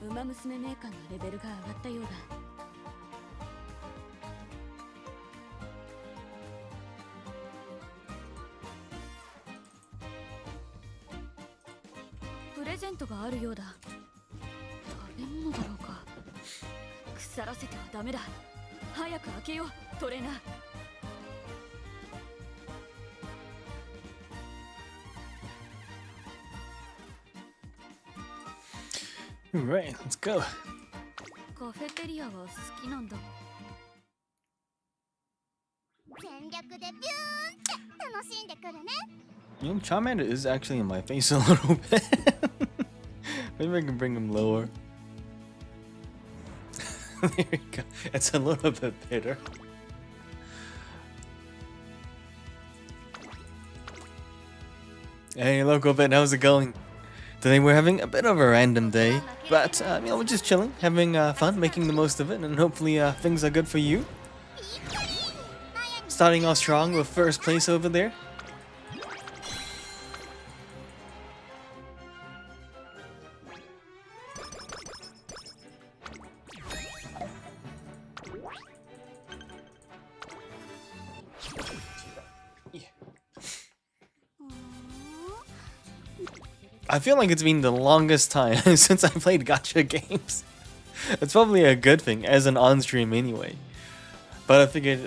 馬娘メーカーのレベルが上がったようだ。プレゼントがあるようだ。食べ物だろうか。腐らせてはダメだ。早く開けよう、トレーナー。Alright, let's go. カフェテリアは好きなんだ。全力でビューンって楽しんでくるね。You know, Charmander is actually in my face a little bit. Maybe I can bring him lower. There we go. It's a little bit better. Hey, local bit, how's it going? Today we're having a bit of a random day, but you know, we're just chilling, having fun, making the most of it, and hopefully things are good for you. Starting off strong with first place over there. I feel like it's been the longest time since I played gacha games. It's probably a good thing as an on-stream anyway. But I figured,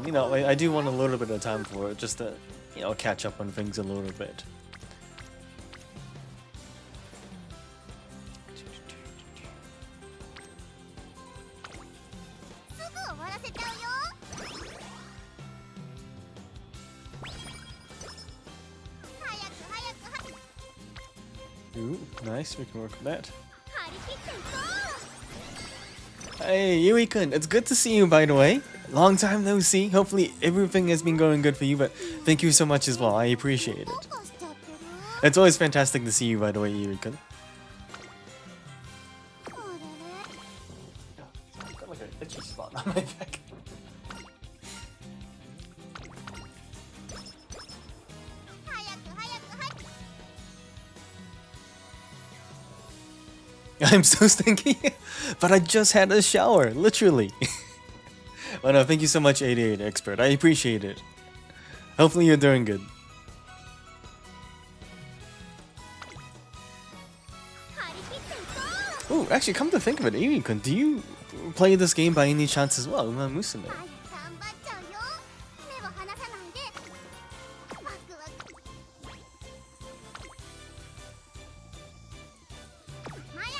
you know, I do want a little bit of time for it just to, you know, catch up on things a little bit. Ooh, nice, we can work with that. Hey, Yui-kun, it's good to see you, by the way. Long time no see. Hopefully everything has been going good for you, but thank you so much as well. I appreciate it. It's always fantastic to see you, by the way, Yui-kun. I've got like an itchy spot on my back. I'm so stinky, but I just had a shower, literally. Well, no, thank you so much, 88 Expert. I appreciate it. Hopefully you're doing good. Ooh, actually, come to think of it, Amy-kun, do you play this game by any chance as well, Uma Musume?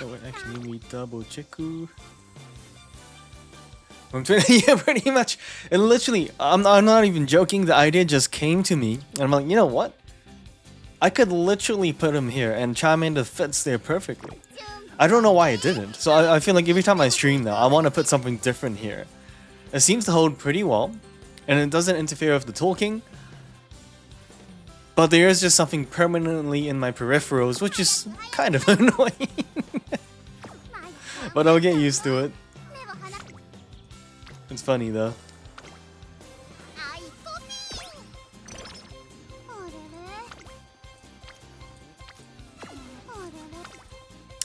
Oh, wait, actually, let me double check. Yeah, pretty much. And literally, I'm not even joking. The idea just came to me, and I'm like, you know what? I could literally put him here, and Charmander fits there perfectly. I don't know why it didn't. So I feel like every time I stream now, I want to put something different here. It seems to hold pretty well, and it doesn't interfere with the talking. But there is just something permanently in my peripherals, which is kind of annoying. But I'll get used to it. It's funny though.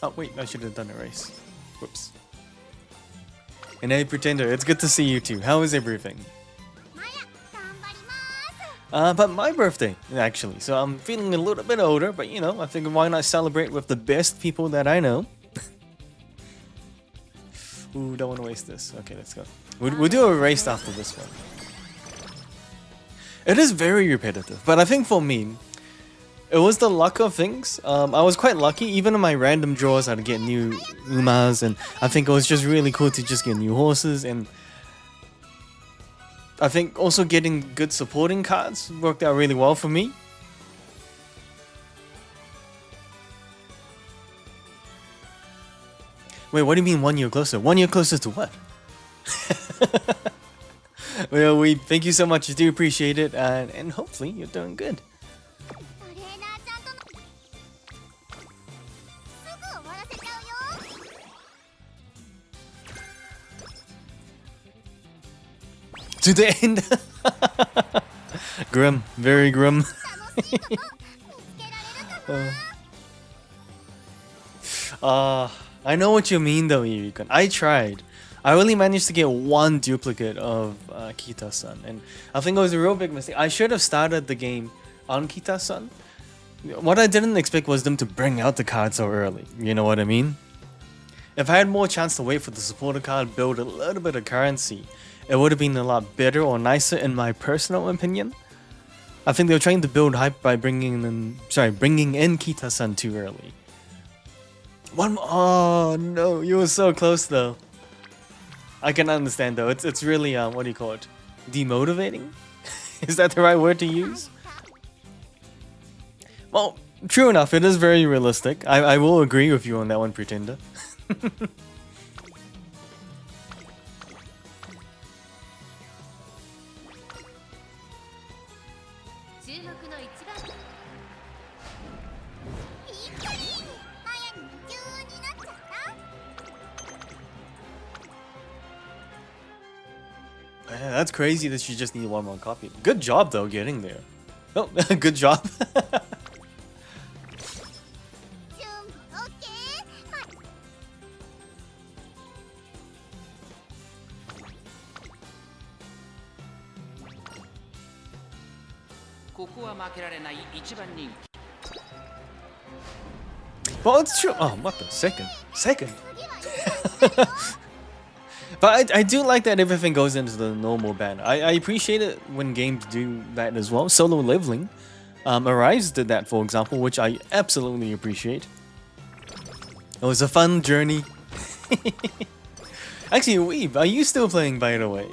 Oh wait, I should have done a race. Whoops. And hey Pretender, it's good to see you too. How is everything? But my birthday, actually. So I'm feeling a little bit older, but you know, I figured why not celebrate with the best people that I know. Ooh, don't want to waste this. Okay, let's go. We'll do a race after this one. It is very repetitive, but I think for me, it was the luck of things. I was quite lucky. Even in my random draws, I'd get new Umas, and I think it was just really cool to just get new horses. And I think also getting good supporting cards worked out really well for me. Wait, what do you mean 1 year closer? 1 year closer to what? Well, we thank you so much. I do appreciate it, and hopefully you're doing good. To the end. Grim, very grim. I know what you mean though, Irikun. I tried. I only managed to get one duplicate of Kita-san, and I think it was a real big mistake. I should have started the game on Kita-san. What I didn't expect was them to bring out the card so early. You know what I mean? If I had more chance to wait for the supporter card, build a little bit of currency, it would have been a lot better or nicer in my personal opinion. I think they were trying to build hype by bringing in Kita-san too early. Oh no, you were so close though. I can understand though. It's really what do you call it? Demotivating? Is that the right word to use? Well, true enough. It is very realistic. I will agree with you on that one, Pretender. 注目の一番一気にマヤに夢中になっちゃった Man, that's crazy that you just need one more copy. Good job though getting there. Oh, good job. 準備 OK はいここは負けられない一番人気 Well, it's true. Oh, what the second? 次は But I do like that everything goes into the normal banner. I appreciate it when games do that as well. Solo leveling. Arise did that, for example, which I absolutely appreciate. It was a fun journey. Actually, Weeb, are you still playing, by the way?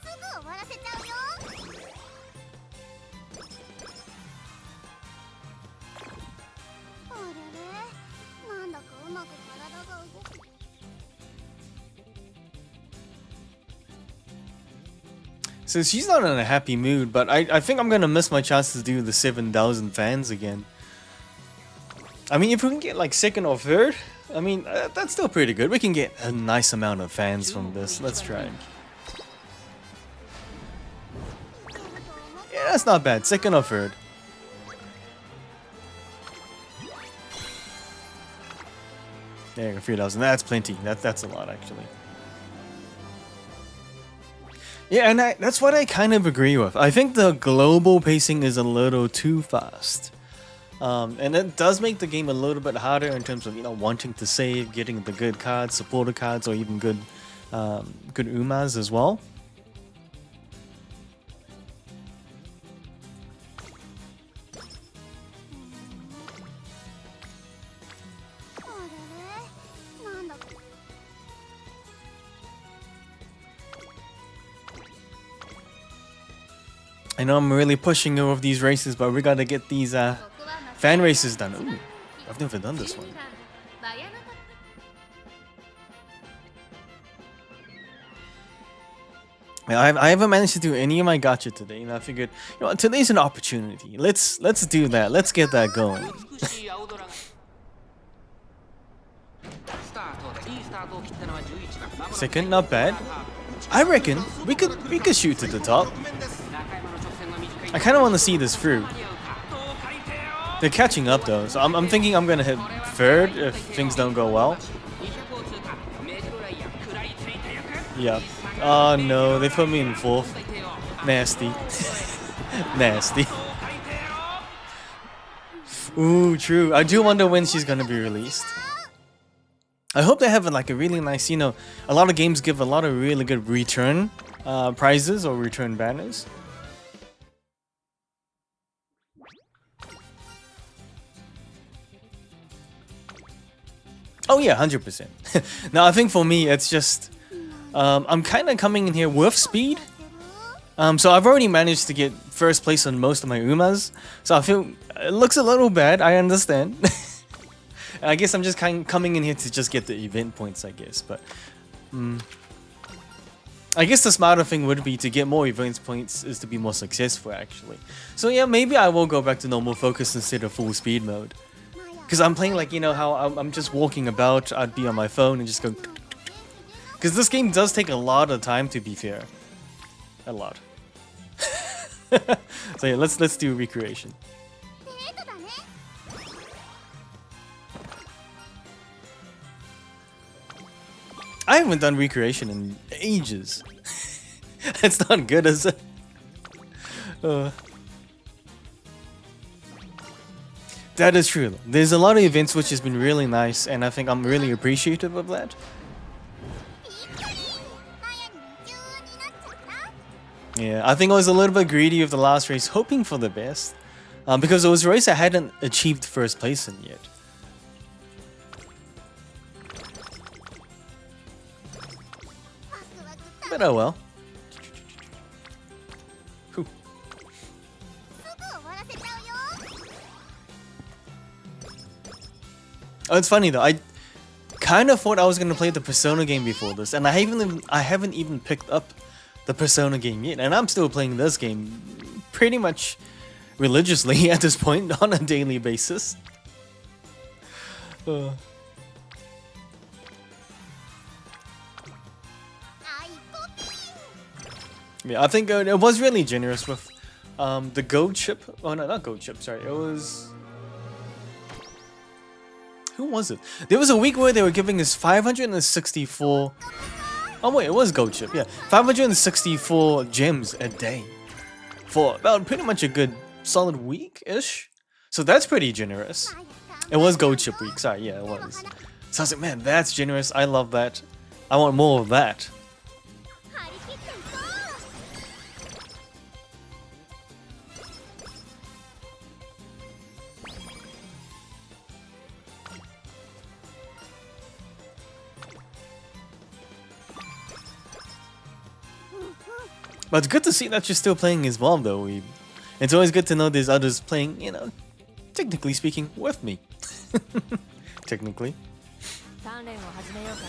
すぐ終わらせちゃうよあれれなんだかうまく体が動く So she's not in a happy mood, but I think I'm gonna miss my chance to do the 7,000 fans again. I mean, if we can get like second or third, I mean, that's still pretty good. We can get a nice amount of fans from this. Let's try. Yeah, that's not bad. Second or third. There you go, 3,000. That's plenty. That's a lot, actually. Yeah, and that's what I kind of agree with. I think the global pacing is a little too fast. And it does make the game a little bit harder in terms of, you know, wanting to save, getting the good cards, supporter cards, or even good Umas as well. I know I'm really pushing over these races, but we gotta get these fan races done. Ooh, I've never done this one. I haven't managed to do any of my gacha today, and I figured, you know what, today's an opportunity. Let's do that. Let's get that going. 美しい青空がスタートいいスタートを切ったのは11番 Second, not bad. I reckon we could shoot to the top. I kind of want to see this through. They're catching up though, so I'm thinking I'm gonna hit third if things don't go well. Yeah. Oh no, they put me in fourth. Nasty. Nasty. Ooh, true. I do wonder when she's gonna be released. I hope they have like a really nice, you know, a lot of games give a lot of really good return prizes or return banners. Oh yeah, 100%. Now I think for me it's just I'm kind of coming in here with speed. So I've already managed to get first place on most of my Umas. So I feel it looks a little bad, I understand. I guess I'm just coming in here to just get the event points, I guess. But I guess the smarter thing would be to get more event points is to be more successful, actually. So yeah, maybe I will go back to normal focus instead of full speed mode. Because I'm playing like, you know, how I'm just walking about, I'd be on my phone and just go... Because this game does take a lot of time, to be fair. A lot. So yeah, let's do recreation. デートだね。 I haven't done recreation in ages. It's not good, is it? That is true. There's a lot of events which has been really nice, and I think I'm really appreciative of that. びっくり。マヤに夢中になっちゃった。 Yeah, I think I was a little bit greedy of the last race, hoping for the best. Because it was a race I hadn't achieved first place in yet. ワクワクさ。 But oh well. Whew. すぐ終わらせちゃうよ。 Oh, it's funny though. I kind of thought I was gonna play the Persona game before this, and I haven't even picked up the Persona game yet, and I'm still playing this game pretty much religiously at this point on a daily basis. Uh, アイコピー。 yeah, I think it was really generous with the gold chip. Oh no, not gold chip. Sorry, it was. Who was it? There was a week where they were giving us 564. Oh wait, it was gold chip. Yeah, 564 gems a day for about pretty much a good solid week-ish. So that's pretty generous. マヤさん。 It was gold chip week. Sorry, yeah, it was. So I was like, man, that's generous. I love that. I want more of that. 張り切っていこう。 But it's good to see that you're still playing as well, though. It's always good to know there's others playing, you know, technically speaking, with me. Technically. 鍛錬を始めようか。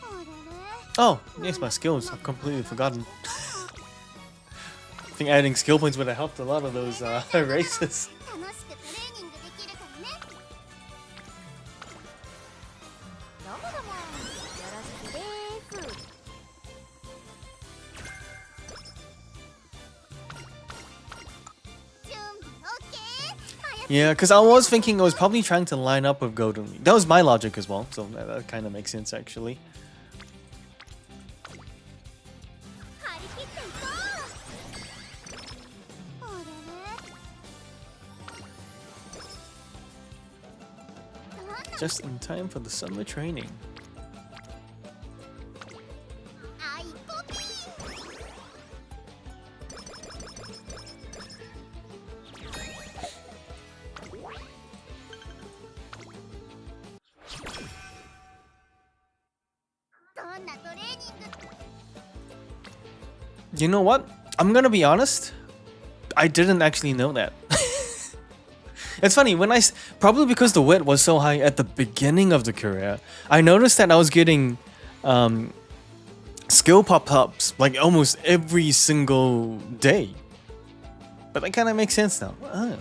あれれ。 Oh, yes, my skills. I've completely forgotten. I think adding skill points would have helped a lot of those races. 楽しくトレーニングできるからね。どうもどうも。よろしくです。 準備オッケー。早く。 Yeah, because I was thinking I was probably trying to line up with Golden League. That was my logic as well, so that kind of makes sense actually. 張り切っていこう。あれれ。どんな Just in time for the summer training. アイコピー。 どんなトレーニング。 You know what? I'm gonna be honest. I didn't actually know that. It's funny when probably because the wit was so high at the beginning of the career, I noticed that I was getting skill pop-ups like almost every single day. But that kind of makes sense now. Oh.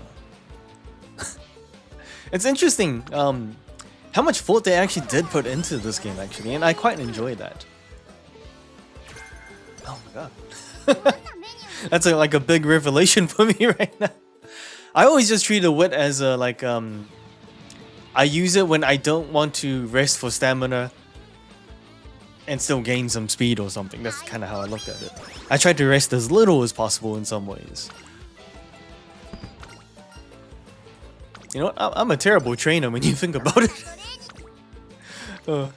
It's interesting how much thought they actually did put into this game actually, and I quite enjoy that. Oh my god. どんなメニュー。 That's like a big revelation for me right now. I always just treat a wit as a like I use it when I don't want to rest for stamina and still gain some speed or something. That's kind of how I looked at it. I try to rest as little as possible in some ways. You know what? I'm a terrible trainer when you think about it. トレーニング。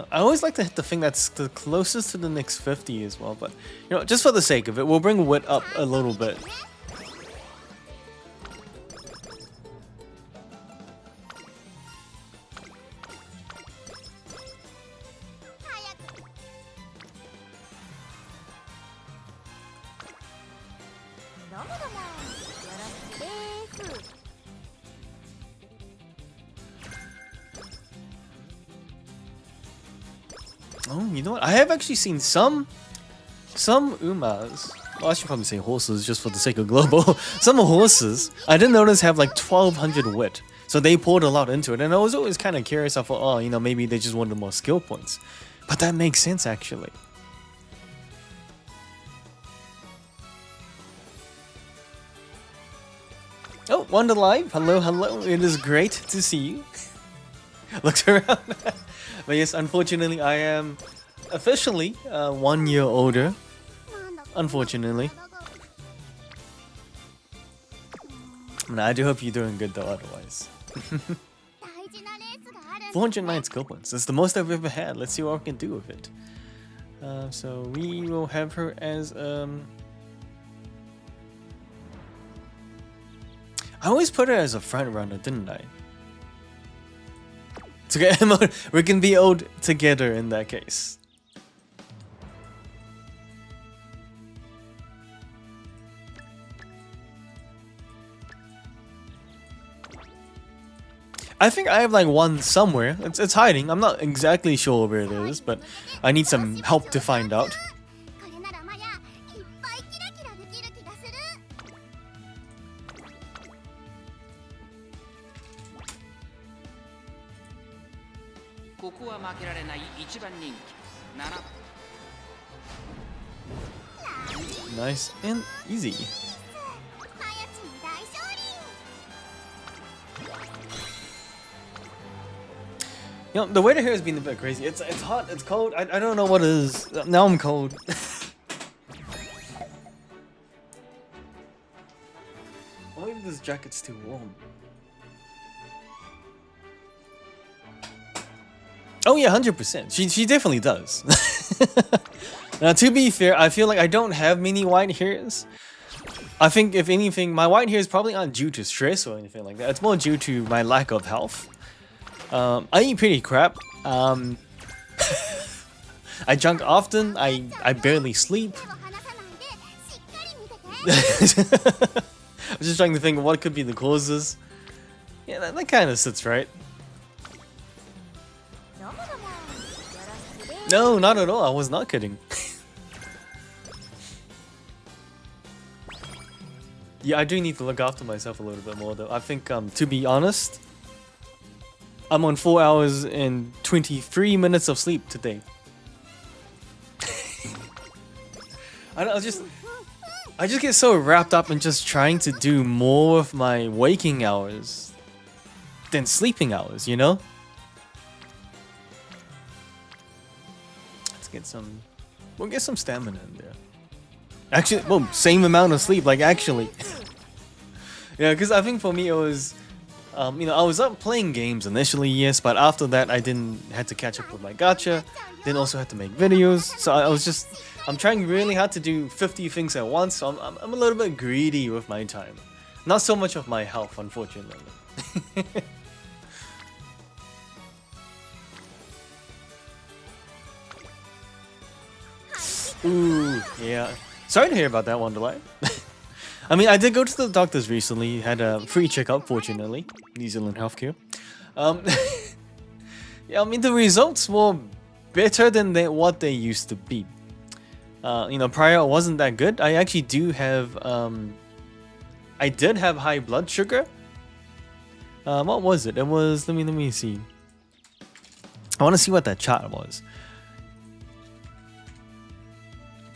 I always like to hit the thing that's the closest to the next 50 as well, but you know, just for the sake of it, we'll bring wit up a little bit. 早く。どうもどうも。よろしくです。 Oh, you know what? I have actually seen some some Umas, well, I should probably say horses just for the sake of global. Some horses, I didn't notice, have like 1200 wit. So they poured a lot into it. And I was always kind of curious. I thought, oh, you know, maybe they just wanted more skill points. But that makes sense, actually. Oh, Wonder Live. Hello, hello. It is great to see you. Looks around. But yes, unfortunately, I am officially 1 year older. なんだか Unfortunately. 体が I mean, I do hope you're doing good though, otherwise. 大事なレースがあるんだ 409 skill points. That's the most I've ever had. Let's see what we can do with it. So we will have her as I always put her as a front runner, didn't I? Together, we can be old together in that case. I think I have like one somewhere. It's hiding. I'm not exactly sure where it is, but I need some help to find out. これならマヤいっぱいキラキラできる気がする ここは負けられない一番人気7 Nice and easy. マヤチに大勝利 You know, the weather here has been a bit crazy. It's hot, it's cold. I don't know what it is. Now I'm cold. Or maybe this jacket's too warm. Oh yeah, 100%. She definitely does. Now to be fair, I feel like I don't have many white hairs. I think if anything, my white hairs probably aren't due to stress or anything like that. It's more due to my lack of health. I eat pretty crap. I junk often. I barely sleep. 手を離さないでしっかり見てて I'm just trying to think of what could be the causes. Yeah, that kind of sits right. どうもどうもよろしくです No, not at all. I was not kidding. Yeah, I do need to look after myself a little bit more though. I think, to be honest, I'm on 4 hours and 23 minutes of sleep today. I just get so wrapped up in just trying to do more of my waking hours than sleeping hours, you know? Let's get some... We'll get some stamina in there. Actually, well, same amount of sleep, like actually. Yeah, because I think for me it was... you know, I was up playing games initially, yes, but after that I didn't had to catch up with my gacha, then also had to make videos, so I was just... I'm trying really hard to do 50 things at once, so I'm a little bit greedy with my time. Not so much of my health, unfortunately. Ooh, yeah. Sorry to hear about that, Wonderlight. I mean, I did go to the doctors recently, had a free checkup, fortunately. New Zealand healthcare. Yeah, I mean, the results were better than what they used to be. You know, prior it wasn't that good. I actually do have, I did have high blood sugar. What was it? It was, let me see. I want to see what that chart was.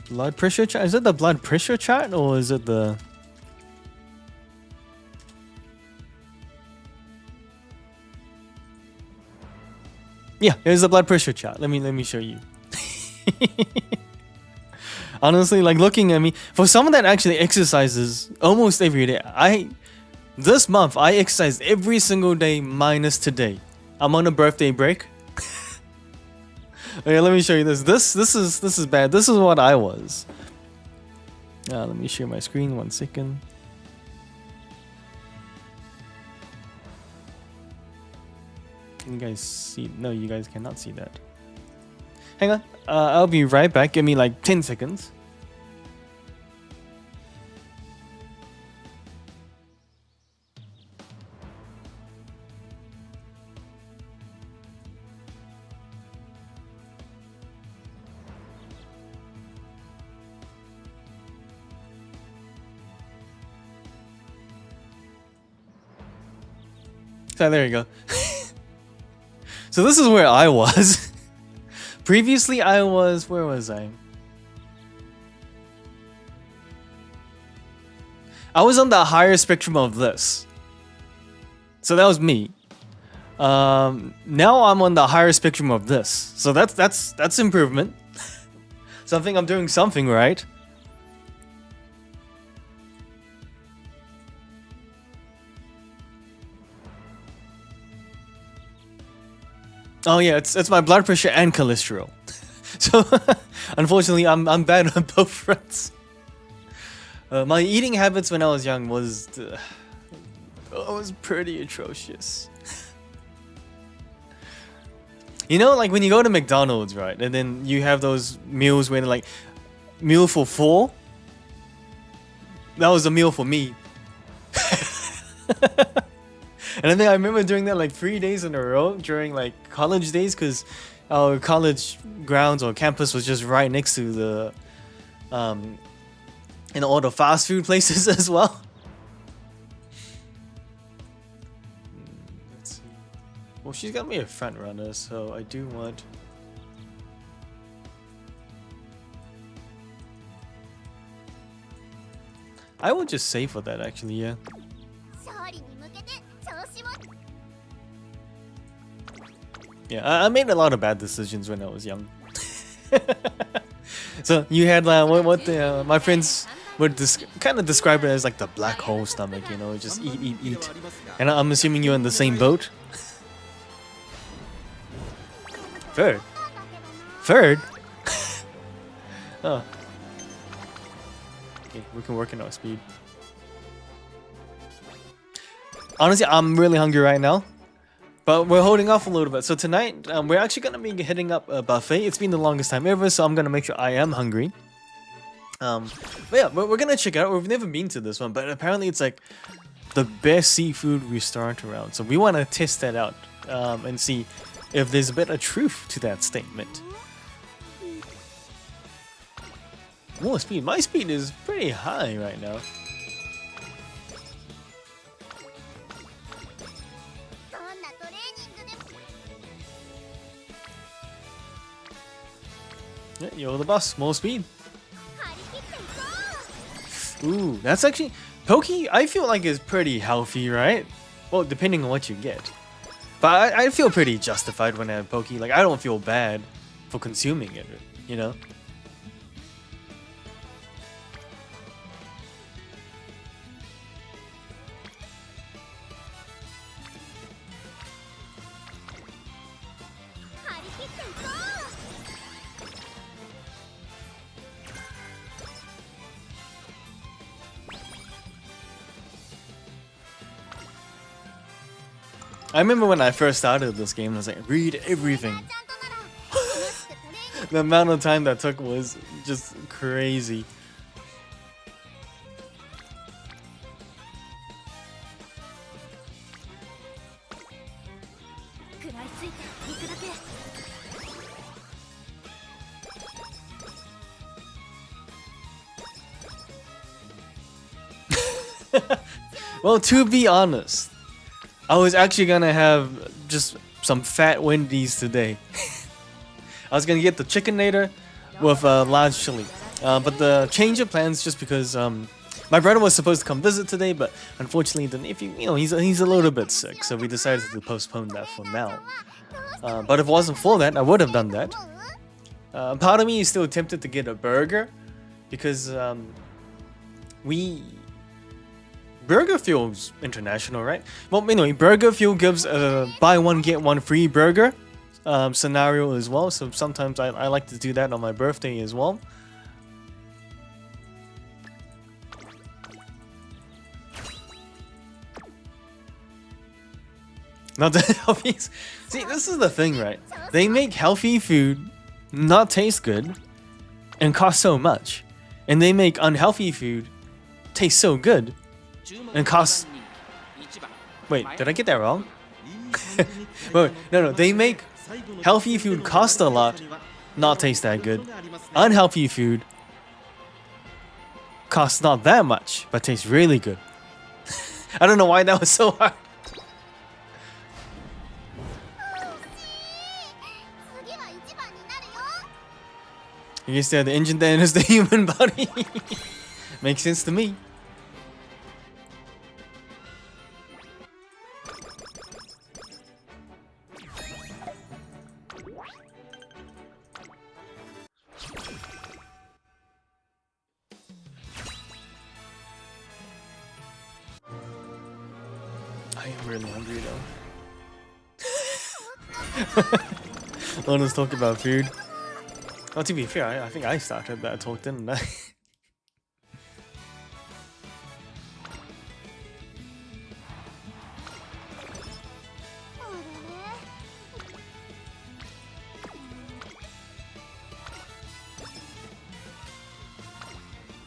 Blood pressure chart? Is it the blood pressure chart or is it the... Yeah, here's the blood pressure chart. Let me show you. Honestly, like looking at me, for someone that actually exercises almost every day, this month I exercised every single day minus today. I'm on a birthday break. Okay, let me show you this. This is bad. This is what I was. Let me share my screen 1 second. Can you guys see? No, you guys cannot see that. Hang on. I'll be right back. Give me like 10 seconds. So there you go. So this is where I was. Previously, I was... Where was I? I was on the higher spectrum of this. So that was me. Now I'm on the higher spectrum of this. So that's improvement. So I think I'm doing something right. Oh yeah, it's my blood pressure and cholesterol. So unfortunately, I'm bad on both fronts. My eating habits when I was young was pretty atrocious. You know, like when you go to McDonald's, right, and then you have those meals where like meal for 4. That was a meal for me. And I think I remember doing that like 3 days in a row during like college days, because our college grounds or campus was just right next to the and all the fast food places as well. Let's see. Well, she's got me a front runner, so I do want. I would just save for that actually, yeah. 勝利に向けて調子を Yeah, I made a lot of bad decisions when I was young. So you had what the my friends would kind of describe it as like the black hole stomach, you know, just eat. And I'm assuming you're in the same boat. Third? Oh. Okay, we can work in our speed. Honestly, I'm really hungry right now. But we're holding off a little bit. So tonight, we're actually going to be hitting up a buffet. It's been the longest time ever, so I'm going to make sure I am hungry. But yeah, we're going to check it out. We've never been to this one, but apparently it's like the best seafood restaurant around. So we want to test that out and see if there's a bit of truth to that statement. More speed. My speed is pretty high right now. どんなトレーニングでも Yeah, you're the boss. More speed. 張り切っていこう Ooh, that's actually... Poke, I feel like is pretty healthy, right? Well, depending on what you get. But I feel pretty justified when I have Poke. Like, I don't feel bad for consuming it, you know? I remember when I first started this game, I was like, read everything. ちゃんとなら楽しくトレーニング The amount of time that took was just crazy. 食らいついていくだけ Well, to be honest, I was actually gonna have just some fat Wendy's today. I was gonna get the Chickenator with a large chili. But the change of plans just because my brother was supposed to come visit today, but unfortunately the nephew, you know, he's a little bit sick, so we decided to postpone that for now. But if it wasn't for that, I would have done that. Part of me is still tempted to get a burger because Burger Fuel's international, right? Well, anyway, Burger Fuel gives a buy one get one free burger scenario as well. So sometimes I like to do that on my birthday as well. Not the healthy. See, this is the thing, right? They make healthy food not taste good and cost so much, and they make unhealthy food taste so good and cost. Wait, did I get that wrong? Wait, no. They make healthy food cost a lot, not taste that good. Unhealthy food costs not that much, but tastes really good. I don't know why that was so hard. I guess they're the engine that is the human body. Makes sense to me. I am really hungry though. Let's talk about food. Well, to be fair, I think I started that talk, didn't I? あ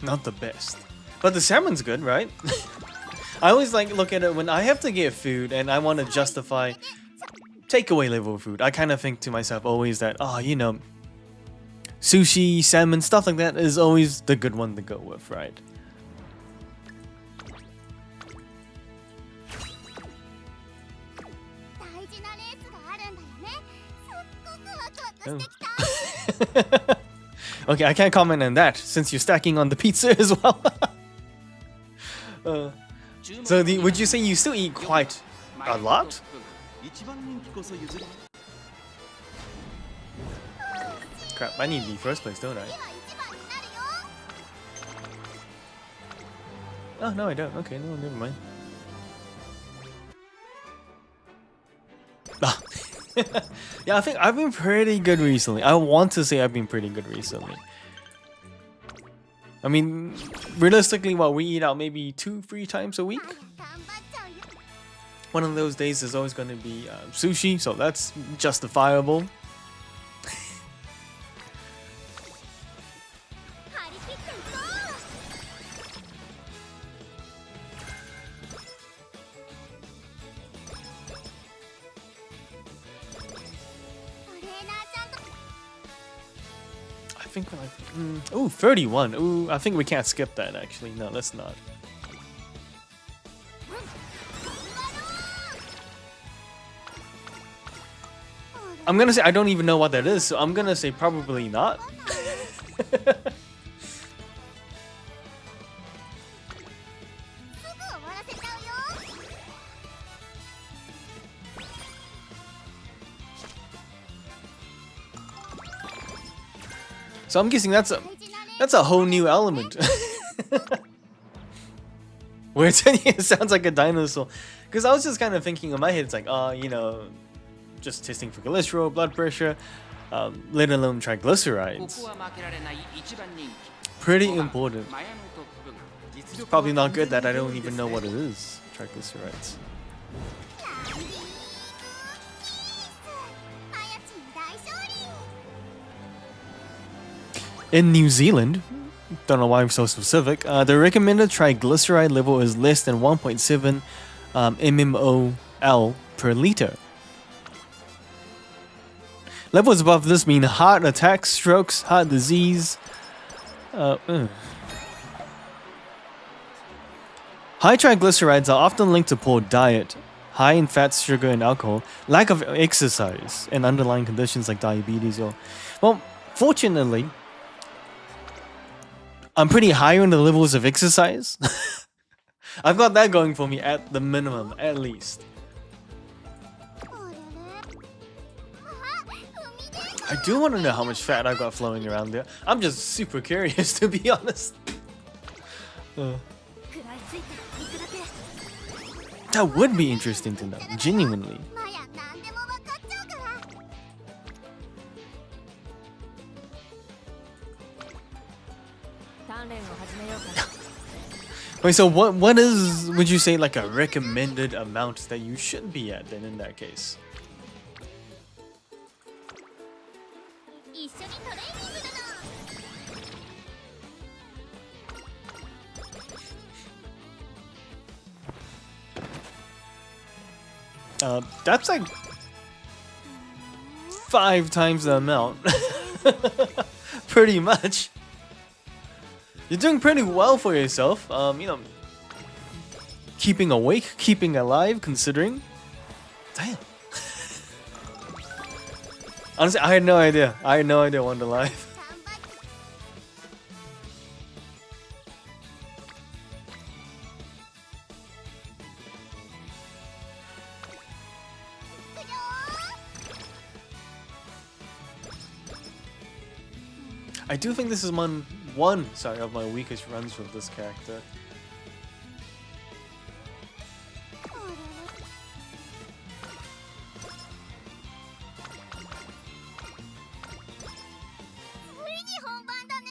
れれ Not the best. But the salmon's good, right? I always like look at it when I have to get food and I want to justify takeaway level food. I kind of think to myself always that, oh, you know, sushi, salmon, stuff like that is always the good one to go with, right? 大事なレースがあるんだよねすっごくワクワクしてきた Okay, I can't comment on that since you're stacking on the pizza as well. So would you say you still eat quite a lot? 一番人気こそ譲り Crap, I need the first place, don't I? 今一番になるよ Oh, no, I don't. Okay, no, never mind. Ah. Yeah, I think I've been pretty good recently. I want to say I've been pretty good recently. I mean, realistically, what we eat out maybe 2-3 times a week. 頑張っちゃうよ One of those days is always going to be sushi, so that's justifiable. 張り切っていこう トレーナーちゃんと I think we're like, ooh, 31. Ooh, I think we can't skip that actually. No, let's not. I'm gonna say I don't even know what that is, so I'm gonna say probably not. すぐ終わらせちゃうよ So I'm guessing that's a 大事なレース that's a whole new element. Where it sounds like a dinosaur. Because I was just kind of thinking in my head, it's like, you know, just testing for cholesterol, blood pressure, let alone こ triglycerides. こは負けられない一番人気 Pretty 5番 important. マヤの特分 実力 Probably not good that I don't even know what it is. Triglycerides. ランディングキースマヤチン大勝利 In New Zealand, don't know why I'm so specific, the recommended triglyceride level is less than 1.7 mmol per liter. Levels above this mean heart attacks, strokes, heart disease. High triglycerides are often linked to poor diet, high in fats, sugar, and alcohol, lack of exercise, and underlying conditions like diabetes. Well, fortunately, I'm pretty high on the levels of exercise. I've got that going for me at the minimum, at least. あれれあ海で I do want to know how much fat I've got flowing around there. I'm just super curious, to be honest. 食らいついていくだけ That would be interesting to know, genuinely. マヤ何でも分かっちゃうから 鍛錬を始めようかな Wait, so what is, would you say, like a recommended amount that you should be at then in that case? 一緒にトレーニングだな That's like 5 times the amount. Pretty much. You're doing pretty well for yourself. You know, keeping awake, keeping alive, considering. Damn. Honestly, I had no idea. I had no idea Wonder Life. 頑張って I do think this is one sorry, of my weakest runs with this character. あれれついに本番だね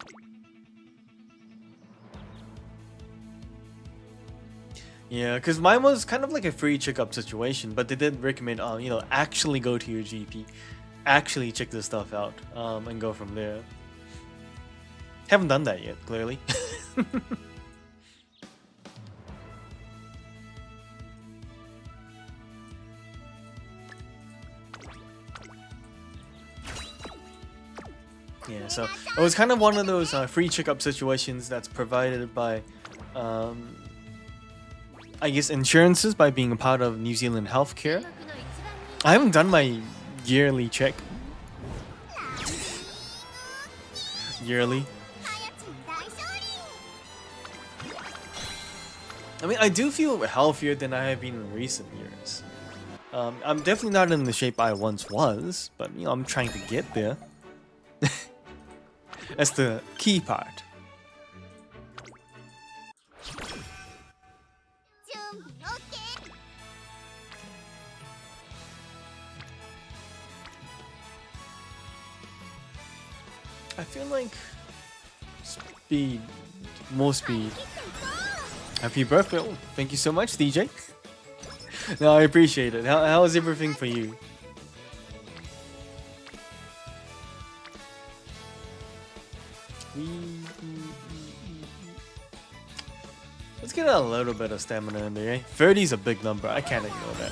Yeah, because mine was kind of like a free checkup situation, but they did recommend, you know, actually go to your GP, actually check this stuff out, and go from there. Haven't done that yet, clearly. Yeah, so it was kind of one of those free checkup situations that's provided by, I guess, insurances by being a part of New Zealand healthcare. I haven't done my yearly check. Yearly. はやちん大勝利 I mean, I do feel healthier than I have been in recent years. I'm definitely not in the shape I once was, but you know, I'm trying to get there. That's the key part. 準備 OK I feel like speed, more speed. Happy birthday! Oh, thank you so much, DJ. No, I appreciate it. How is everything for you? Let's get a little bit of stamina in there. Eh? 30 is a big number. I can't ignore that.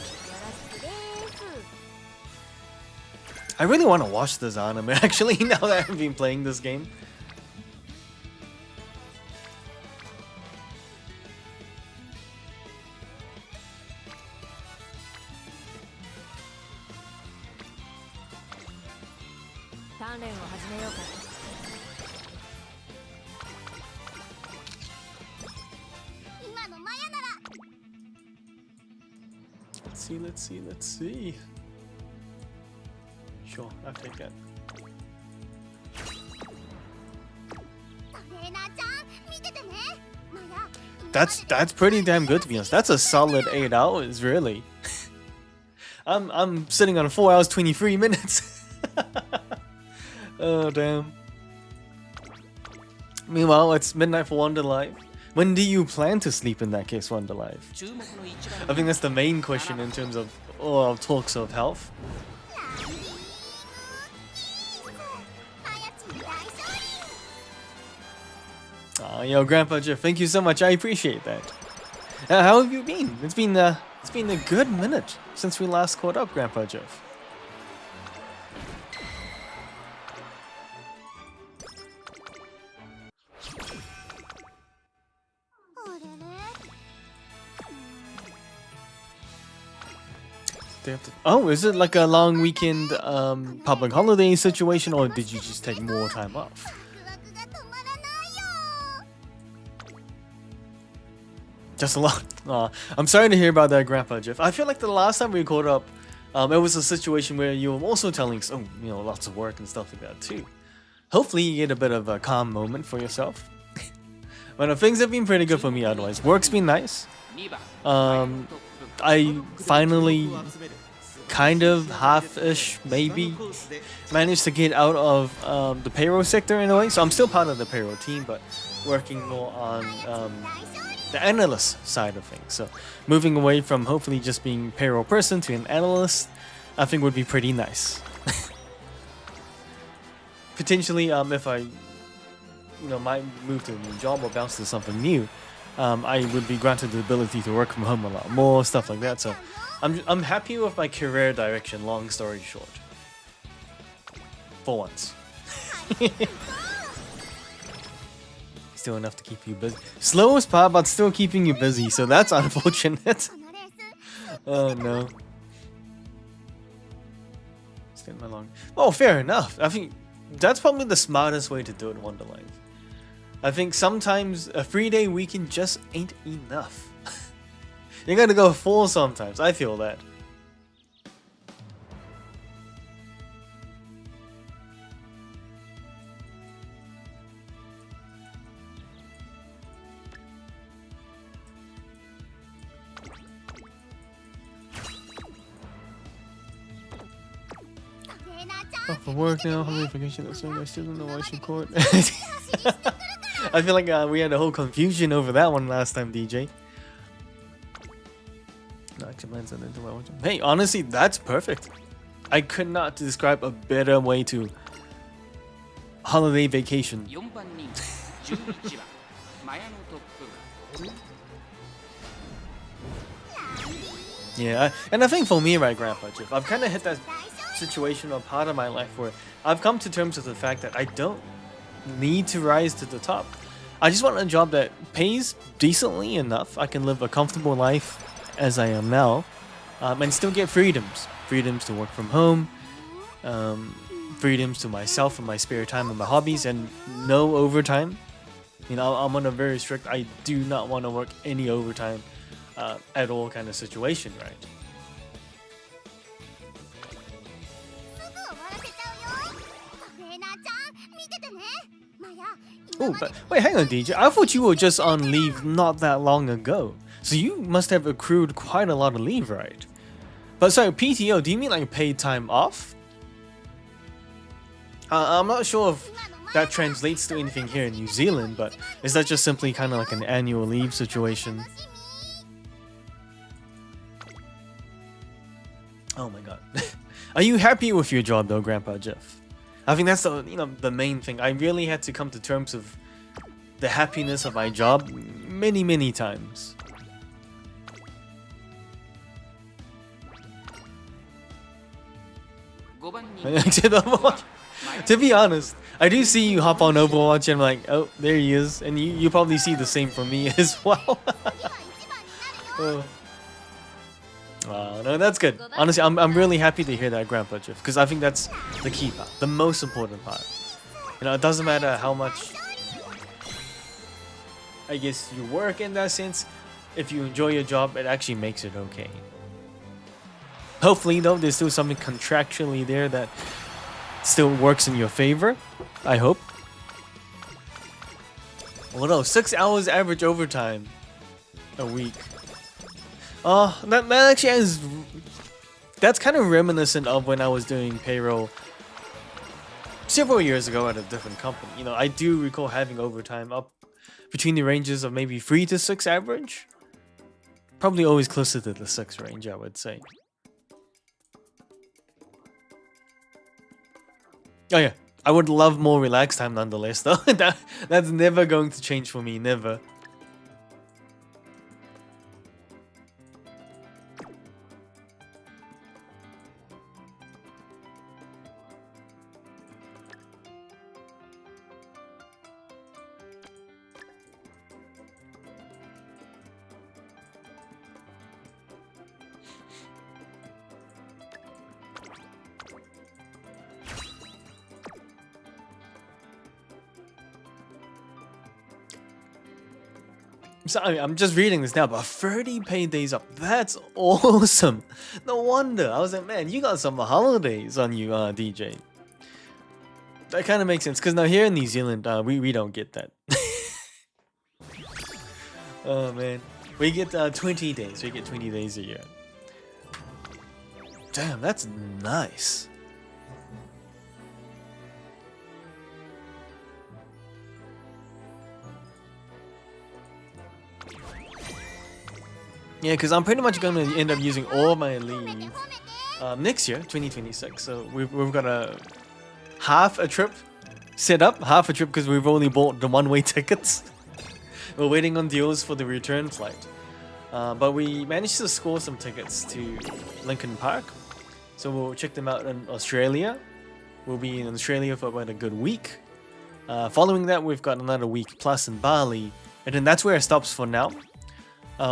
I really want to watch this anime actually now that I've been playing this game. Let's see. Sure, I'll take that. トレーナーちゃん見ててねマヤ That's pretty damn good to be honest. That's a solid 8 hours, really. I'm sitting on 4 hours 23 minutes. Oh damn. Meanwhile, it's midnight for Wonderlife. When do you plan to sleep in that case, Wonderlife? 注目の一番 I think that's the main question in terms of all talks of health. はやちん大勝利 Oh, yo, Grandpa Jeff, thank you so much. I appreciate that. How have you been? It's been a good minute since we last caught up, Grandpa Jeff. あれれ They have to- Oh, is it like a long weekend public holiday situation, or did you just take more time off? ワクワクが止まらないよ Just a lot. I'm sorry to hear about that, Grandpa Jeff. I feel like the last time we caught up, it was a situation where you were also telling us, oh, you know, lots of work and stuff like that too. Hopefully, you get a bit of a calm moment for yourself. But things have been pretty good for me otherwise. Work's been nice. 2番 I finally, kind of half-ish, maybe, managed to get out of the payroll sector in a way. So I'm still part of the payroll team, but working more on 大勝利 the analyst side of things. So moving away from hopefully just being payroll person to an analyst, I think would be pretty nice. Potentially, if I, might move to a new job or bounce to something new, I would be granted the ability to work from home a lot more, stuff like that. So I'm happy with my career direction, long story short. For once. Still enough to keep you busy. Slowest part, but still keeping you busy, so that's unfortunate. このレース Oh no. Stand my long. Oh, fair enough. I think that's probably the smartest way to do it, Wonderlife. I think sometimes a 3-day weekend just ain't enough. You gotta go full sometimes. I feel that. off for work now. Holiday vacation. That's I still don't know why she called. I feel like we had a whole confusion over that one last time, DJ. No, actually, mine's not into my watch. Hey, honestly, that's perfect. I could not describe a better way to holiday vacation. 4番人気11番マヤのトップガン Yeah, and I think for me, right, Grandpa Jeff, I've kind of hit that situation or part of my life where I've come to terms with the fact that I don't need to rise to the top. I just want a job that pays decently enough. I can live a comfortable life as I am now, and still get freedoms. Freedoms to work from home, freedoms to myself and my spare time and my hobbies, and no overtime. You know, I'm on a very strict, I do not want to work any overtime at all kind of situation, right? すぐ終わらせちゃうよ。トレーナーちゃん見ててね。マヤ、 Oh, but wait, hang on, DJ. I thought you were just on leave not that long ago. So you must have accrued quite a lot of leave, right? But sorry, PTO, do you mean like paid time off? I'm not sure if that translates to anything here in New Zealand, but is that just simply kind of like an annual leave situation? Oh my god. Are you happy with your job though, Grandpa Jeff? I think that's the main thing. I really had to come to terms with the happiness of my job many times. 5番人気 To be honest, I do see you hop on Overwatch and I'm like, oh, there he is. And you probably see the same from me as well. Oh. Wow, no, that's good. Honestly, I'm really happy to hear that, Grandpa Jeff, because I think that's the key part, the most important part. You know, it doesn't matter how much, I guess, you work in that sense. If you enjoy your job, it actually makes it okay. Hopefully, though, there's still something contractually there that still works in your favor. I hope. Well, no, 6 hours average overtime a week. Oh, that actually is. That's kind of reminiscent of when I was doing payroll several years ago at a different company. You know, I do recall having overtime up between the ranges of maybe 3 to 6 average. Probably always closer to the 6 range, I would say. Oh yeah, I would love more relaxed time nonetheless though. That's never going to change for me, never. Sorry, I'm just reading this now, but 30 paid days up. That's awesome. No wonder. I was like, man, you got some holidays on you, DJ. That kind of makes sense, because now here in New Zealand, we don't get that. Oh, man. We get 20 days. We get 20 days a year. Damn, that's nice. Yeah, because I'm pretty much going to end up using all my leave next year, 2026. So we've got half a trip set up, half a trip because we've only bought the one-way tickets. We're waiting on deals for the return flight. But we managed to score some tickets to Lincoln Park. So we'll check them out in Australia. We'll be in Australia for about a good week. Following that, we've got another week plus in Bali. And then that's where it stops for now.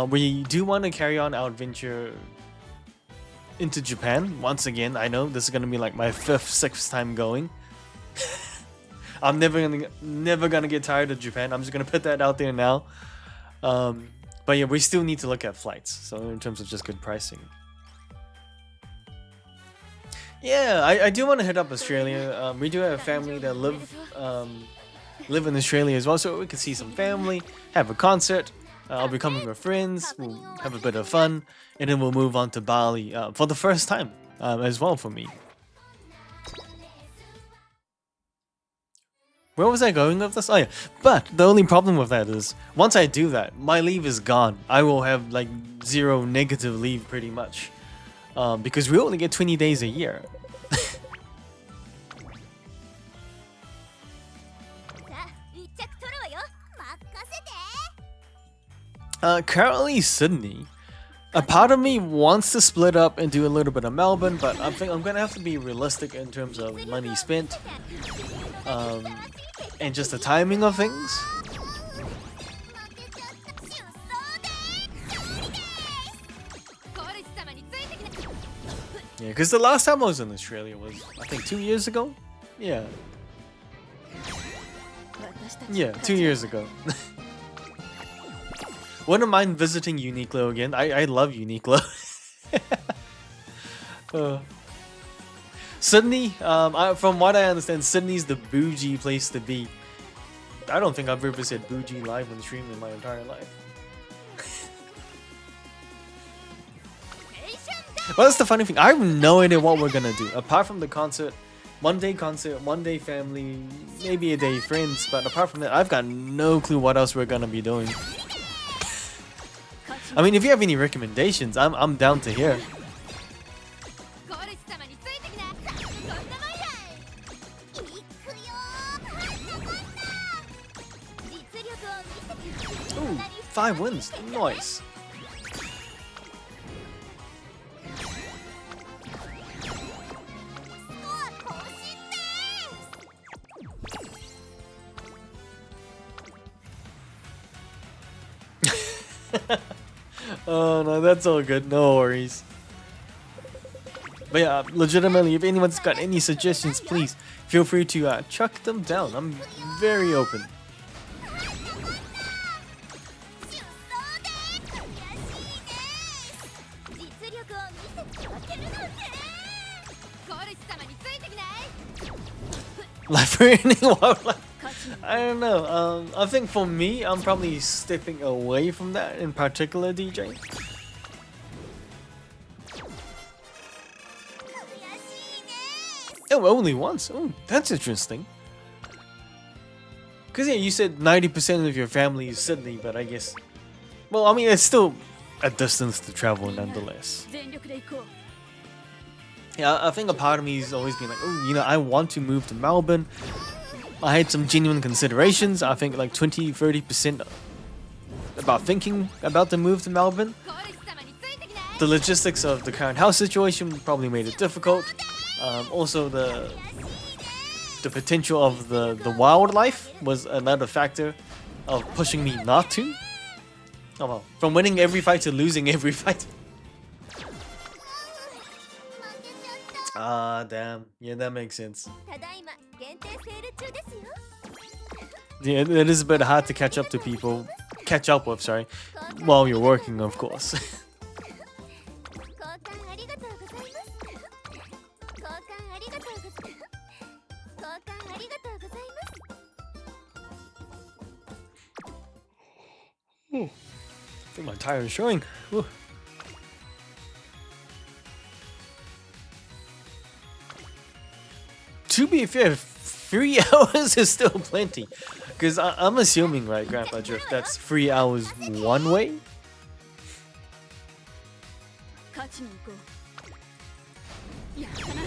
We do want to carry on our adventure into Japan once again. I know this is gonna be like my 5th, 6th time going. I'm never gonna get tired of Japan. I'm just gonna put that out there now. But yeah, we still need to look at flights. So in terms of just good pricing. Yeah, I do want to hit up Australia. We do have a family that live in Australia as well, so we can see some family, have a concert. I'll be coming with friends, we'll have a bit of fun, and then we'll move on to Bali for the first time as well for me. Where was I going with this? Oh yeah, but the only problem with that is once I do that, my leave is gone. I will have like 0 negative leave pretty much, because we only get 20 days a year. さあ一着取るわよ任せて Currently Sydney. A part of me wants to split up and do a little bit of Melbourne, but I think I'm gonna have to be realistic in terms of money spent, and just the timing of things. 負けちゃった出走で勝利ですコルシ様についてきな Yeah, because the last time I was in Australia was, I think, 2 years ago? Yeah. 私たち Yeah, 2 years ago. Wouldn't mind visiting Uniqlo again. I love Uniqlo. Sydney, from what I understand, Sydney's the bougie place to be. I don't think I've ever said bougie live on stream in my entire life. Well, that's the funny thing. I have no idea what we're gonna do. Apart from the concert, one day family, maybe a day friends. But apart from that, I've got no clue what else we're gonna be doing. I mean, if you have any recommendations, I'm down to hear. コルシ様についてきなさあこんなもんやいくよ実力を見せて Ooh, 5 wins. Nice. スコア更新です Oh no, that's all good. No worries. But yeah, legitimately, if anyone's got any suggestions, please feel free to chuck them down. I'm very open. 出走で悔しいです実力を見せて負けるなんてコルシ様についてきない Life for anyone. 勝ちに I don't know. I think for me, I'm probably stepping away from that in particular, DJ. 悔しいです Oh, only once. Oh, that's interesting. Because yeah, you said 90% of your family is Sydney, but I guess, well, I mean, it's still a distance to travel nonetheless. 全力で行こう Yeah, I think a part of me has always been like, oh, you know, I want to move to Melbourne. I had some genuine considerations. I think like 20-30% about thinking about the move to Melbourne. コルシ様についてきない The logistics of the current house situation probably made it difficult. Also, the potential of the wildlife was another factor of pushing me not to. Oh well, from winning every fight to losing every fight. 負けちゃった Ah, damn. Yeah, that makes sense. ただいま限定セール中ですよ Yeah, it is a bit hard to catch up with, sorry, while you're working, of course. 交換ありがとうございます交換ありがとうございます交換ありがとうございます I think my tire is showing. Whew. To be fair, 3 hours is still plenty. Because I'm assuming, right, Grandpa Drift, that's 3 hours one way? 勝ちに行こうやったな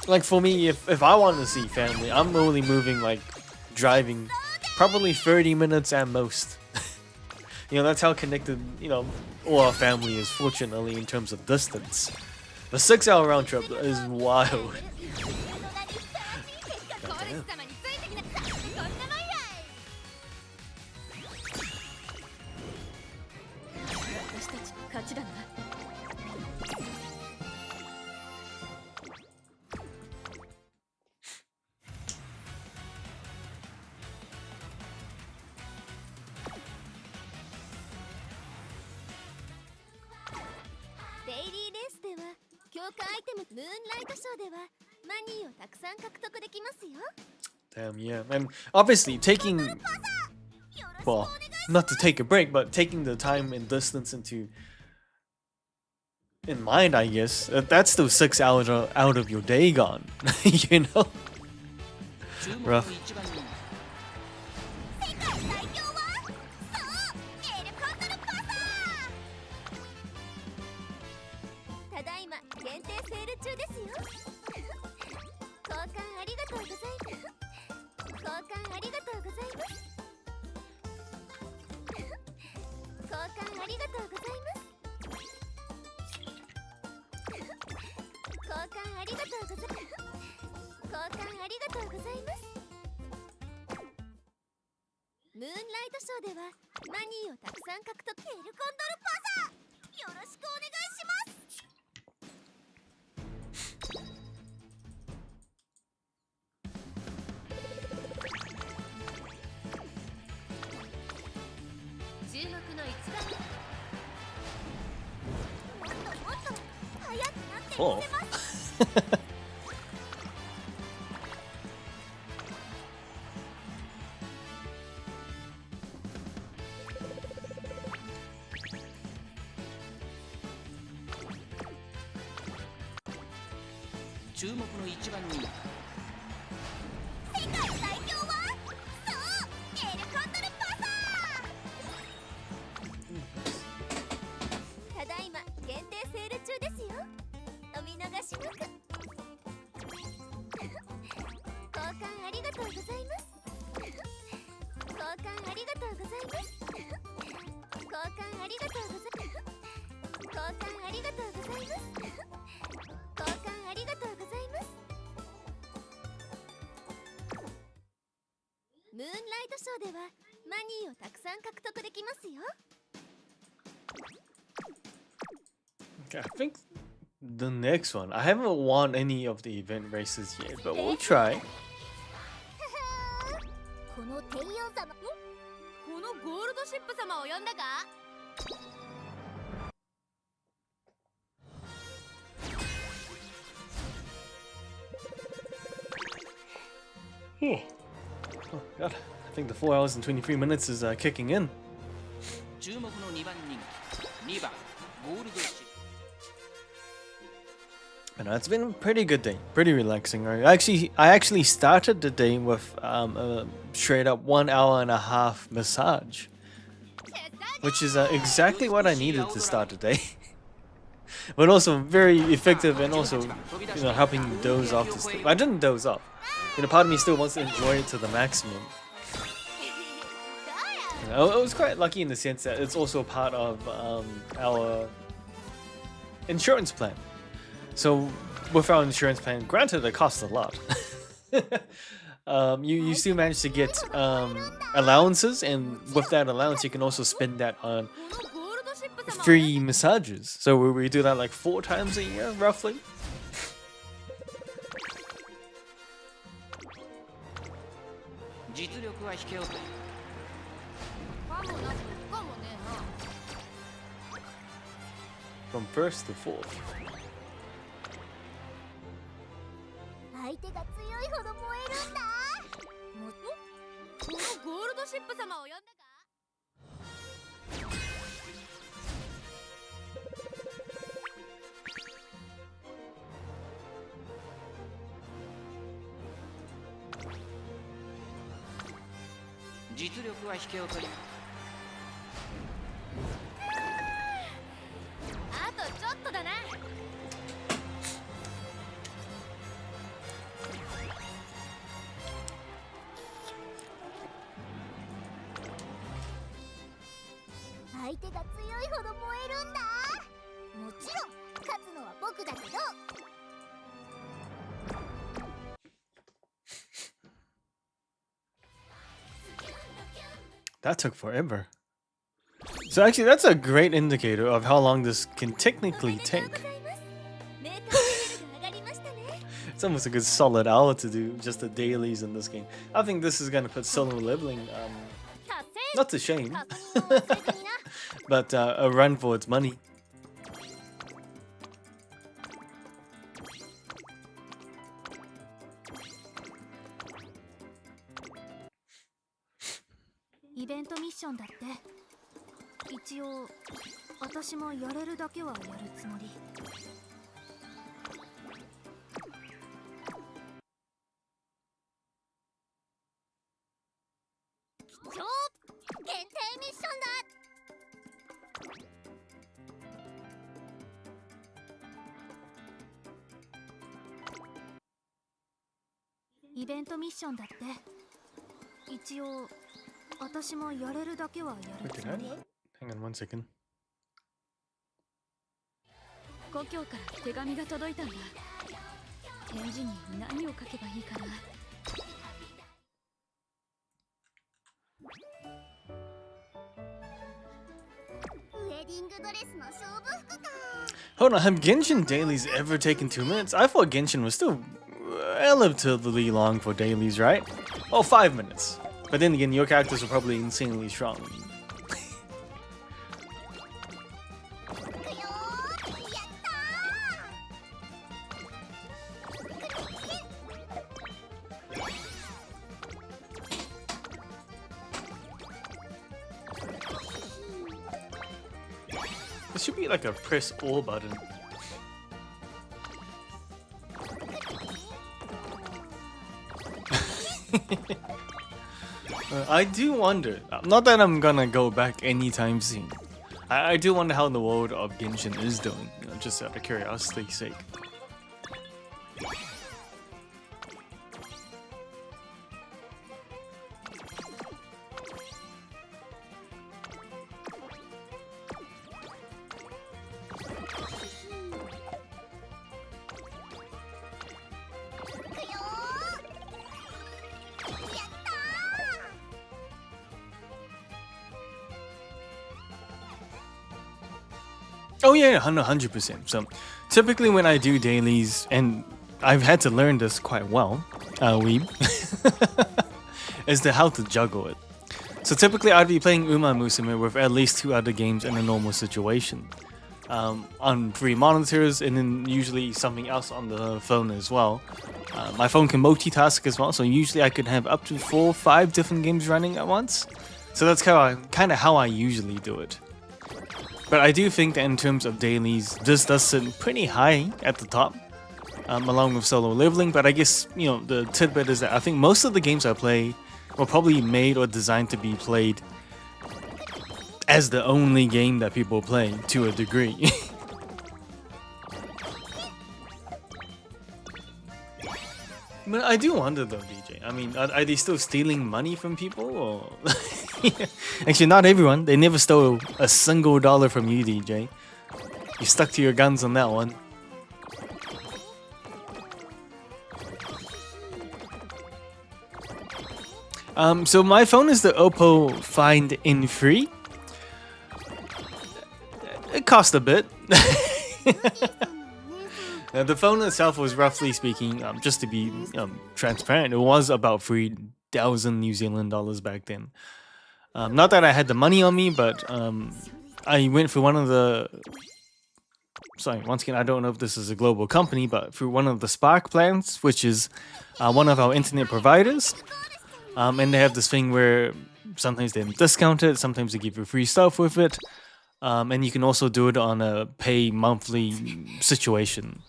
Like for me, if I want to see family, I'm only moving, like, driving probably 30 minutes at most. You know, that's how connected, you know, all our family is, fortunately, in terms of distance. The 6-hour round trip is wild. コルシ様についてきなさあこんなもんや私たち勝ちだな デイリーレースでは強化アイテムムーンライトショーではマニーをたくさん獲得できますよ Damn, yeah. And obviously, taking, よろしくお well, 願いし not to take a break, but taking the time and distance in mind, I guess, that's still 6 hours out of your day gone, you know? 注目の Rough. 1番人世界最強はそうエルコンドルパサー。ただいま限定セール中ですよ。交換ありがとうございます。交換ありがとうございます。交換ありがとうございます。交換ありがとうございます。交換ありがとうございます。ムーンライトショーではマニーをたくさん獲得。エルコンドルパサー、よろしくお願いします。注目の一番。もっともっと速くなってみせ Oh. ます。注目の1番人世界最強はそうエルコンドルパサー。ただいま限定セール中ですよ。お見逃しなく。交換ありがとうございます。交換ありがとうございます。交換ありがとうございます。交換ありがとうございます。交換ありがとうございます。ムーンライトショーではマニーをたくさん獲得できますよ。 Okay, I think the next one. I haven't won any of the event races yet, but we'll try. この天陽様、このゴールドシップ様を呼んだか。 Oh god, I think the 4 hours and 23 minutes is kicking in. 注目の2番人気2番ゴールドシップ And it's been a pretty good day, pretty relaxing. I actually started the day with a straight up 1 hour and a half massage, which is exactly what I needed to start the day. But also very effective and also, you know, helping you doze off to sleep. I didn't doze off. You know, part of me still wants to enjoy it to the maximum. You know, I was quite lucky in the sense that it's also part of our insurance plan. So with our insurance plan, granted it costs a lot. You still manage to get allowances, and with that allowance you can also spend that on free massages. So we do that like 4 times a year, roughly. 実力は引けを取りかもなくかもねえな。 From first to fourth. 相手が強いほど燃えるんだ。このゴールドシップ様を呼んだか。 実力は引けを取りあとちょっとだな。相手が強いほど燃えるんだ。もちろん勝つのは僕だけど。 That took forever. So actually that's a great indicator of how long this can technically take. It's almost a good solid hour to do just the dailies in this game. I think this is gonna put solo leveling not to shame, but a run for its money. イベントミッションだって。一応私もやれるだけはやるつもり。イベントミッションだって。一応私もやれるだけはやる Look つ at も that. り。 Hang on 1 second. 故郷から手紙が届いたんだ。返事に何を書けばいいかな。ウェディングドレスの勝負服か。 Hold on, have Genshin dailies ever taken 2 minutes? I thought Genshin was still relatively long for dailies, right? Oh, 5 minutes. But then again, your characters are probably insanely strong. いくよー。やったー。 It should be like a press all button. I do wonder, not that I'm gonna go back anytime soon. I do wonder how the world of Genshin is doing, you know, just out of curiosity's sake. Oh yeah, 100%. So typically when I do dailies, and I've had to learn this quite well, weeb, as to how to juggle it. So typically I'd be playing Uma Musume with at least 2 other games in a normal situation. On 3 monitors, and then usually something else on the phone as well. My phone can multitask as well, so usually I could have up to 4 or 5 different games running at once. So that's kind of how I usually do it. But I do think that in terms of dailies, this does sit pretty high at the top, along with solo leveling. But I guess, you know, the tidbit is that I think most of the games I play were probably made or designed to be played as the only game that people play to a degree. But I do wonder though, DJ. I mean, are they still stealing money from people? Or actually, not everyone. They never stole a single dollar from you, DJ. You stuck to your guns on that one. So my phone is the Oppo Find N3. It cost a bit. The phone itself was, roughly speaking, just to be transparent, it was about 3,000 New Zealand dollars back then. Not that I had the money on me, but I went for one of the... Sorry, once again, I don't know if this is a global company, but through one of the Spark plans, which is one of our internet providers. And they have this thing where sometimes they discount it, sometimes they give you free stuff with it. And you can also do it on a pay monthly situation.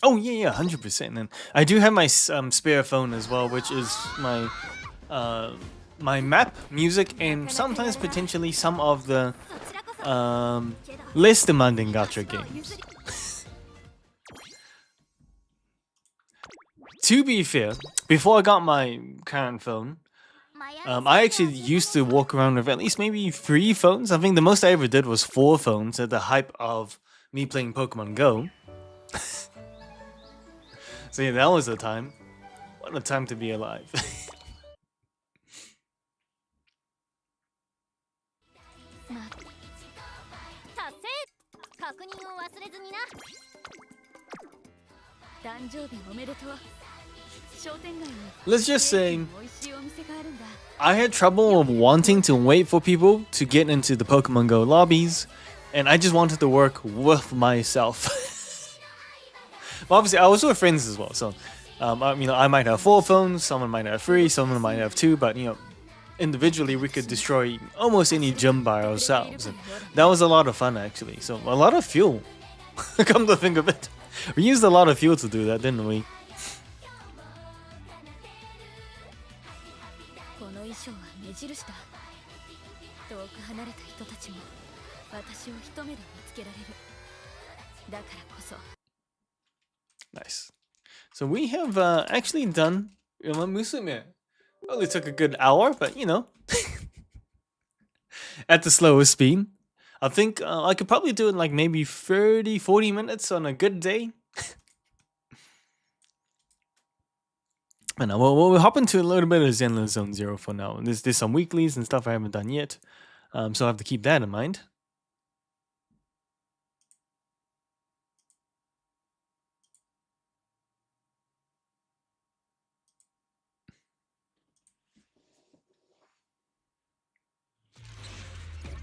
Oh yeah, 100%. And I do have my spare phone as well, which is my my map, music, and sometimes potentially some of the less demanding gacha games. To be fair, before I got my current phone, I actually used to walk around with at least maybe 3 phones. I think the most I ever did was 4 phones at the hype of me playing Pokemon Go. So yeah, that was a time. What a time to be alive. Let's just say I had trouble wanting to wait for people to get into the Pokemon Go lobbies, and I just wanted to work with myself. Well, obviously, I was with friends as well, so you know, I might have 4 phones, someone might have 3, someone might have 2, but you know, individually we could destroy almost any gym by ourselves, and that was a lot of fun actually. So a lot of fuel. Come to think of it, we used a lot of fuel to do that, didn't we? だからこそ Nice. So we have actually done Uma Musume. Only took a good hour, but you know, at the slowest speed. I think I could probably do it in like maybe 30, 40 minutes on a good day. And we'll hop into a little bit of Zenless Zone Zero for now. There's some weeklies and stuff I haven't done yet. So I have to keep that in mind.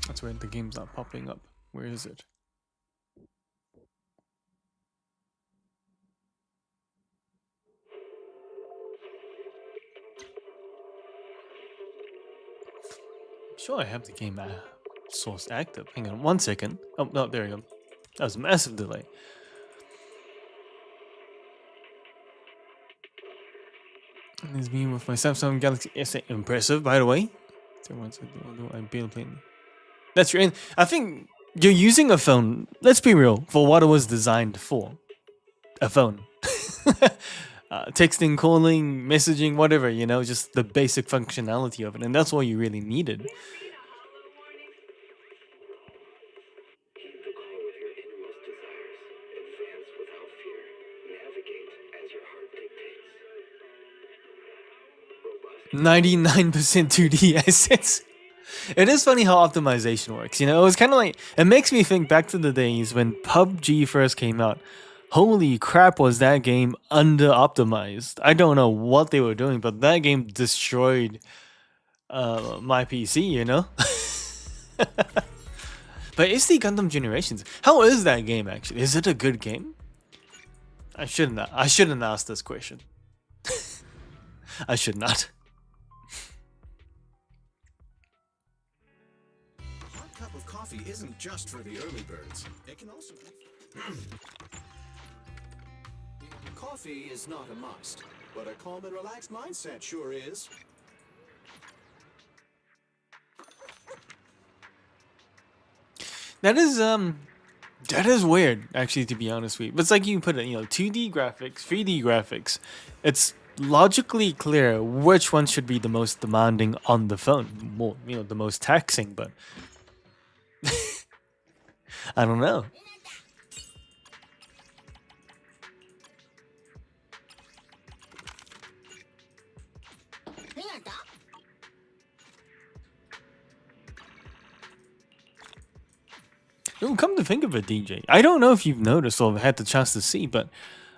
That's where the game's not popping up. Where is it? I'm sure I have the game source active. Hang on 1 second. Oh, no, there we go. That was a massive delay. And this being with my Samsung Galaxy S8. Impressive, by the way. That's right. I think you're using a phone, let's be real, for what it was designed for. A phone. Texting, calling, messaging, whatever, you know, just the basic functionality of it. And that's all you really needed. Keep the call with your innermost desires. Advance without fear. Navigate as your heart dictates. Robust. 99% 2D assets. It is funny how optimization works. You know, it was kind of like, it makes me think back to the days when PUBG first came out. Holy crap, was that game under optimized. I don't know what they were doing, but that game destroyed my PC, you know? But SD Gundam Generations, how is that game actually? Is it a good game? I shouldn't ask this question. I should not. One cup of coffee isn't just for the early birds. It can also be. Coffee is not a must, but a calm and relaxed mindset sure is. That is weird, actually, to be honest with you. But it's like you put it, you know, 2D graphics, 3D graphics. It's logically clear which one should be the most demanding on the phone. More, you know, the most taxing, but I don't know. Ooh, come to think of it, DJ, I don't know if you've noticed or had the chance to see, but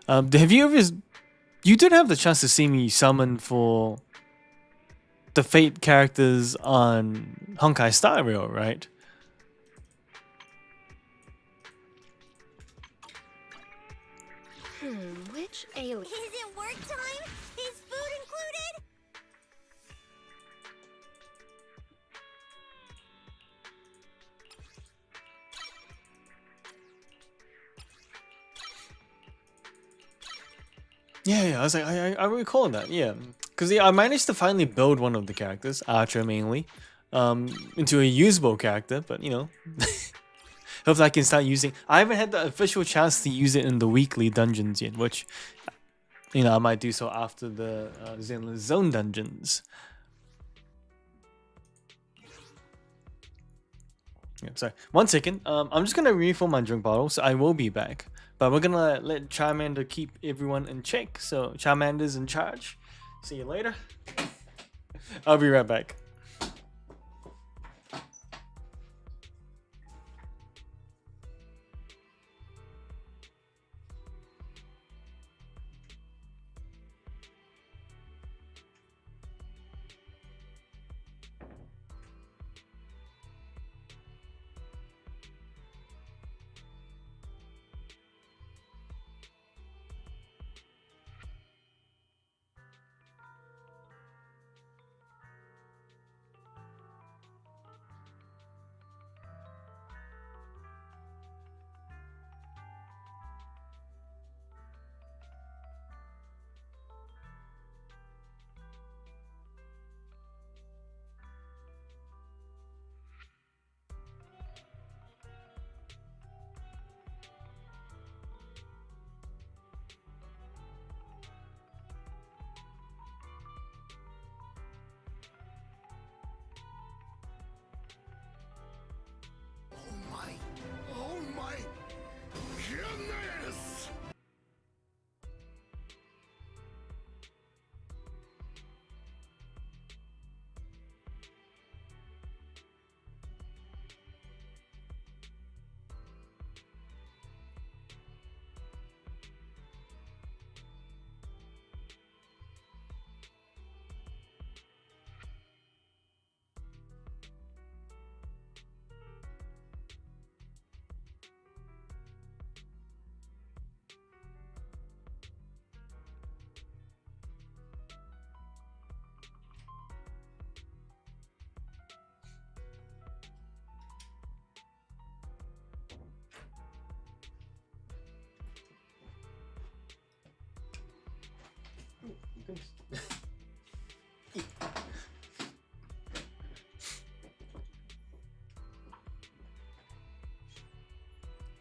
have you ever... You did have the chance to see me summon for the Fate characters on Honkai Star Rail, right? Which alien? Is it work time? Is food included? Yeah, I was like, I recall that, yeah. Because I managed to finally build one of the characters, Archer mainly, into a usable character, but you know, hopefully I can start using... I haven't had the official chance to use it in the weekly dungeons yet, which, you know, I might do so after the Zenless Zone dungeons. Yeah, sorry. 1 second. I'm just gonna refill my drink bottle, so I will be back. But we're gonna let Charmander keep everyone in check. So Charmander's in charge. See you later. I'll be right back.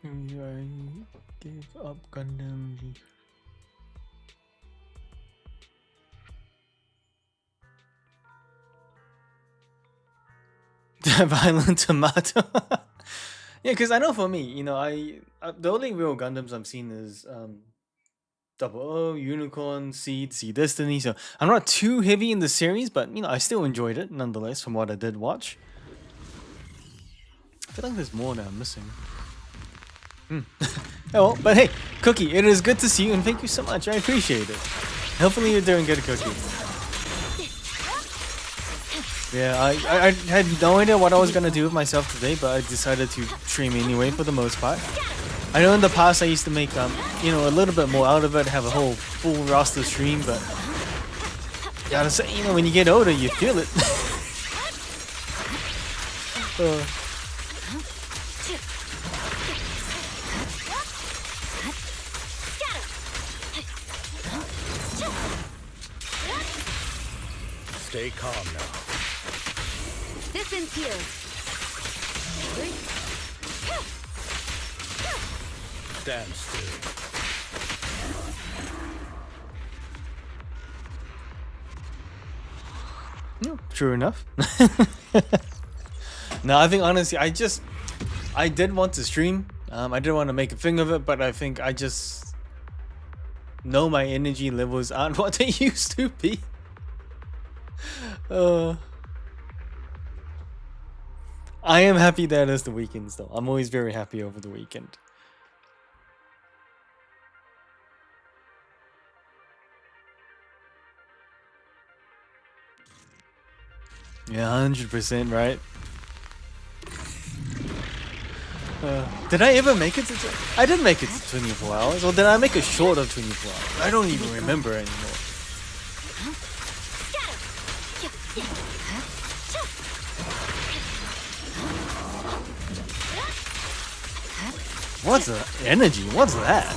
I gave up Gundam. Violent tomato. Yeah, because I know for me, you know, the only real Gundams I've seen is Double O, Unicorn, Seed, Sea Destiny. So I'm not too heavy in the series, but you know, I still enjoyed it nonetheless from what I did watch. I feel like there's more that I'm missing. Oh, well, but hey, Cookie, it is good to see you and thank you so much. I appreciate it. Hopefully you're doing good, Cookie. Yeah, I had no idea what I was gonna do with myself today, but I decided to stream anyway for the most part. I know in the past I used to make you know, a little bit more out of it, have a whole full roster stream, but gotta say, you know, when you get older, you feel it. Stay calm now. This ends here. Stand still. True enough. No, I think honestly, I did want to stream. I did want to make a thing of it, but I think I just know my energy levels aren't what they used to be. I am happy that it's the weekends though. I'm always very happy over the weekend. Yeah, 100%, right? Did I ever make it to... I did make it to 24 hours, or did I make it short of 24 hours? I don't even remember anymore. What's the energy? What's that?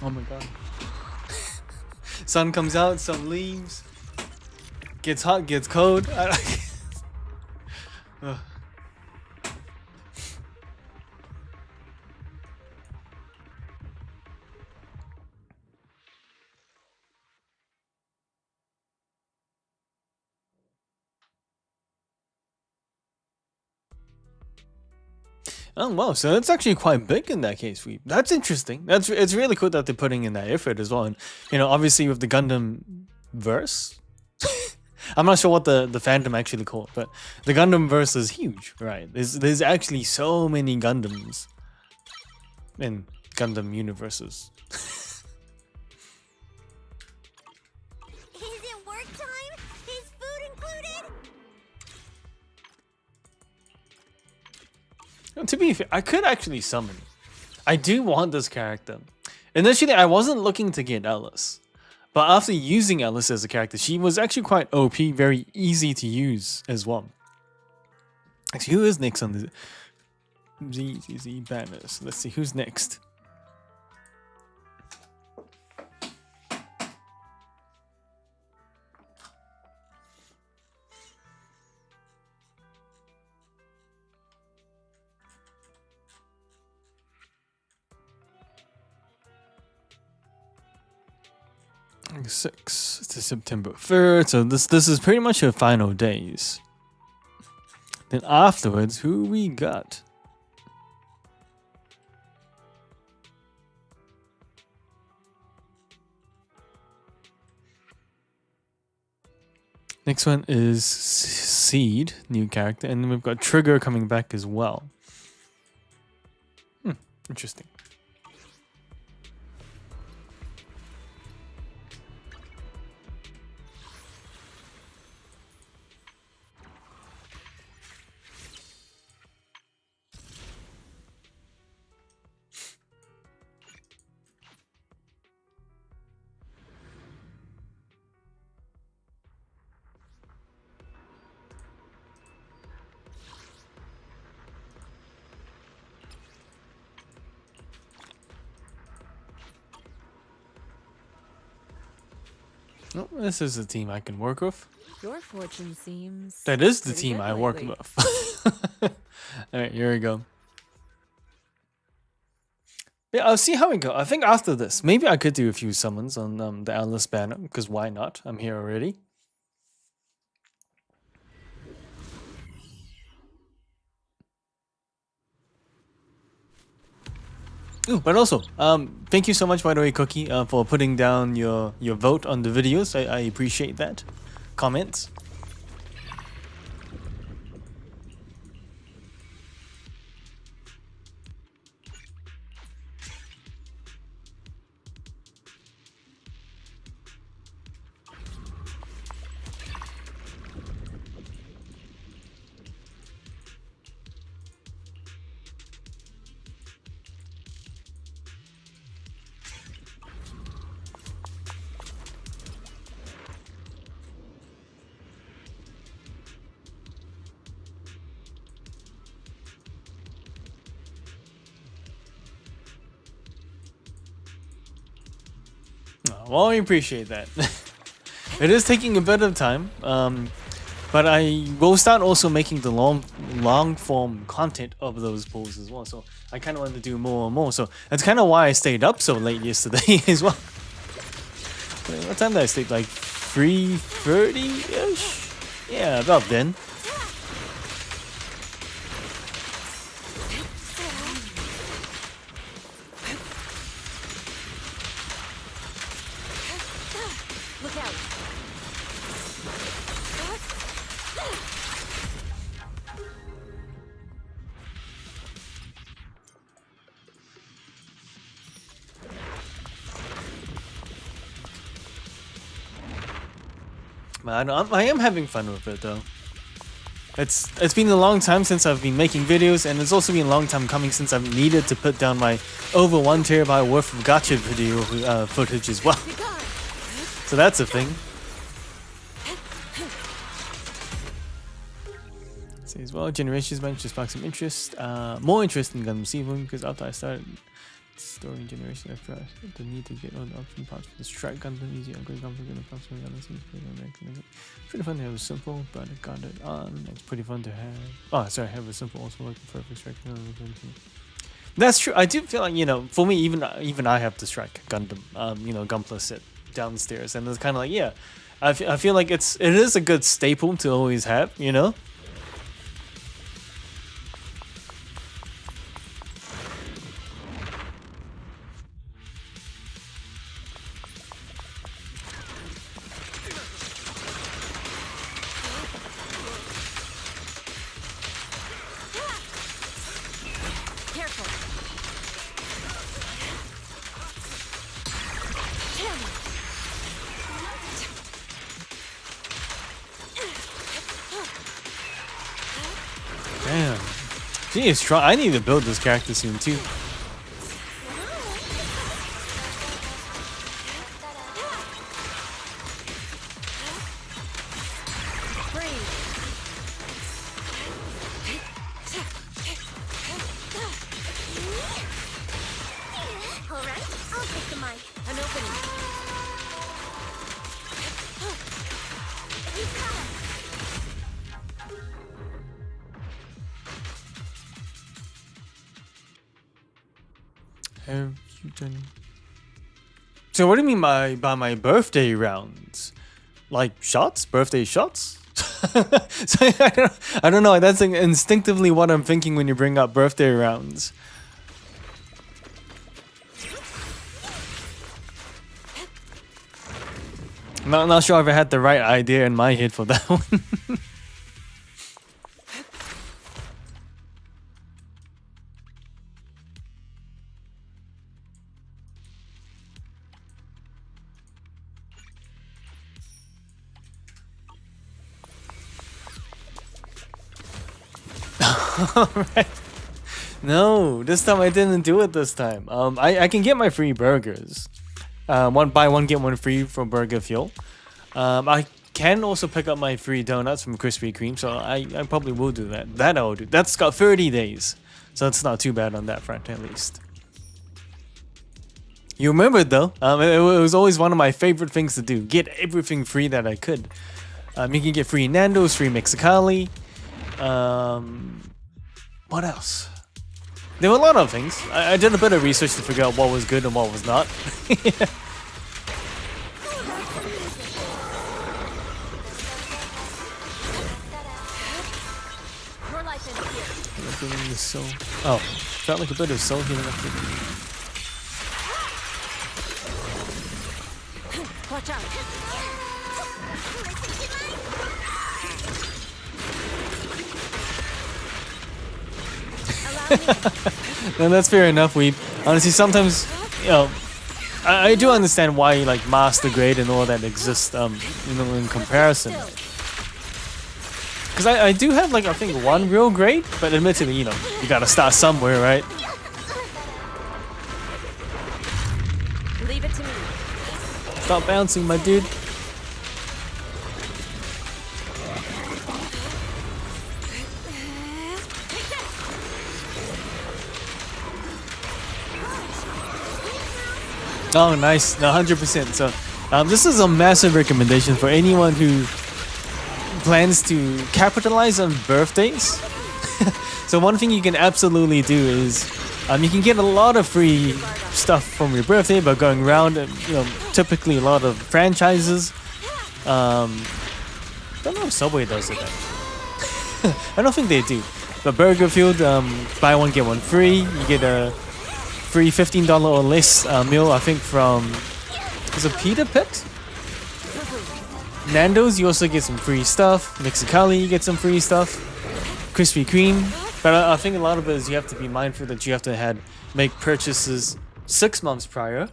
Oh my god. Sun comes out, sun leaves. Gets hot, gets cold. Ugh. Oh wow, so it's actually quite big in that case. That's interesting. It's really cool that they're putting in that effort as well. And you know, obviously with the Gundam verse, I'm not sure what the fandom actually call it, but the Gundam verse is huge, right? There's actually so many Gundams in Gundam universes. Is it work time? Is food included? To be fair, I could actually summon. I do want this character. Initially, I wasn't looking to get Alice. But after using Alice as a character, she was actually quite OP, very easy to use as well. Actually, who is next on the Z banners? Let's see, who's next? August 6th to September 3rd, so this is pretty much her final days. Then afterwards, who we got? Next one is Seed, new character, and then we've got Trigger coming back as well. Interesting. Oh, this is the team I can work with. Your fortune seems. That is the pretty team good I work lately. with. Alright, here we go. Yeah, I'll see how we go. I think after this, maybe I could do a few summons on the Atlas banner, because why not? I'm here already. Ooh, but also, thank you so much, by the way, Cookie, for putting down your vote on the videos. I appreciate that. Comments. Well, I appreciate that. It is taking a bit of time, but I will start also making the long form content of those polls as well. So I kind of want to do more and more. So that's kind of why I stayed up so late yesterday as well. Wait, what time did I sleep? Like 3:30-ish? Yeah, about then. Look out. Man, I am having fun with it though. It's been a long time since I've been making videos, and it's also been a long time coming since I've needed to put down my over 1 terabyte worth of gacha video footage as well. So that's a thing. Says well, Generations managed to spark some interest, more interest in Gundam Season, because after I started storing Generation after the need to get all the option parts for the Strike Gundam, easy upgrade Gundam, pretty fun to have a simple, but I got it on. It's pretty fun to have. Oh, sorry, have a simple also like the perfect Strike Gundam. That's true. I do feel like, you know, for me, even I have the Strike Gundam, you know, Gunpla set downstairs, and it's kind of like, yeah, I feel like it is a good staple to always have, you know. Damn. She is strong. I need to build this character soon too. Alright, I'll take the mic. An opening. Have you done? So what do you mean by my birthday rounds? Like shots? Birthday shots? So I don't know. That's instinctively what I'm thinking when you bring up birthday rounds. Not sure if I had the right idea in my head for that one. Alright. No, this time I didn't do it this time. I can get my free burgers. One buy one get one free from Burger Fuel. I can also pick up my free donuts from Krispy Kreme, so I probably will do that. That I will do. That's got 30 days, so it's not too bad on that front at least. You remember it though. It was always one of my favorite things to do. Get everything free that I could. You can get free Nando's, free Mexicali. What else? There were a lot of things. I did a bit of research to figure out what was good and what was not. Your life ends here. Everything is so. Oh, felt like a bit of soul healing activity. Watch out. No, that's fair enough. We honestly sometimes, you know, I do understand why like master grade and all that exists, you know, in comparison. Because I do have like I think one real grade, but admittedly, you know, you gotta start somewhere, right? Leave it to me. Stop bouncing, my dude. Oh, nice. No, 100%. So, this is a massive recommendation for anyone who plans to capitalize on birthdays. So, one thing you can absolutely do is you can get a lot of free stuff from your birthday by going around and, you know, typically a lot of franchises. Don't know if Subway does it actually. I don't think they do. But Burger Field, buy one, get one free. You get a free $15 or less meal, I think, from is it Pita Pit? Nando's, you also get some free stuff. Mexicali, you get some free stuff. Krispy Kreme. But I think a lot of it is you have to be mindful that you have to make purchases 6 months prior.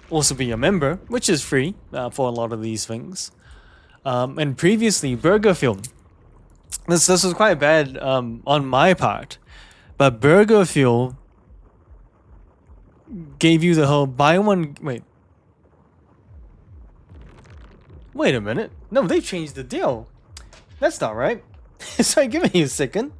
Also be a member, which is free for a lot of these things. And previously, Burger Field. This was quite bad on my part. But Burger Field gave you the whole buy one. Wait a minute. No, they changed the deal. That's not right. Sorry, give me a second.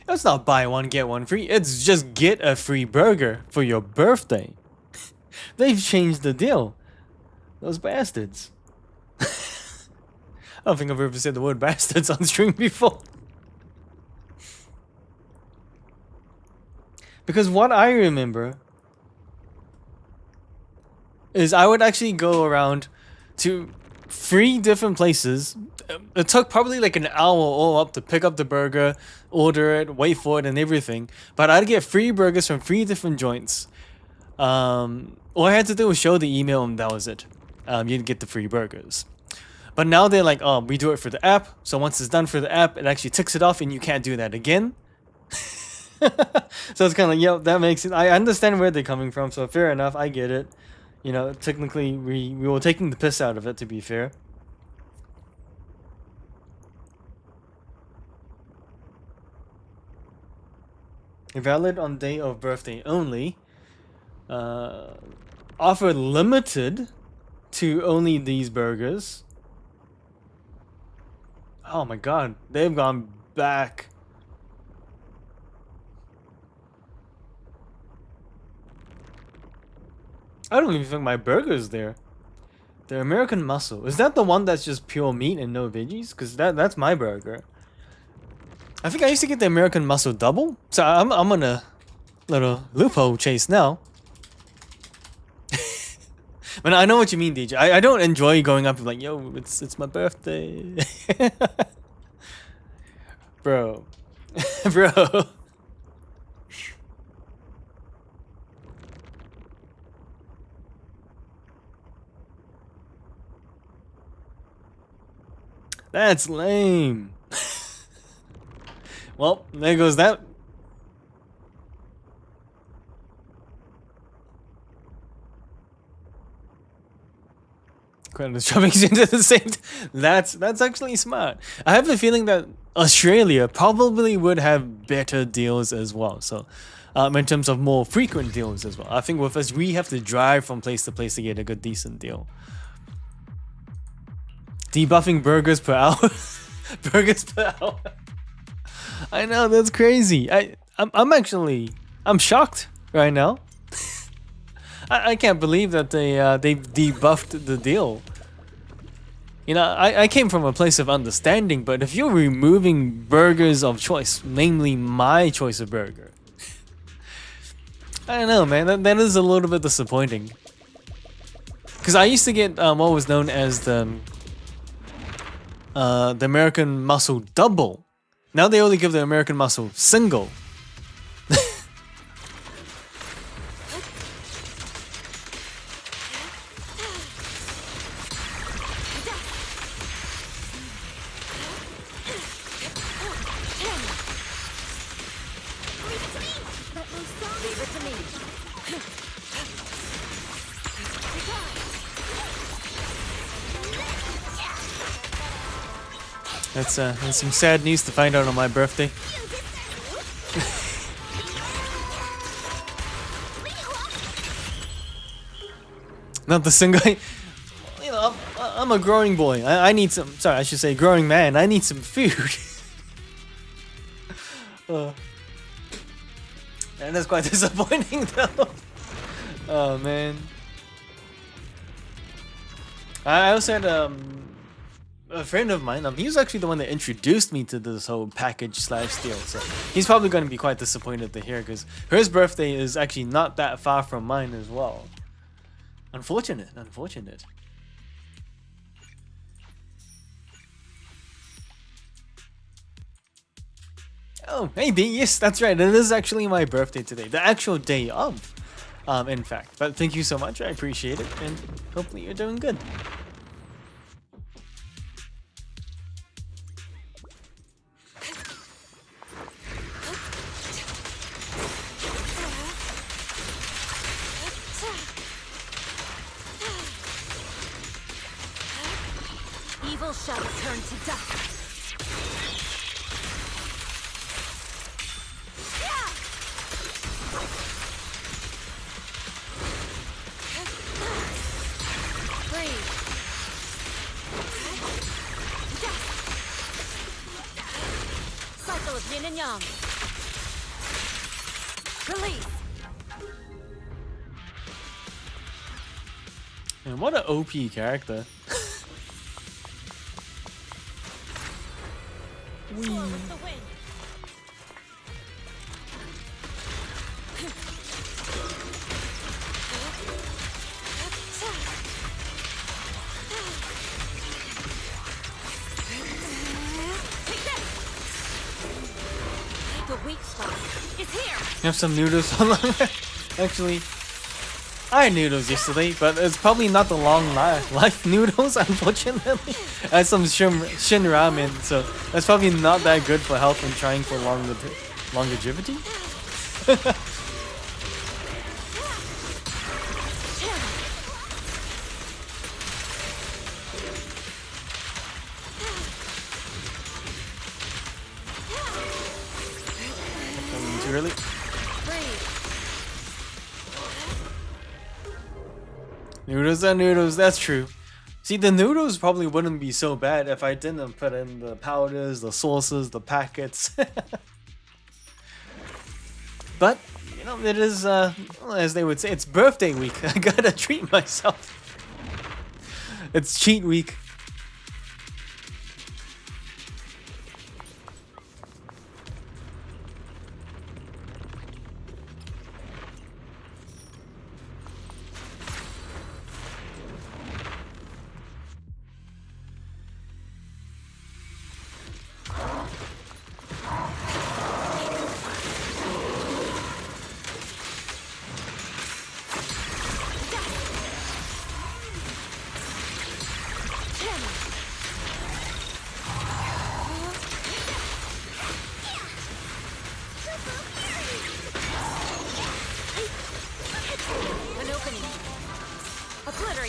It's not buy one, get one free. It's just get a free burger for your birthday. They've changed the deal. Those bastards. I don't think I've ever said the word bastards on stream before. Because what I remember is I would actually go around to 3 different places. It took probably like an hour all up to pick up the burger, order it, wait for it and everything. But I'd get free burgers from 3 different joints. All I had to do was show the email and that was it. You'd get the free burgers. But now they're like, oh, we do it for the app. So once it's done for the app, it actually ticks it off and you can't do that again. So it's kind of like, yeah, that makes it. I understand where they're coming from. So fair enough. I get it. You know, technically we were taking the piss out of it, to be fair. Valid on day of birthday only. Offer limited to only these burgers. Oh my god, they've gone back. I don't even think my burger's there. The American Muscle. Is that the one that's just pure meat and no veggies? Because that's my burger. I think I used to get the American Muscle double. So I'm on a little loophole chase now. But I know what you mean, DJ. I don't enjoy going up and like, yo, it's my birthday. Bro. Bro. That's lame. Well, there goes that. Credits jumping into the same. That's actually smart. I have a feeling that Australia probably would have better deals as well. So, in terms of more frequent deals as well. I think with us, we have to drive from place to place to get a good, decent deal. Debuffing burgers per hour. Burgers per hour. I know, that's crazy. I'm shocked right now. I can't believe that they debuffed the deal. You know, I came from a place of understanding, but if you're removing burgers of choice, namely my choice of burger, I don't know, man. That is a little bit disappointing. Because I used to get what was known as the American Muscle Double. Now they only give the American Muscle Single. Leave it to me. That's some sad news to find out on my birthday. Not the single. You know, I'm a growing boy. I need some. Sorry, I should say growing man. I need some food. And that's quite disappointing, though. Oh man. I also had a friend of mine. He was actually the one that introduced me to this whole package / deal. So he's probably going to be quite disappointed to hear, because his birthday is actually not that far from mine as well. Unfortunate. Oh, hey D, yes, that's right. It is actually my birthday today. The actual day of, in fact. But thank you so much. I appreciate it, and hopefully you're doing good. Evil shall turn to dust. Breathe. Cycle of yin and yang. Release. And what an OP character. Swirl with the wind. Take that. The weak spot is here. You have some noodles on there? Actually, I had noodles yesterday, but it's probably not the long life noodles, unfortunately. I had some shin ramen, so that's probably not that good for health and trying for longevity. Too early. Noodles are noodles, that's true. See, the noodles probably wouldn't be so bad if I didn't put in the powders, the sauces, the packets. But, you know, it is, as they would say, it's birthday week. I gotta treat myself. It's cheat week.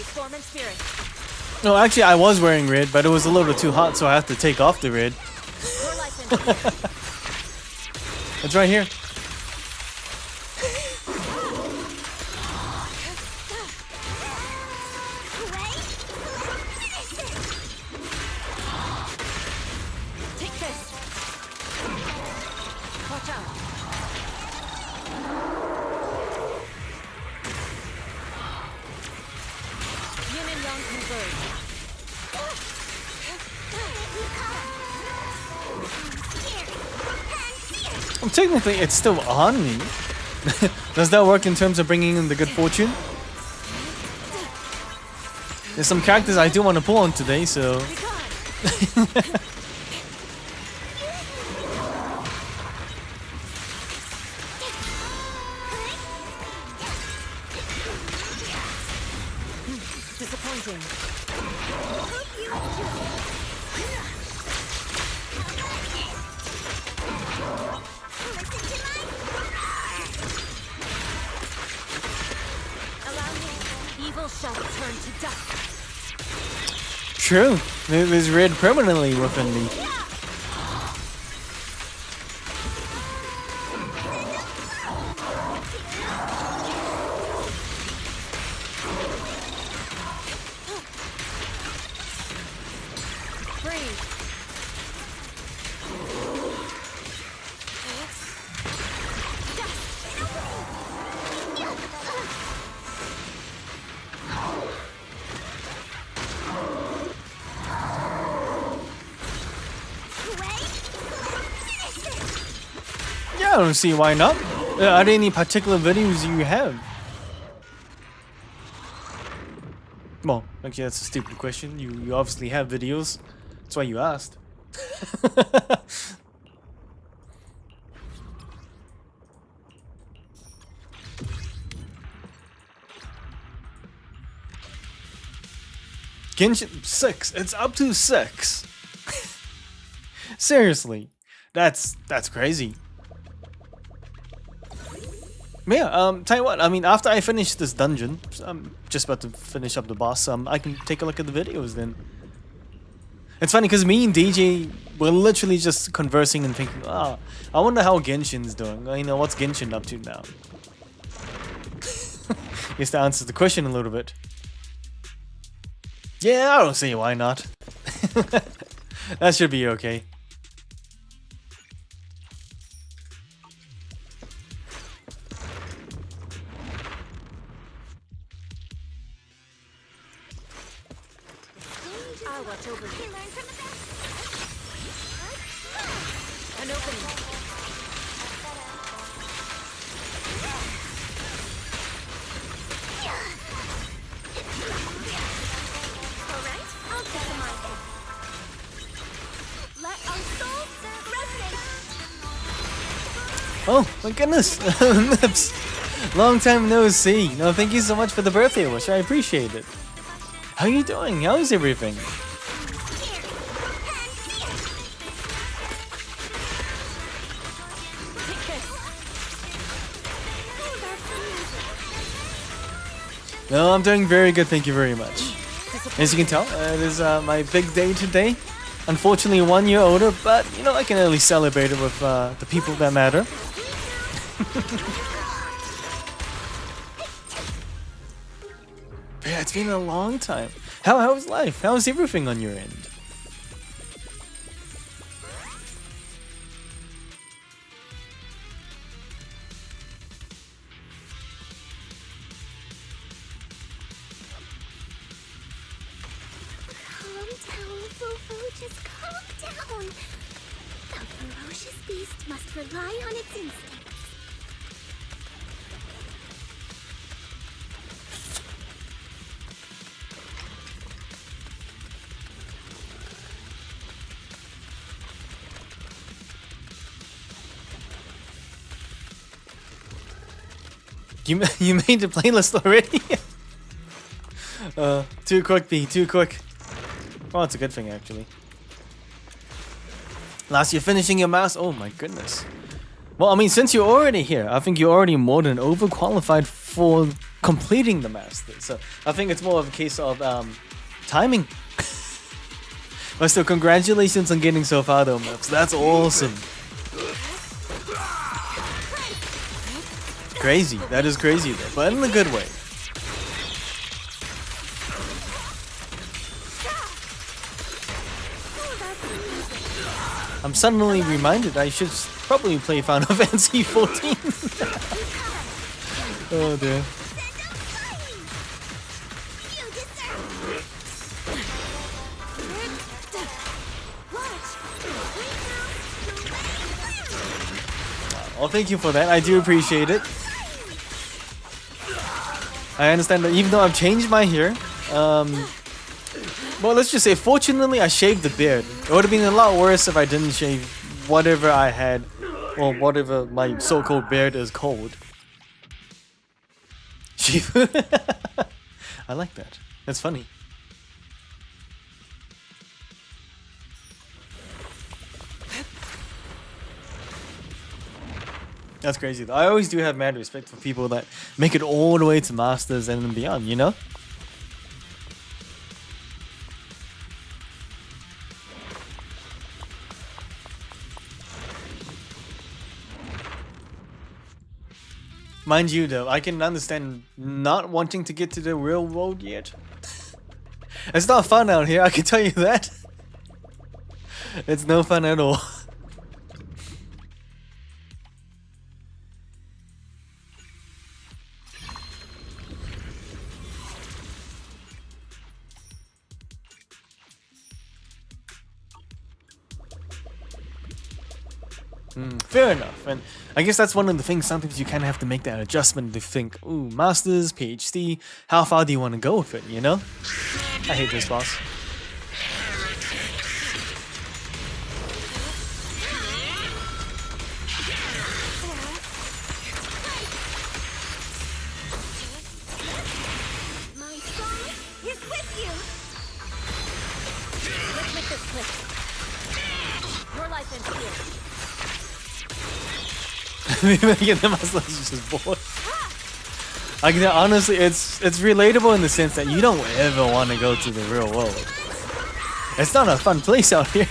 Storm and spirit. No, actually, I was wearing red, but it was a little too hot, so I have to take off the red. Your life in It's right here. Well, technically, it's still on me. Does that work in terms of bringing in the good fortune? There's some characters I do want to pull on today, so... Disappointing. Allow me. Evil shall turn to dust. True. There's red permanently within me. Breathe. Yeah, I don't see why not. Are there any particular videos you have? Well, actually, that's a stupid question. You obviously have videos. That's why you asked. Genshin 6. It's up to 6. Seriously, that's crazy. But yeah, tell you what, I mean, after I finish this dungeon, I'm just about to finish up the boss, I can take a look at the videos then. It's funny because me and DJ were literally just conversing and thinking, oh, I wonder how Genshin's doing. You know, what's Genshin up to now? Guess that answers the question a little bit. Yeah, I don't see why not. That should be okay. I'll watch over you. An opening. Alright, I'll get the mind. Let our souls resonate. Oh my goodness, Nips. Long time no see. No, thank you so much for the birthday wish. I appreciate it. How are you doing? How is everything? No, I'm doing very good. Thank you very much. As you can tell, it is my big day today. Unfortunately, 1 year older, but you know I can at least celebrate it with the people that matter. Yeah, it's been a long time. How's life? How's everything on your end? Calm down, Fofo. Just calm down. The ferocious beast must rely on its instincts. You made the playlist already? Too quick, B. Too quick. Well, it's a good thing actually. Last, you're finishing your mass. Oh my goodness. Well, I mean, since you're already here, I think you're already more than overqualified for completing the master. So I think it's more of a case of timing. But still, congratulations on getting so far, though, Mips. That's awesome. Crazy. That is crazy, though, but in a good way. I'm suddenly reminded I should probably play Final Fantasy 14. Oh dear. Well, thank you for that. I do appreciate it. I understand that even though I've changed my hair, well, let's just say, fortunately, I shaved the beard. It would have been a lot worse if I didn't shave whatever I had, or whatever my so-called beard is called. Shifu. I like that. That's funny. That's crazy though. I always do have mad respect for people that make it all the way to Masters and beyond, you know? Mind you though, I can understand not wanting to get to the real world yet. It's not fun out here, I can tell you that. It's no fun at all. Fair enough, and I guess that's one of the things. Sometimes you kind of have to make that adjustment to think, ooh, Masters, PhD, how far do you want to go with it, you know? I hate this boss. My song is with you. Let's make this quick. Your life ends here. Making the Masters is just bored. Like, honestly, it's relatable in the sense that you don't ever want to go to the real world. It's not a fun place out here.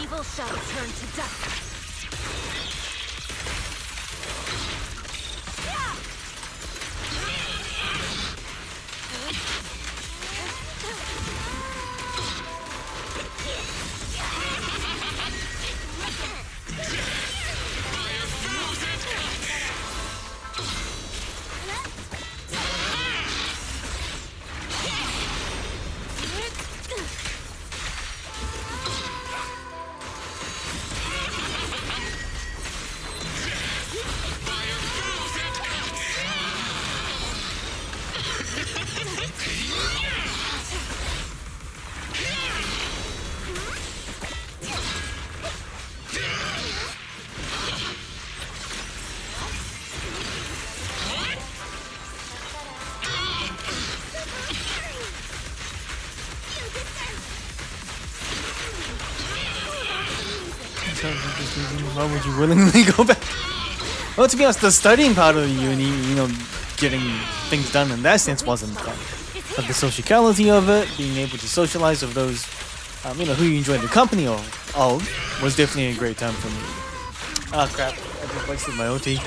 Evil shall turn to dust. Why would you willingly go back? Well, to be honest, the studying part of the uni, you know, getting things done in that sense wasn't fun. But the sociality of it, being able to socialize with those, you know, who you enjoy the company of, was definitely a great time for me. Ah, crap. I just wasted my OT.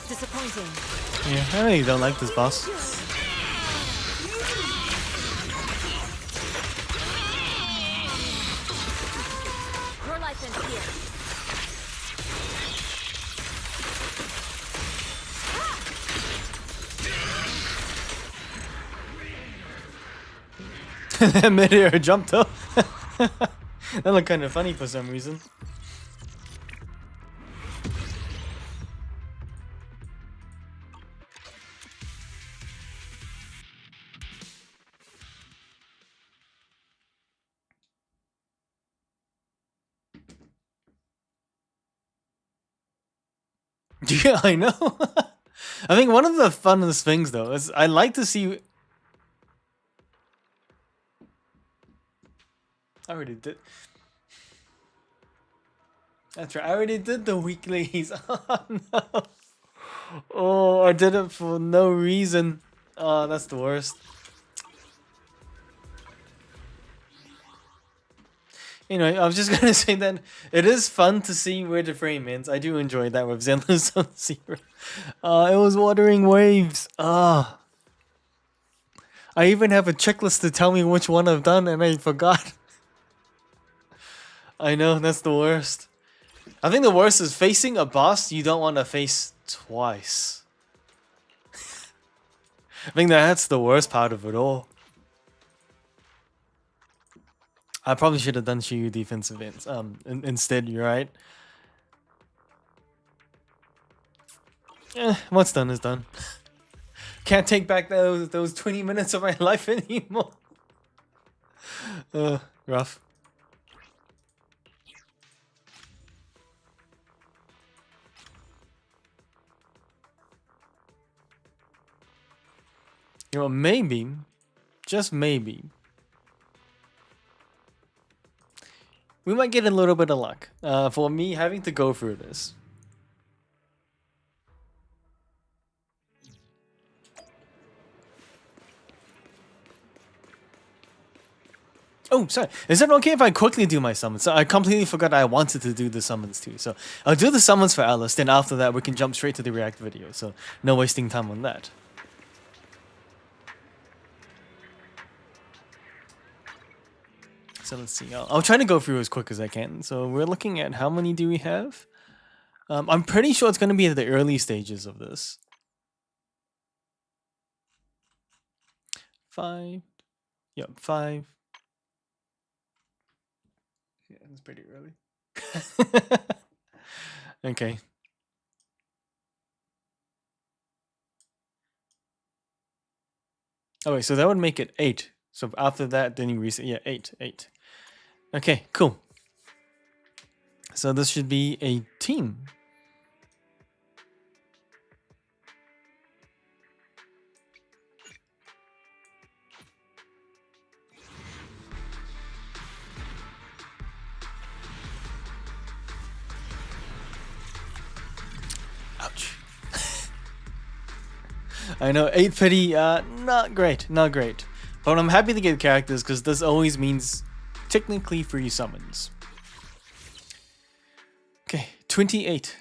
Disappointing. Yeah, I really don't like this boss. Your life ends here. That mid-air jump though. That looked kind of funny for some reason. Yeah, I know. I think one of the funnest things though is I like to see. I already did. That's right. I already did the weeklies. Oh no. Oh, I did it for no reason. Oh, that's the worst. Anyway, I was just gonna say that it is fun to see where the frame ends. I do enjoy that with Zenless Zone Zero. It was Watering Waves. I even have a checklist to tell me which one I've done and I forgot. I know, that's the worst. I think the worst is facing a boss you don't want to face twice. I think that's the worst part of it all. I probably should have done Shiryu defensive ends. Instead, you're right. What's done is done. Can't take back those 20 minutes of my life anymore. Rough. You know, maybe, just maybe, we might get a little bit of luck for me having to go through this. Oh, sorry. Is it okay if I quickly do my summons? So I completely forgot I wanted to do the summons too. So I'll do the summons for Alice, then after that we can jump straight to the React video. So no wasting time on that. So let's see. I'll try to go through as quick as I can. So we're looking at how many do we have? I'm pretty sure it's going to be at the early stages of this. 5. Yep, 5. Yeah, it's pretty early. Okay. Oh wait, so that would make it 8. So after that, then you reset. Yeah, 8. Okay, cool. So this should be a team. Ouch. I know, 8 pity, not great. But I'm happy to get characters because this always means technically free summons. Okay, 28.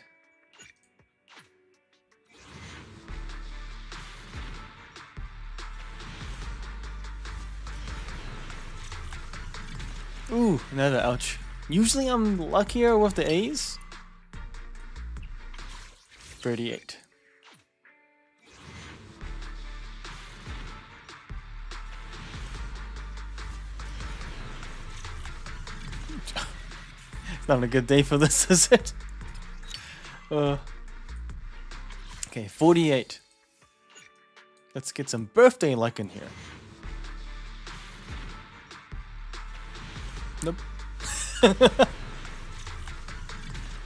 Ooh, another ouch. Usually I'm luckier with the A's. 38. Not a good day for this, is it? Okay, 48. Let's get some birthday luck in here. Nope.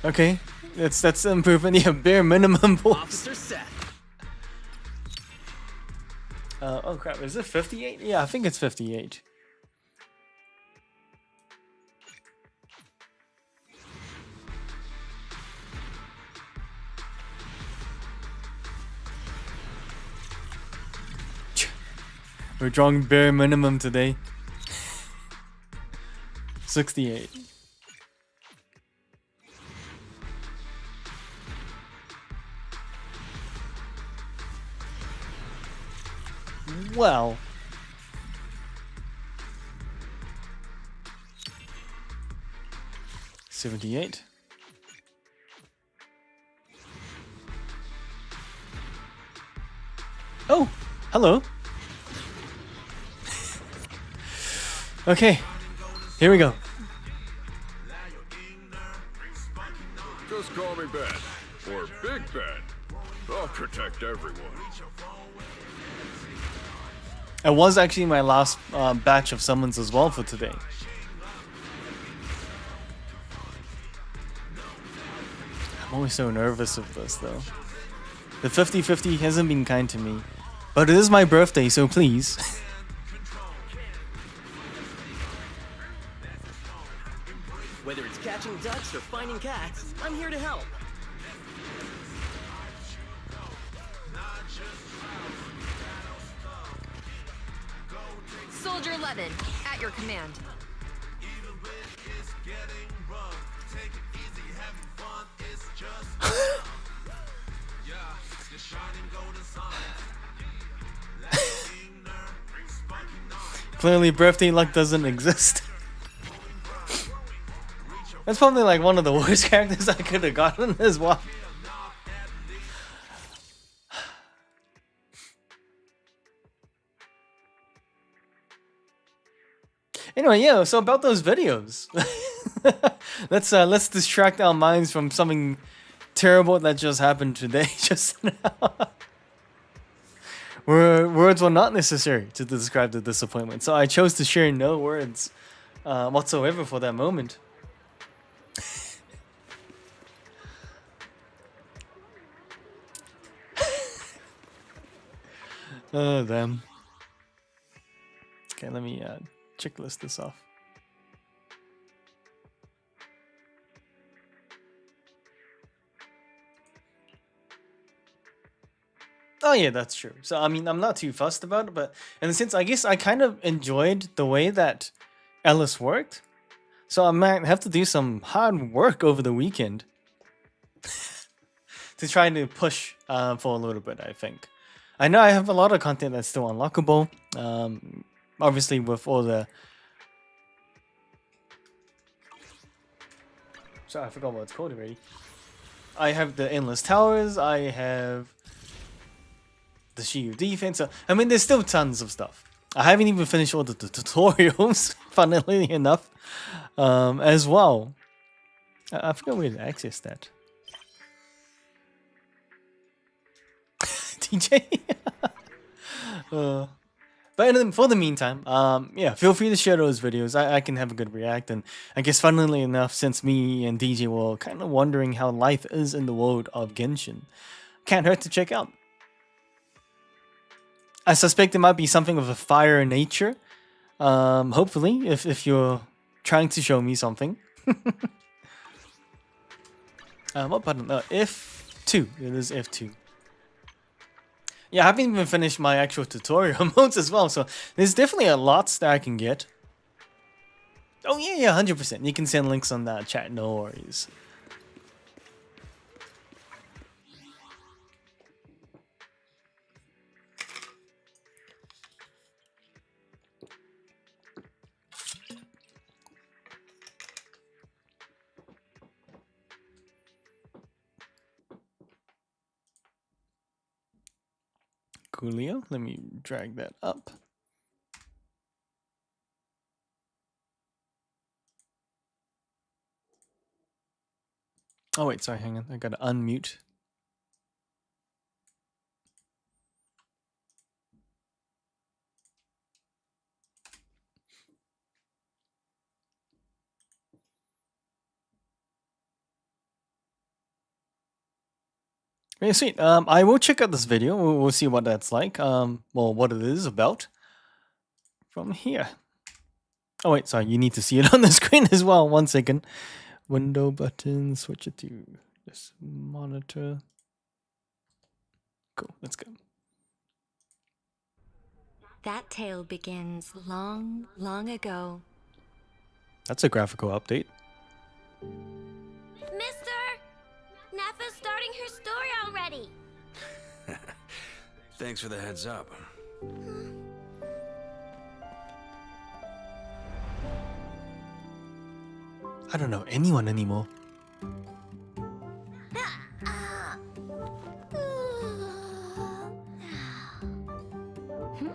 Okay, that's improvement. Yeah, bare minimum points. Officer set. Oh crap, is it 58? Yeah, I think it's 58. We're drawing bare minimum today. 68. Well. $78. Oh, hello. Okay, here we go. Just call me Ben, or Big Ben. I'll protect everyone. It was actually my last batch of summons as well for today. I'm always so nervous of this though. The 50-50 hasn't been kind to me. But it is my birthday, so please. Whether it's catching ducks or finding cats, I'm here to help. Soldier 11, at your command. Clearly, birthday luck doesn't exist. That's probably like one of the worst characters I could have gotten as well. Anyway, yeah, so about those videos. Let's distract our minds from something terrible that just happened today, just now. Words were not necessary to describe the disappointment, so I chose to share no words whatsoever for that moment. Oh, damn. Okay, let me checklist this off. Oh yeah, that's true. So I mean, I'm not too fussed about it, but in a sense, I guess I kind of enjoyed the way that Ellis worked. So I might have to do some hard work over the weekend to try to push for a little bit, I think. I know I have a lot of content that's still unlockable. Obviously with all the... Sorry, I forgot what it's called already. I have the Endless Towers, I have the Shiyu defense. So, I mean, there's still tons of stuff. I haven't even finished all the tutorials, funnily enough, as well. I forgot where to access that. DJ? But for the meantime, yeah, feel free to share those videos. I can have a good react. And I guess funnily enough, since me and DJ were kind of wondering how life is in the world of Genshin, can't hurt to check out. I suspect it might be something of a fire nature. Hopefully, if you're trying to show me something. What button? F2. It is F2. Yeah, I haven't even finished my actual tutorial modes as well, so there's definitely a lot that I can get. Oh yeah, 100%. You can send links on that chat, no worries. Coolio, let me drag that up. Oh wait, sorry, hang on. I gotta unmute. Yeah, sweet. I will check out this video. We'll see what that's like. Well, what it is about from here. Oh wait, sorry. You need to see it on the screen as well. 1 second. Window button. Switch it to this monitor. Cool. Let's go. That tale begins long, long ago. That's a graphical update. Mister! Nafa's starting her story already! Thanks for the heads up. I don't know anyone anymore.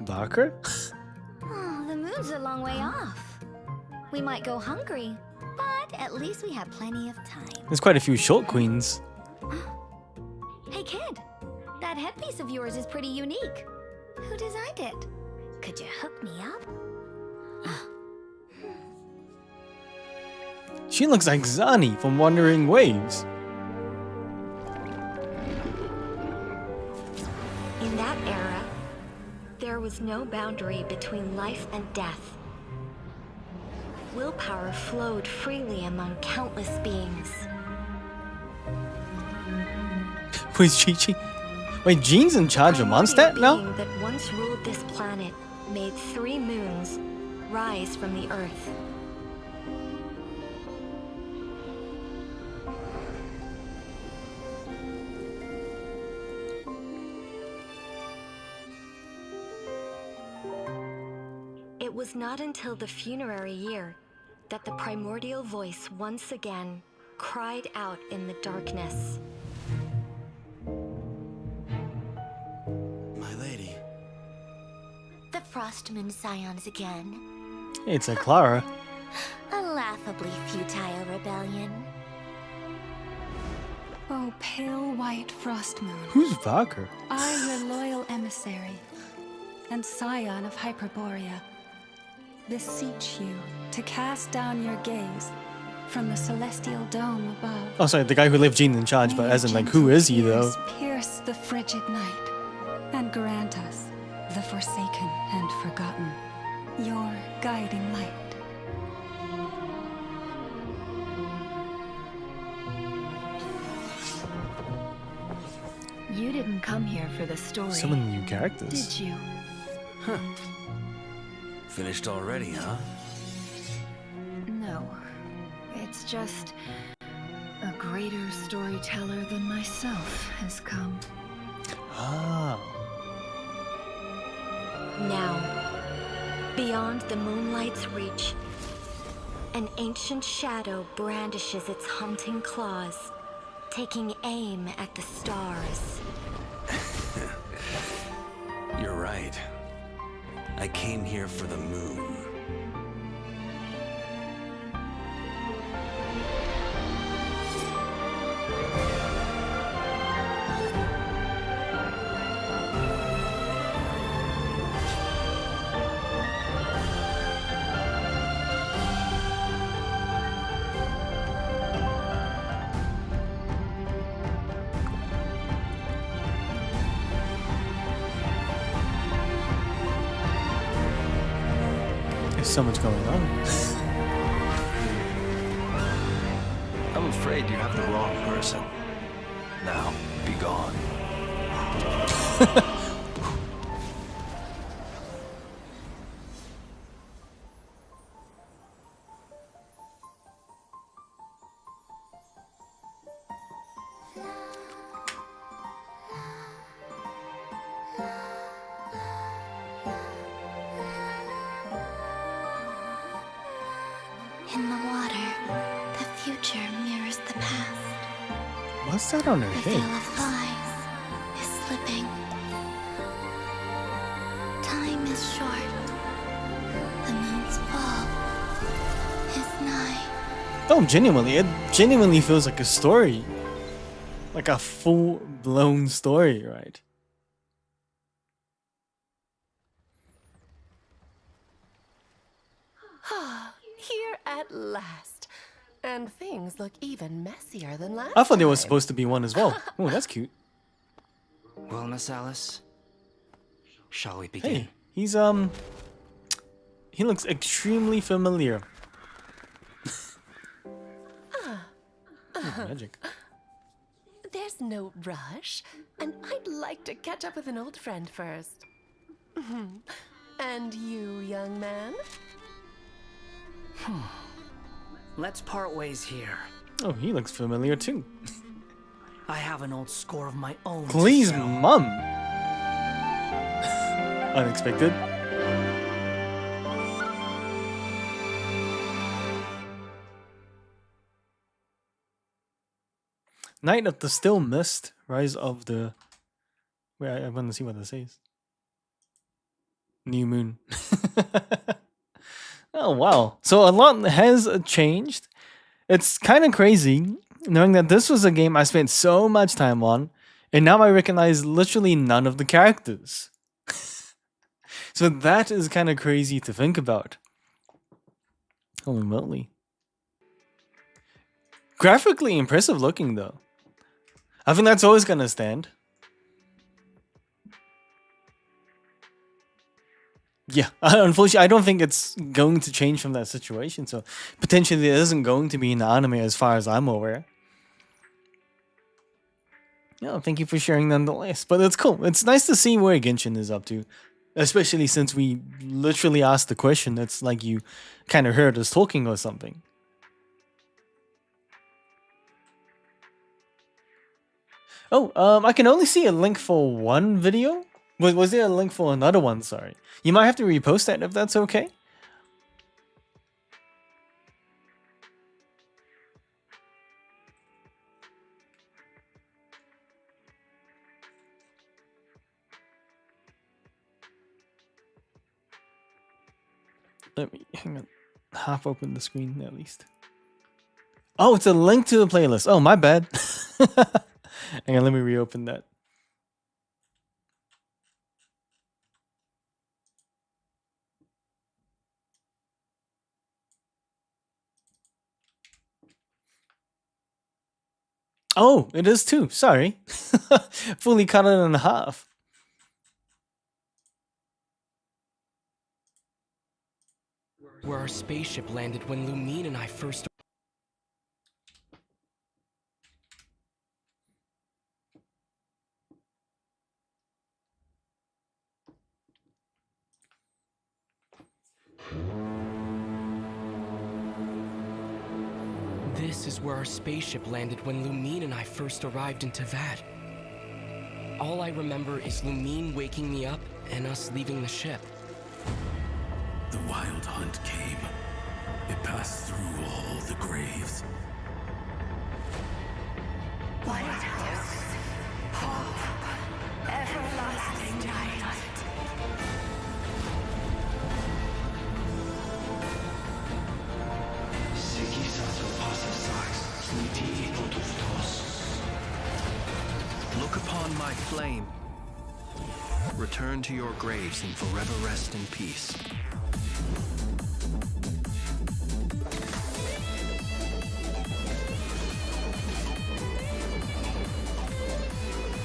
Darker? Oh, the moon's a long way off. We might go hungry, but at least we have plenty of time. There's quite a few short queens. Hey kid, that headpiece of yours is pretty unique. Who designed it? Could you hook me up? She looks like Zani from Wandering Waves. In that era, there was no boundary between life and death. Willpower flowed freely among countless beings. Wait, Chi-Chi? Wait, Jean's in charge of Mondstadt now? Being that once ruled this planet made 3 moons rise from the earth. It was not until the funerary year that the primordial voice once again cried out in the darkness. My lady. The Frostmoon Scions again. It's a Clara. A laughably futile rebellion. Oh, pale white Frostmoon, Who's Valker? I, your loyal emissary, and scion of Hyperborea, beseech you to cast down your gaze from the celestial dome above. Oh, sorry, the guy who left Jean in charge, but as in, like, who is he, though? Pierce the frigid night, and grant us, the forsaken and forgotten, your guiding light. You didn't come here for the story, Some of the new characters. did you? Finished already, huh? No. It's just a greater storyteller than myself has come. Ah. Now, beyond the moonlight's reach, an ancient shadow brandishes its hunting claws, taking aim at the stars. You're right. I came here for the moon. There's so much going on. I'm afraid you have the wrong person. Now, be gone. In the water, the future mirrors the past. What's that on her The head? veil of lies is slipping. Time is short. The moon's fall is nigh. Oh, genuinely. It genuinely feels like a story. Like a full-blown story, right? Here at last. And things look even messier than last I thought there was time. supposed to be one as well. Oh, that's cute. Well, Miss Alice, shall we begin? Hey, he's he looks extremely familiar. Magic. There's no rush, and I'd like to catch up with an old friend first. And you, young man? Let's part ways here. Oh, he looks familiar too. I have an old score of my own. to Please, settle. mum. Unexpected. Night of the Still Mist, Rise of the... Wait, I want to see what that says. New Moon. Oh wow. So a lot has changed. It's kind of crazy knowing that this was a game I spent so much time on, and now I recognize literally none of the characters. So that is kind of crazy to think about. Holy moly. Graphically impressive looking though. I think that's always gonna stand. Yeah, unfortunately, I don't think it's going to change from that situation. So potentially there isn't going to be an anime as far as I'm aware. Yeah, thank you for sharing nonetheless. But it's cool. It's nice to see where Genshin is up to. Especially since we literally asked the question. It's like you kind of heard us talking or something. Oh, I can only see a link for one video. Was there a link for another one? Sorry. You might have to repost that if that's okay. Let me hang on. Half open the screen at least. Oh, it's a link to the playlist. Oh, my bad. Hang on, let me reopen that. Oh, it is too. Sorry. Fully cut it in half. Where our spaceship landed when Lumine and I first... This is where our spaceship landed when Lumine and I first arrived in Teyvat. All I remember is Lumine waking me up and us leaving the ship. The wild hunt came. It passed through all the graves. Lighthouse, hope, everlasting night. Look upon my flame. Return to your graves and forever rest in peace.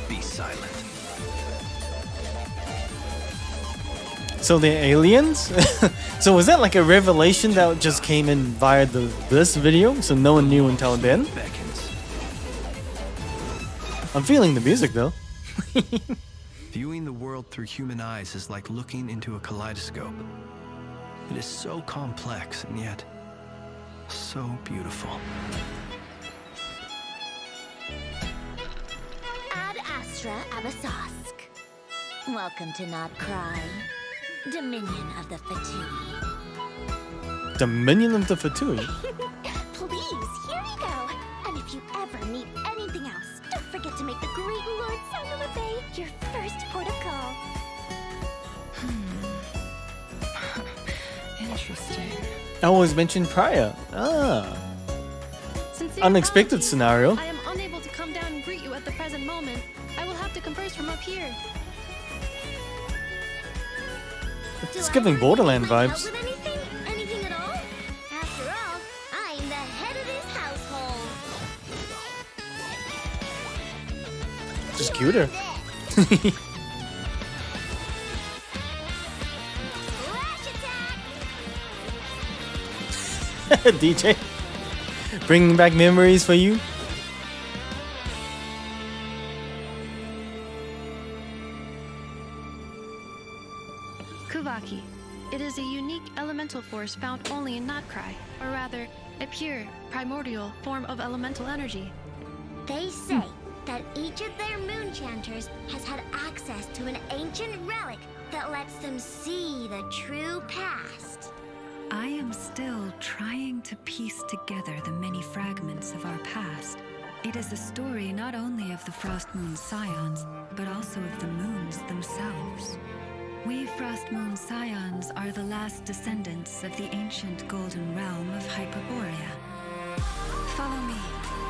Be silent. So they're aliens? So was that like a revelation that just came in via this video? So no one knew until then? I'm feeling the music though. Viewing the world through human eyes is like looking into a kaleidoscope. It is so complex and yet so beautiful. Ad Astra Abasask. Welcome to Not Cry, Dominion of the Fatui. Dominion of the Fatui? Please, here we go. And if you ever need anything else, don't forget to make the great Lord Saint your first port of call. Interesting. I was mentioned prior. Ah. Sincere Unexpected apologies. scenario. I am unable to come down and greet you at the present moment. I will have to converse from up here. It's giving Borderland vibes. Anything at all? After all, I'm the head of this household. Just cuter. DJ, bringing back memories for you. Kuvaki. It is a unique elemental force found only in Notcry, or rather, a pure, primordial form of elemental energy. They say that each of their moon chanters has had access to an ancient relic that lets them see the true past. I am still trying to piece together the many fragments of our past. It is a story not only of the Frost Moon Scions, but also of the moons themselves. We Frost Moon Scions are the last descendants of the ancient golden realm of Hyperborea. Follow me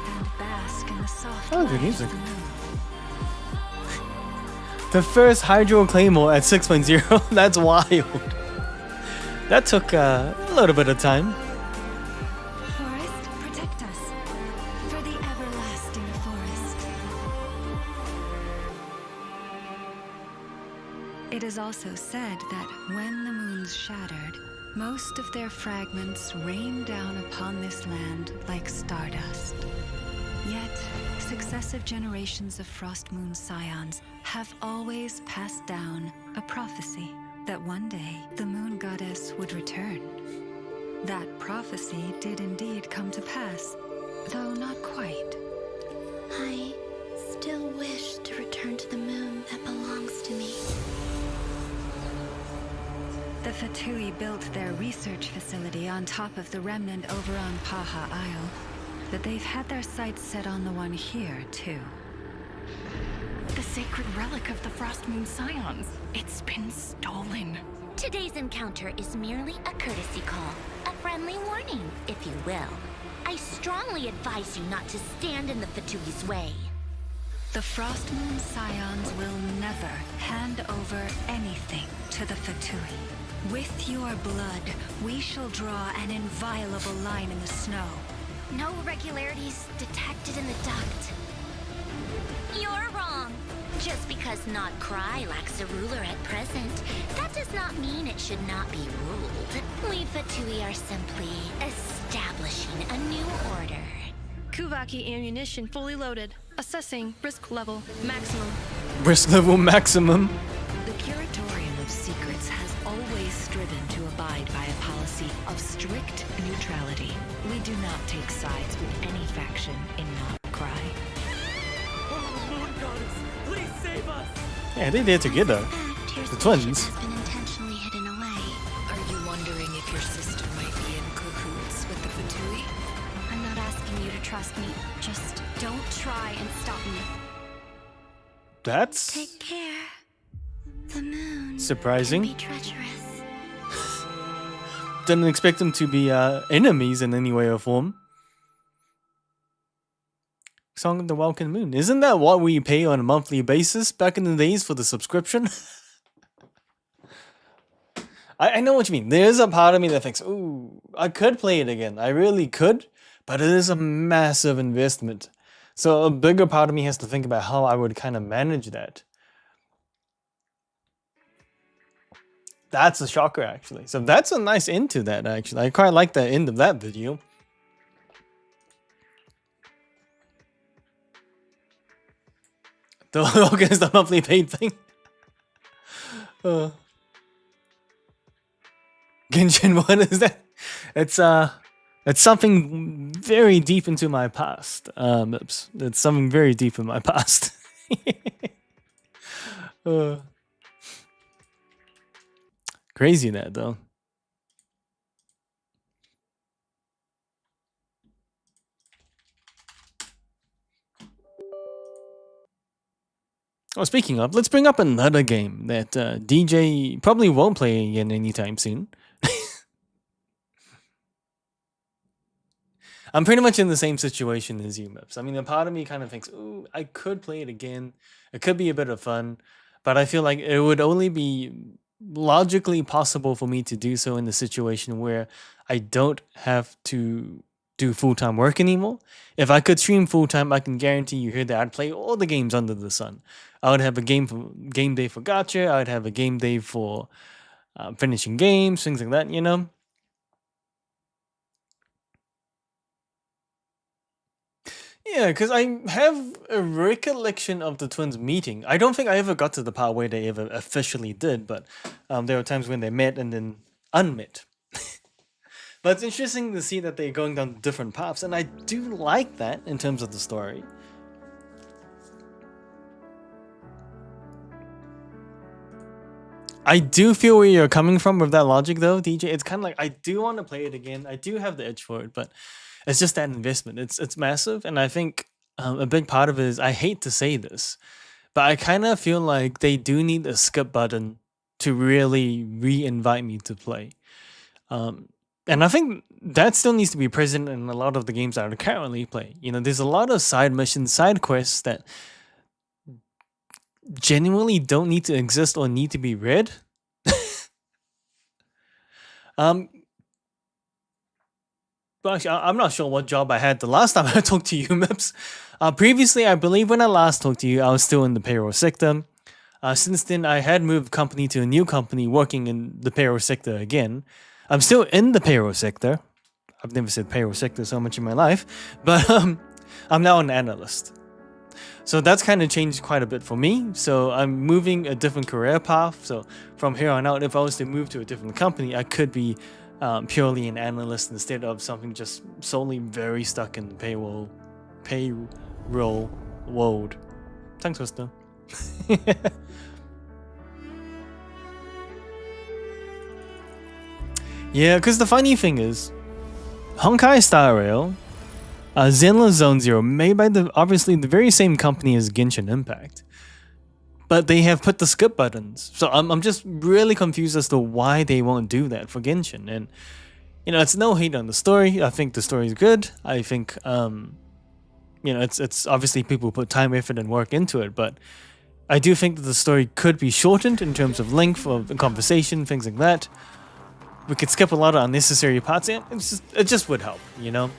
and bask in the soft Oh, the light music. of the moon. The first Hydro Claymore at 6.0. That's wild. That took a little bit of time. Forest, protect us. For the everlasting forest. It is also said that when the moons shattered, most of their fragments rained down upon this land like stardust. Yet, successive generations of Frost Moon Scions have always passed down a prophecy that one day the moon goddess would return. That prophecy did indeed come to pass, though not quite. I still wish to return to the moon that belongs to me. The Fatui built their research facility on top of the remnant over on Paha Isle, but they've had their sights set on the one here, too. The sacred relic of the Frost Moon Scions. It's been stolen. Today's encounter is merely a courtesy call, a friendly warning, if you will. I strongly advise you not to stand in the Fatui's way. The Frost Moon Scions will never hand over anything to the Fatui. With your blood, we shall draw an inviolable line in the snow. No irregularities detected in the duct. You're wrong. Just because Not Cry lacks a ruler at present, that does not mean it should not be ruled. We Fatui are simply establishing a new order. Kuvaki ammunition fully loaded. Assessing risk level maximum. Risk level maximum. The Curatorium of Secrets has always striven to abide by a policy of strict neutrality. We do not take sides with any faction in Not Cry. Oh, Moon Goddess, please save us! Yeah, they're there together. The twins. Has been intentionally hidden away. Are you wondering if your sister might be in cahoots with the Fatui? I'm not asking you to trust me. Just don't try and stop me. That's Take care. The moon surprising. can be treacherous. Didn't expect them to be enemies in any way or form. Song of the Welcome Moon. Isn't that what we pay on a monthly basis back in the days for the subscription? I know what you mean. There's a part of me that thinks, ooh, I could play it again. I really could, but it is a massive investment. So a bigger part of me has to think about how I would kind of manage that. That's a shocker, actually. So that's a nice end to that, actually. I quite like the end of that video. The Logan is the monthly paid thing. Genshin, what is that? It's something very deep into my past. It's something very deep in my past. Crazy that though. Oh, speaking of, let's bring up another game that DJ probably won't play again anytime soon. I'm pretty much in the same situation as you, Mips. I mean, a part of me kind of thinks, ooh, I could play it again. It could be a bit of fun. But I feel like it would only be logically possible for me to do so in the situation where I don't have to do full-time work anymore. If I could stream full-time, I can guarantee you here that I'd play all the games under the sun. I would have a game day for gacha. I'd have a game day for finishing games, things like that, you know? Yeah, because I have a recollection of the twins meeting. I don't think I ever got to the part where they ever officially did, but there were times when they met and then unmet. But it's interesting to see that they're going down different paths, and I do like that in terms of the story. I do feel where you're coming from with that logic, though, DJ. It's kind of like I do want to play it again. I do have the itch for it, but it's just that investment. It's massive, and I think a big part of it is I hate to say this, but I kind of feel like they do need a skip button to really re-invite me to play. And I think that still needs to be present in a lot of the games that I currently play. You know, there's a lot of side missions, side quests that genuinely don't need to exist or need to be read. But actually, I'm not sure what job I had the last time I talked to you, Mips. Previously, I believe when I last talked to you, I was still in the payroll sector. Since then, I had moved company to a new company working in the payroll sector again. I'm still in the payroll sector. I've never said payroll sector so much in my life, but I'm now an analyst. So that's kind of changed quite a bit for me. So I'm moving a different career path. So from here on out, if I was to move to a different company, I could be purely an analyst instead of something just solely very stuck in payroll world. Thanks, Wister. Yeah, because the funny thing is, Honkai Star Rail, Zenless Zone Zero, made by obviously the very same company as Genshin Impact, but they have put the skip buttons. So I'm just really confused as to why they won't do that for Genshin. And you know, it's no hate on the story. I think the story is good. I think you know, it's obviously people put time, effort, and work into it, but I do think that the story could be shortened in terms of length of the conversation, things like that. We could skip a lot of unnecessary parts, and it just would help, you know.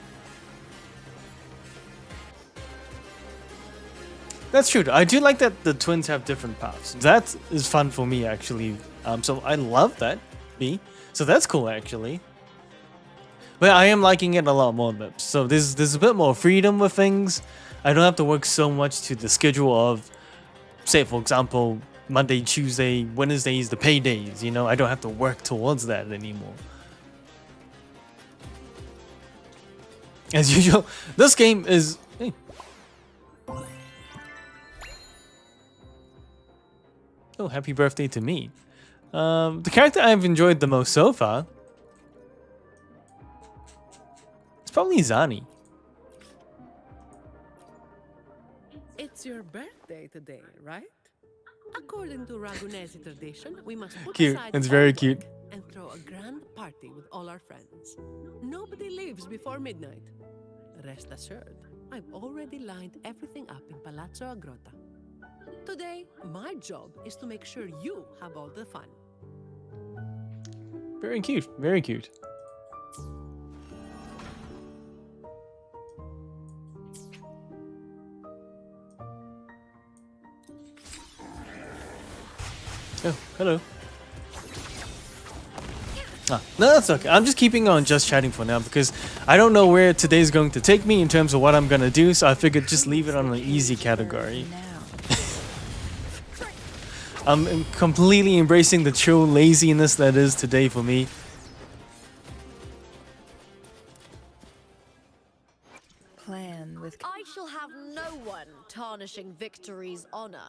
That's true. I do like that the twins have different paths. That is fun for me, actually. So I love that, B. So that's cool, actually. But I am liking it a lot more, Mips. So there's a bit more freedom with things. I don't have to work so much to the schedule of, say, for example, Monday, Tuesday, Wednesdays, the paydays. You know, I don't have to work towards that anymore. As usual, this game is... Hey. Oh, happy birthday to me. The character I've enjoyed the most so far... It's probably Zani. It's your birthday today, right? According to Ragunesi tradition, we must put Cute. aside It's all very work cute. and throw a grand party with all our friends. Nobody leaves before midnight. Rest assured, I've already lined everything up in Palazzo Agrota. Today, my job is to make sure you have all the fun. Very cute. Very cute. Oh, hello. No, that's okay. I'm just keeping on just chatting for now because I don't know where today's going to take me in terms of what I'm gonna do, so I figured just leave it on an easy category. I'm completely embracing the chill laziness that is today for me. Plan with. I shall have no one tarnishing victory's honor.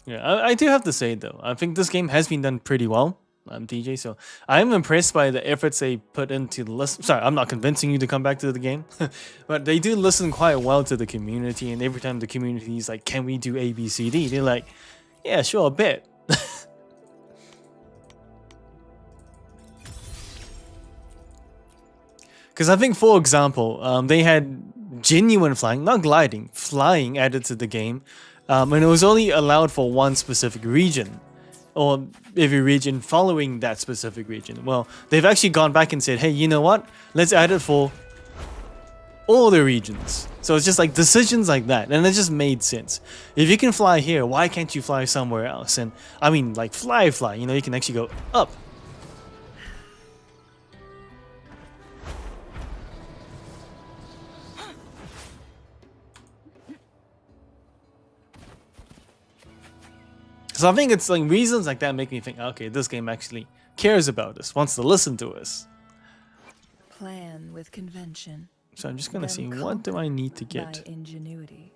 Yeah, I do have to say though, I think this game has been done pretty well, DJ. So I'm impressed by the efforts they put into the listen. Sorry, I'm not convincing you to come back to the game, but they do listen quite well to the community. And every time the community is like, "Can we do A, B, C, D?" They're like, "Yeah, sure, a bit." Because I think, for example, they had genuine flying, not gliding, flying added to the game. And it was only allowed for one specific region, or every region following that specific region. Well, they've actually gone back and said, hey, you know what? Let's add it for all the regions. So it's just like decisions like that, and it just made sense. If you can fly here, why can't you fly somewhere else? And I mean, like fly, you know, you can actually go up. So I think it's like reasons like that make me think, okay, this game actually cares about us, wants to listen to us. Plan with convention. So I'm just gonna see, what do I need to get? By ingenuity.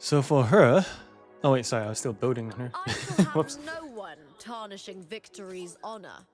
So for her, oh wait, sorry, I was still building on her. I shall have Whoops. no one tarnishing victory's honor.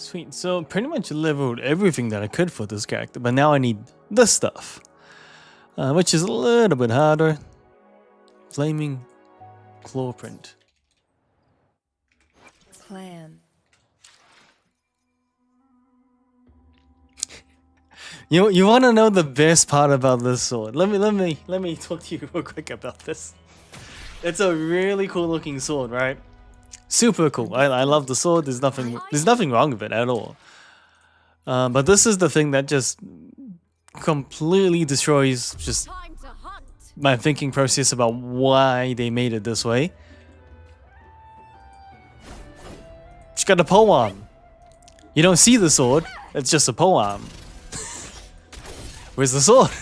Sweet. So pretty much leveled everything that I could for this character, but now I need this stuff, which is a little bit harder. Flaming claw print. Plan. You want to know the best part about this sword? Let me talk to you real quick about this. It's a really cool looking sword, right? Super cool. I love the sword. There's nothing wrong with it at all. But this is the thing that just completely destroys just my thinking process about why they made it this way. It's got a polearm. You don't see the sword. It's just a polearm. Where's the sword?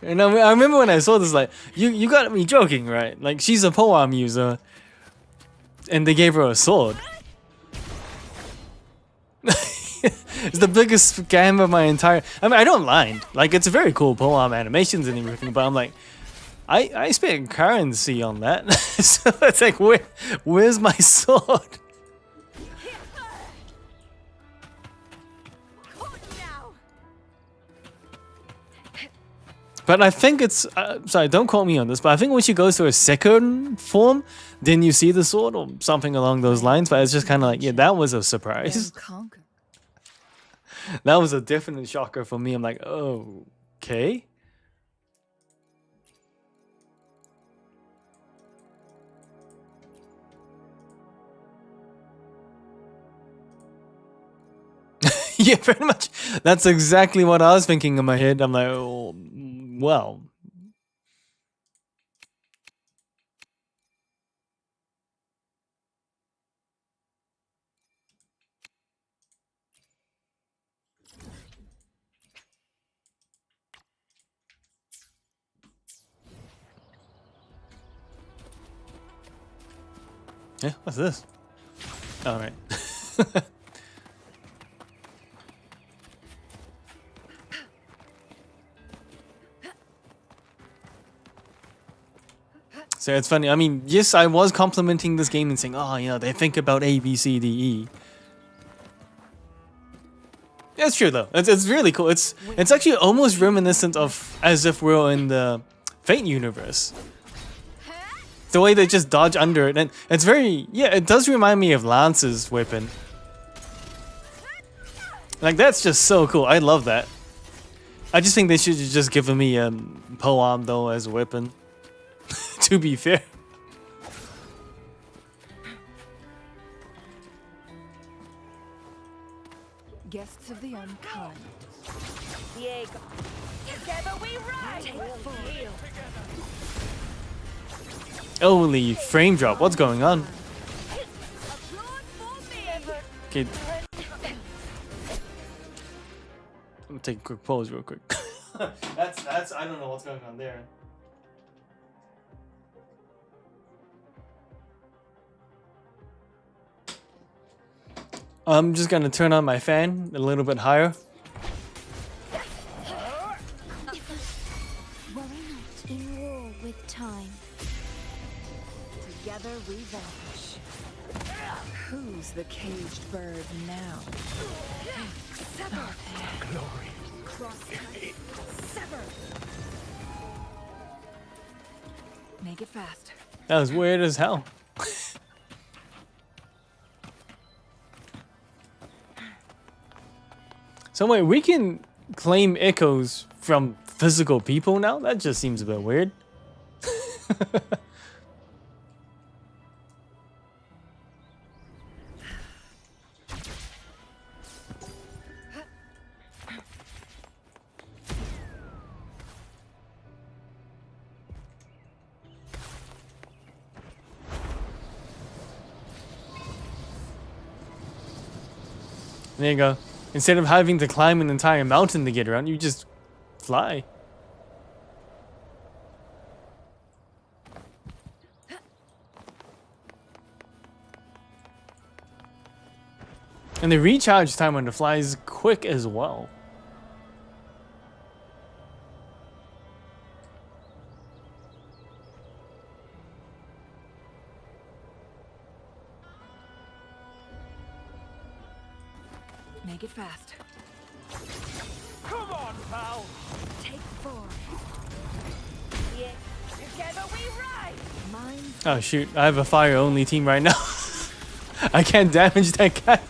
And I remember when I saw this, like, you got me joking, right? Like, she's a polearm user, and they gave her a sword. It's the biggest scam of my entire... I mean, I don't mind. Like, it's a very cool polearm animations and everything, but I'm like, I spent currency on that. So it's like, where's my sword? But I think it's... sorry, don't quote me on this, but I think when she goes to her second form, then you see the sword or something along those lines. But it's just kind of like, yeah, that was a surprise. That was a definite shocker for me. I'm like, oh, okay. Yeah, pretty much. That's exactly what I was thinking in my head. I'm like, oh, well. Yeah, what's this? All right. So it's funny. I mean, yes, I was complimenting this game and saying, oh, you know, they think about A, B, C, D, E. It's true though. It's really cool. It's actually almost reminiscent of as if we're in the Fate universe. The way they just dodge under it, and it's very, yeah, it does remind me of Lance's weapon. Like, that's just so cool. I love that. I just think they should have just given me a polearm though as a weapon. To be fair. Guests of the unkind. Diego, together we ride. Holy frame drop, what's going on? Okay. I'm gonna take a quick pause real quick. that's I don't know what's going on there. I'm just gonna turn on my fan a little bit higher. Worry not in war with time. Together we vanish. Who's the caged bird now? Sever. Glory. Sever. Make it fast. That was weird as hell. So wait, we can claim echoes from physical people now? That just seems a bit weird. There you go. Instead of having to climb an entire mountain to get around, you just fly. And the recharge time on the fly is quick as well. Make it fast. Come on, pal! Take 4. Yeah, together we ride! Mine. Oh shoot, I have a fire only team right now. I can't damage that guy.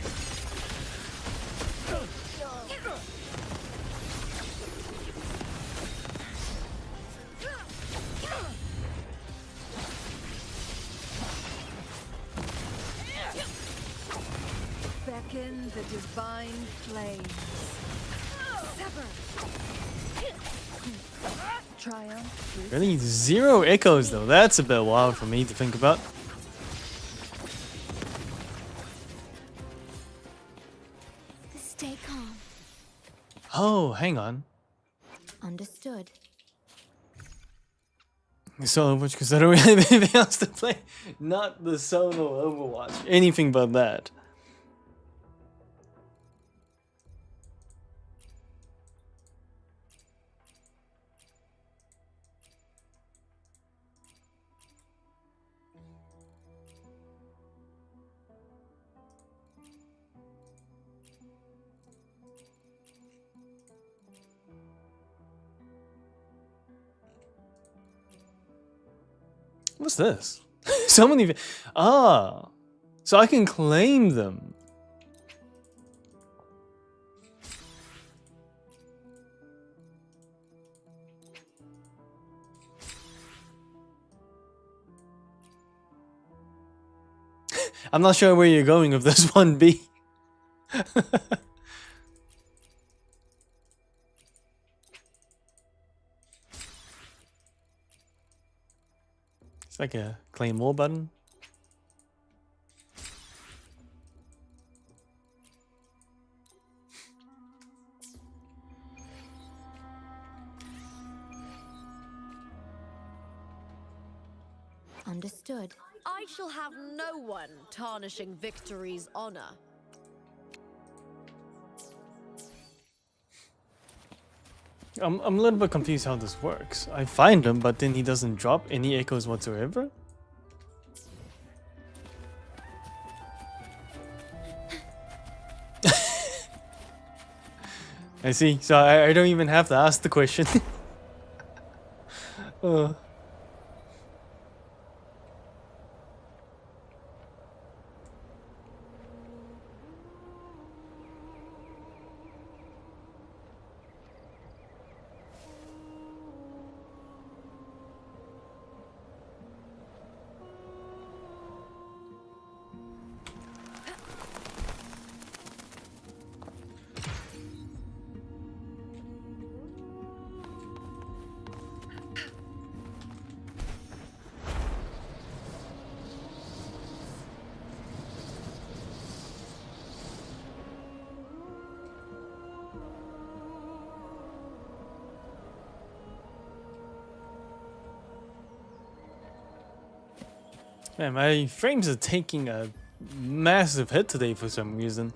Beckon the divine flames. Sever. Triumph. Really? 0 echoes though. That's a bit wild for me to think about. Stay calm. Oh, hang on. Understood. Solo Overwatch because I don't really have anything else to play. Not the solo Overwatch. Anything but that. What's this? So many. Ah, so I can claim them. I'm not sure where you're going with this one, B. It's like a claim more button. Understood. I shall have no one tarnishing victory's honor. I'm a little bit confused how this works. I find him, but then he doesn't drop any echoes whatsoever. I see. So I don't even have to ask the question. Man, my frames are taking a massive hit today for some reason.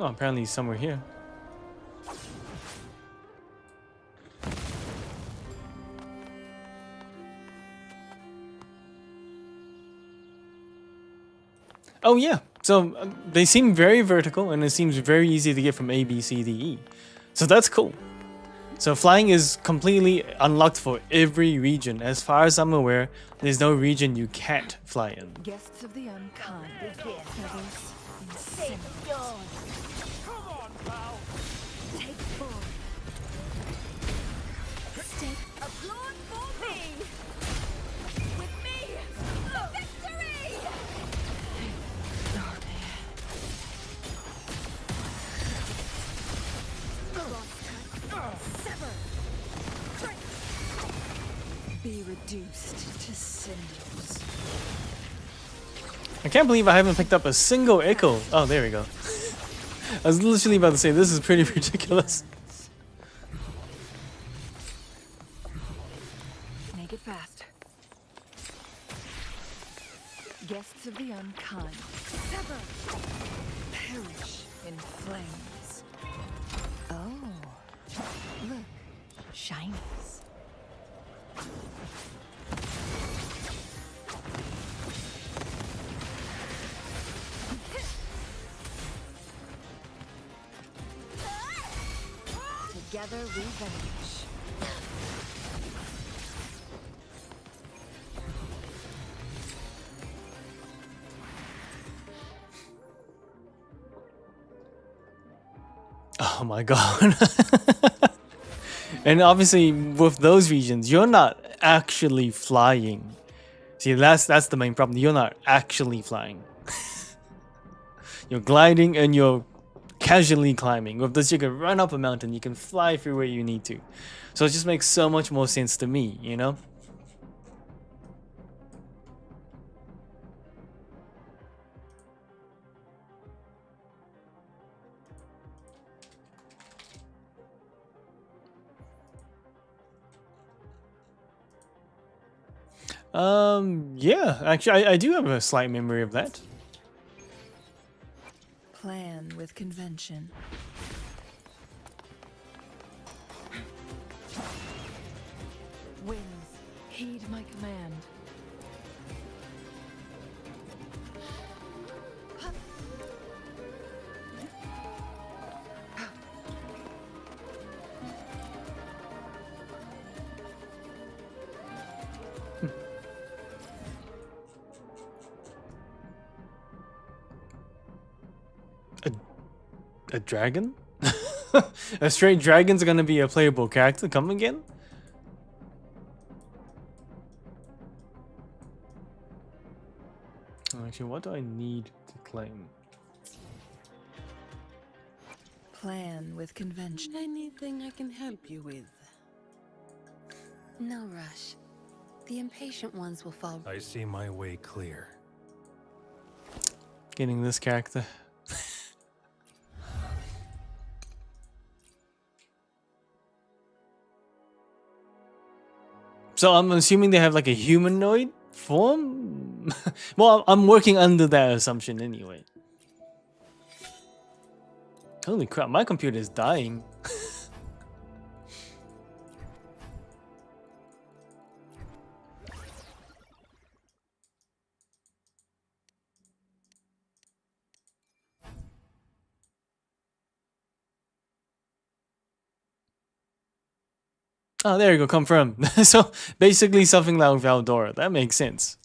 Oh, apparently he's somewhere here. Oh yeah, so they seem very vertical and it seems very easy to get from A, B, C, D, E. So that's cool. So flying is completely unlocked for every region. As far as I'm aware, there's no region you can't fly in. Guests of the unkind. Feathers Take dawn. Come on, pal. Take form. Step applaud for me. With me, the victory. Sever. Be reduced to cinders. I can't believe I haven't picked up a single echo. Oh, there we go. I was literally about to say, this is pretty ridiculous. Make it fast. Guests of the unkind. Sever. Perish in flames. Oh, look, shinies. Together we vanish. Oh my god. And obviously with those regions, you're not actually flying. See, that's the main problem. You're not actually flying. You're gliding and you're casually climbing. With this, you can run up a mountain, you can fly through where you need to. So it just makes so much more sense to me, you know? Yeah, actually, I do have a slight memory of that. Plan with convention. Winds, heed my command. A dragon? A straight dragon's gonna be a playable character? Come again? Actually, what do I need to claim? Plan with convention. Anything I can help you with? No rush. The impatient ones will fall. I see my way clear. Getting this character. So I'm assuming they have like a humanoid form? Well, I'm working under that assumption anyway. Holy crap, my computer is dying. Oh, there you go, confirm. So basically something like Valdora. That makes sense.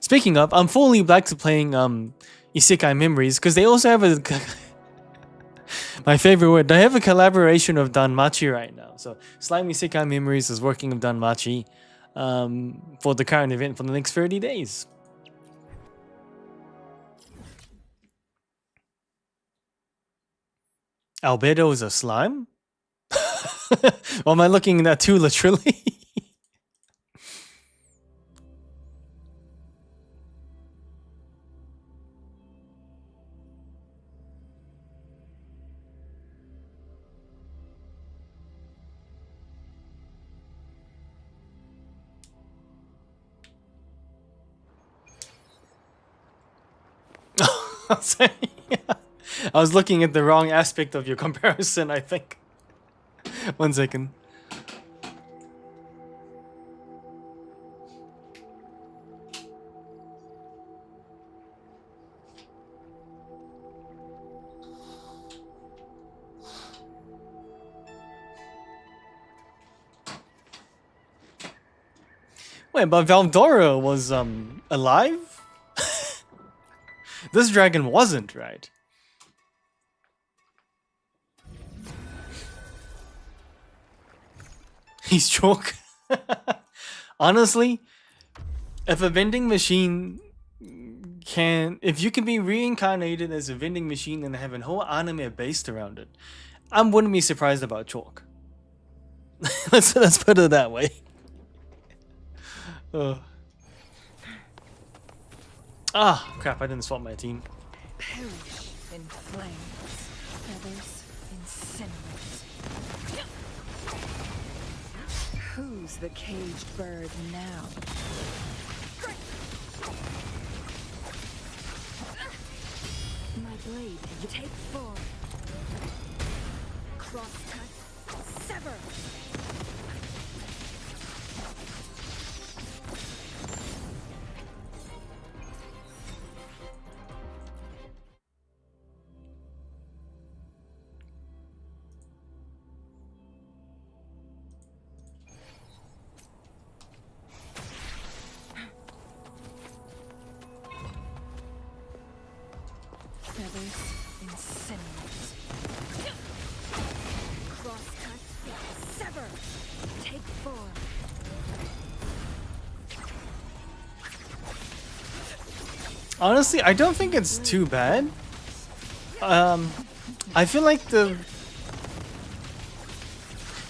Speaking of, I'm fully back to playing Isekai Memories because they also have a my favorite word. They have a collaboration of Danmachi right now. So Slime Isekai Memories is working with Danmachi for the current event for the next 30 days. Albedo is a slime? Or am I looking at that too literally? Sorry. I was looking at the wrong aspect of your comparison, I think. One second. Wait, but Valdora was alive? This dragon wasn't, right? He's chalk. Honestly, if a vending machine if you can be reincarnated as a vending machine and have a whole anime based around it, I wouldn't be surprised about chalk. let's put it that way. Ah, crap, I didn't swap my team. Perish in flames, feathers incinerate. Who's the caged bird now? My blade, you take form. Crosscut, sever. Feathers incinerate. Crosscut, sever. Take form. Honestly, I don't think it's too bad. I feel like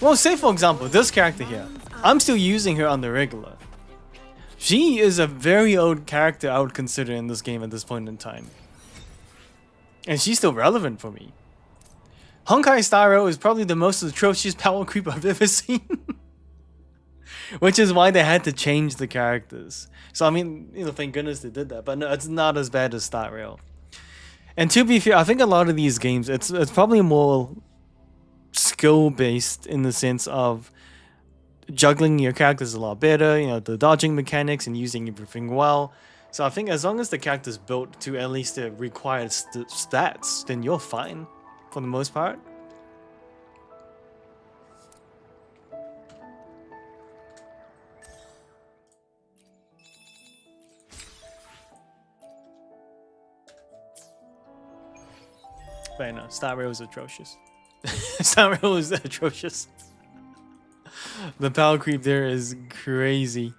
well, say for example, this character here. I'm still using her on the regular. She is a very old character I would consider in this game at this point in time. And she's still relevant for me. Honkai Star Rail is probably the most atrocious power creep I've ever seen. Which is why they had to change the characters. So I mean, you know, thank goodness they did that. But no, it's not as bad as Star Rail. And to be fair, I think a lot of these games, it's probably more skill-based in the sense of juggling your characters a lot better, you know, the dodging mechanics and using everything well. So I think as long as the character's built to at least the required stats, then you're fine for the most part. But no, Star Rail is atrocious. Star Rail is atrocious. The power creep there is crazy.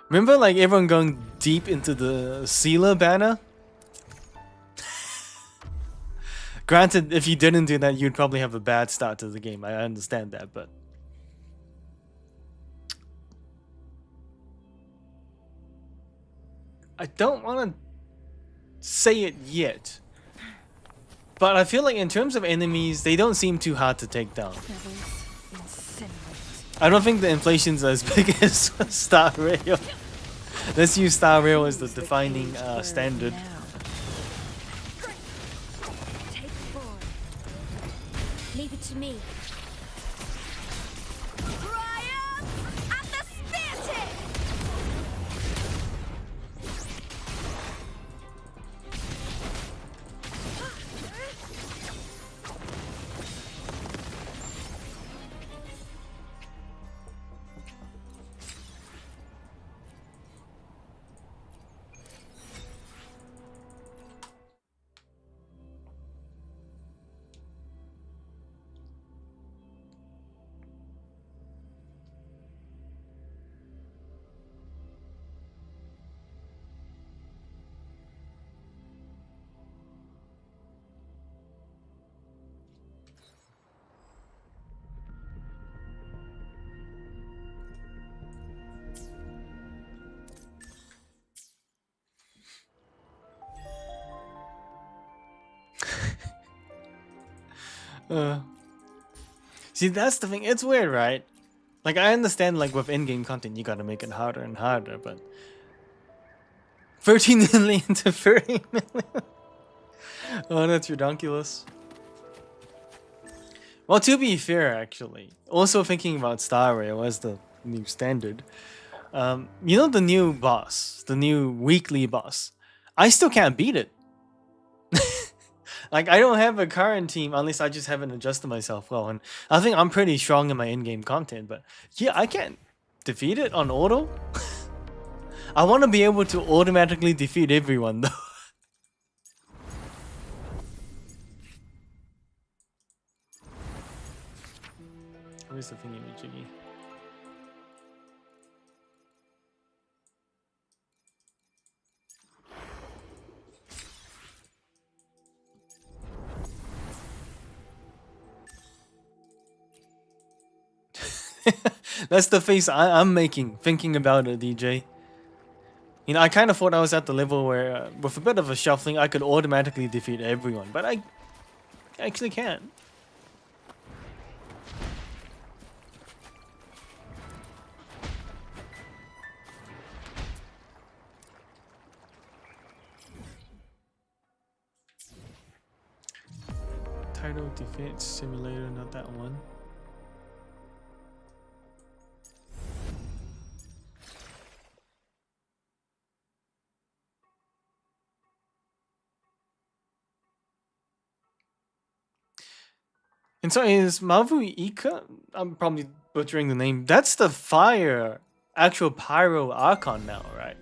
Remember, like, everyone going deep into the Sealer banner? Granted, if you didn't do that, you'd probably have a bad start to the game. I understand that, but... I don't want to say it yet. But I feel like in terms of enemies, they don't seem too hard to take down. I don't think the inflation's as big as Star Rail. Let's use Star Rail as the defining standard. Take form. Leave it to me. Triumph at the spear tip! See, that's the thing. It's weird, right? Like, I understand, like, with in-game content, you gotta make it harder and harder, but... 13 million to 30 million? Oh, that's ridiculous. Well, to be fair, actually, also thinking about Star Rail as the new standard, you know the new boss, the new weekly boss, I still can't beat it. Like, I don't have a current team unless I just haven't adjusted myself well, and I think I'm pretty strong in my in-game content, but yeah, I can't defeat it on auto? I want to be able to automatically defeat everyone though. Where's the thingy jiggy? That's the face I'm making, thinking about it, DJ. You know, I kind of thought I was at the level where, with a bit of a shuffling, I could automatically defeat everyone, but I actually can't. Title Defense Simulator, not that one. And so is Mavu Ika? I'm probably butchering the name. That's the fire, actual pyro archon now, right?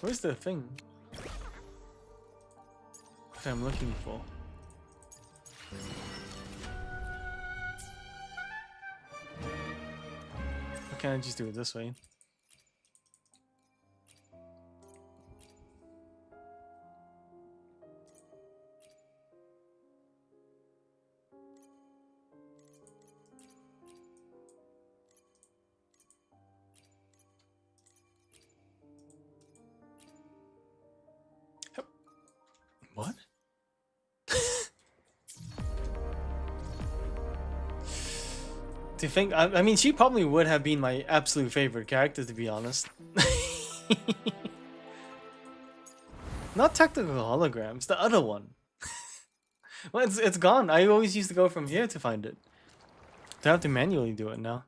Where's the thing that I'm looking for? Why can't I just do it this way? What? Do you think? I mean, she probably would have been my absolute favorite character, to be honest. Not tactical holograms, the other one. Well, it's gone. I always used to go from here to find it. I have to manually do it now.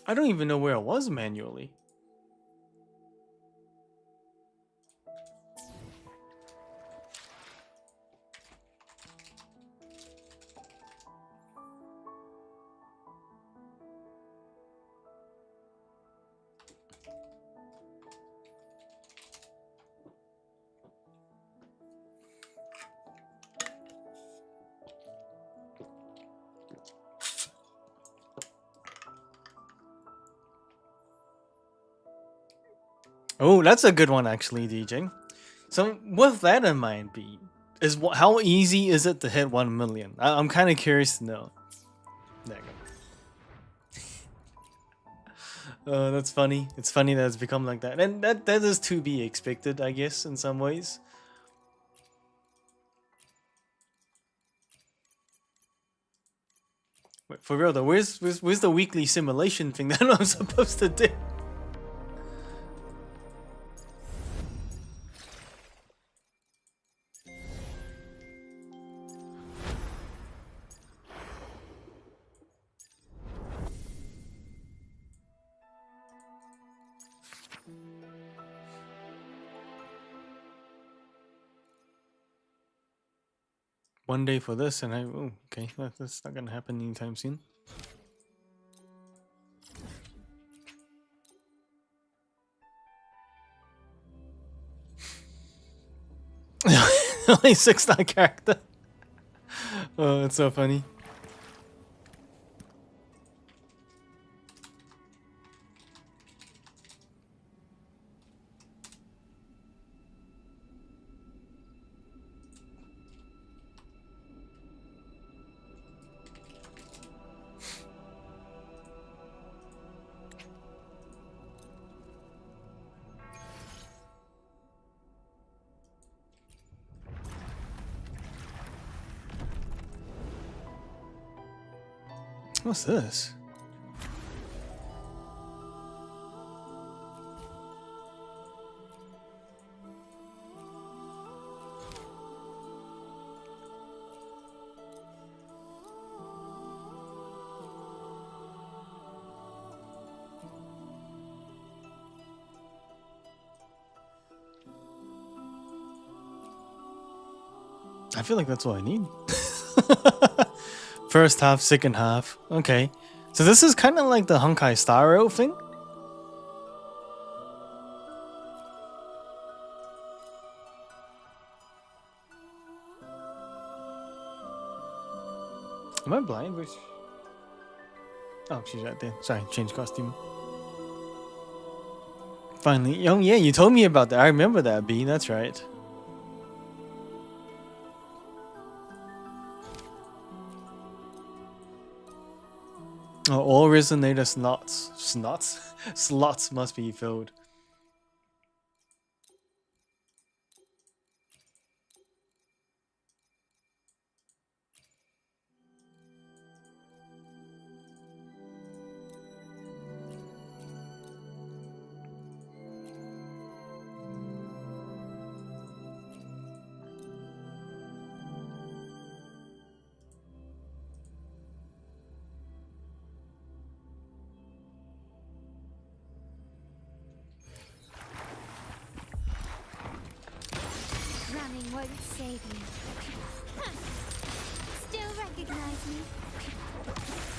I don't even know where it was manually. Oh, that's a good one actually, DJ. So with that in mind, B, how easy is it to hit 1 million? I'm kind of curious to know. There you go. That's funny. It's funny that it's become like that, and that is to be expected, I guess, in some ways. Wait, for real though, where's the weekly simulation thing that I'm supposed to do? One day for this, and oh, okay, that's not gonna happen anytime soon. Only 6-star character. Oh, it's so funny. What's this? I feel like that's all I need. First half, second half. Okay. So this is kind of like the Honkai Star Rail thing? Am I blind? Which... Oh, she's right there. Sorry, change costume. Finally. Oh, yeah, you told me about that. I remember that, B. That's right. Oh, all resonator slots must be filled. Running won't save you. Huh. Still recognize me?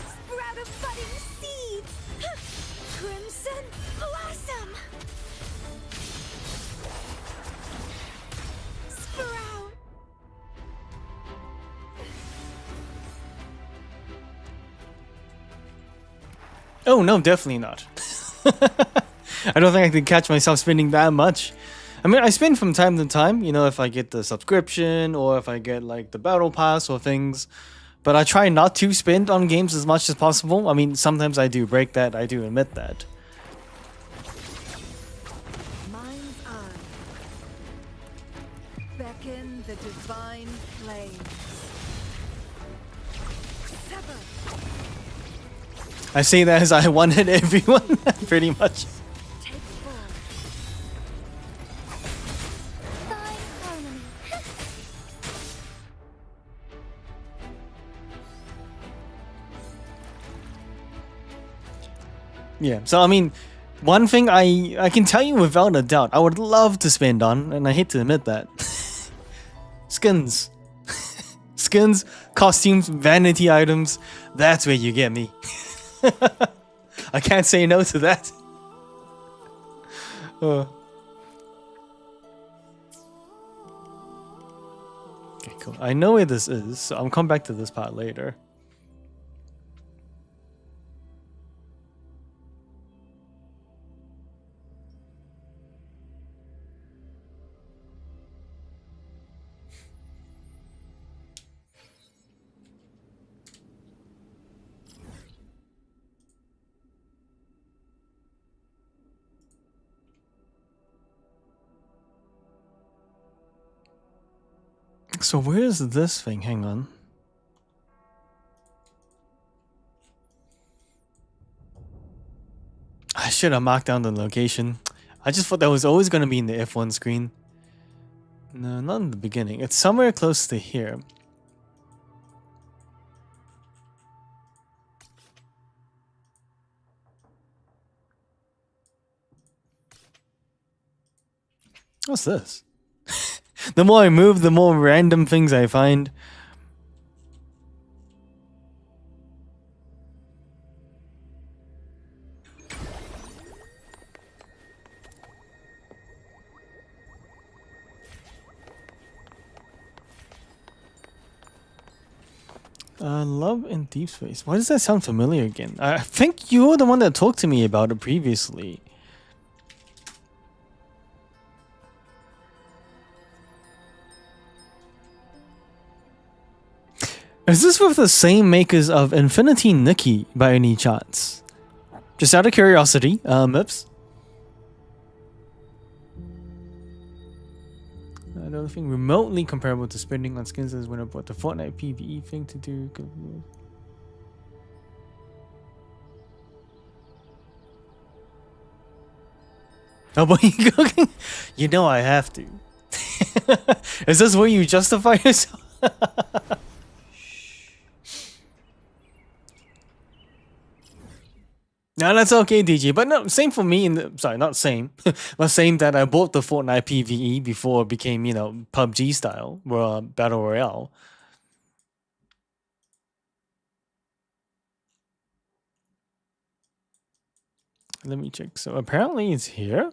Sprout of budding seeds! Huh. Crimson blossom! Sprout! Oh, no, definitely not. I don't think I could catch myself spending that much. I mean, I spend from time to time, you know, if I get the subscription or if I get like the battle pass or things. But I try not to spend on games as much as possible. I mean, sometimes I do break that, I do admit that. Mind's eye. Beckon the divine flame. Sever. I say that as I wanted everyone, pretty much. Yeah, so I mean, one thing I can tell you without a doubt, I would love to spend on, and I hate to admit that, skins. Skins, costumes, vanity items, that's where you get me. I can't say no to that. Okay, cool. I know where this is, so I'll come back to this part later. So where is this thing? Hang on. I should have marked down the location. I just thought that was always going to be in the F1 screen. No, not in the beginning. It's somewhere close to here. What's this? The more I move, the more random things I find. Love in Deep Space. Why does that sound familiar again? I think you were the one that talked to me about it previously. Is this with the same makers of Infinity Nikki by any chance? Just out of curiosity, Mips. Nothing remotely comparable to spending on skins as when I bought the Fortnite PvE thing to do. Oh, but you cooking? You know I have to. Is this where you justify yourself? No, that's okay, DJ. But no, same for me. Sorry, not same, but same that I bought the Fortnite PVE before it became, you know, PUBG style, Battle Royale. Let me check. So apparently it's here.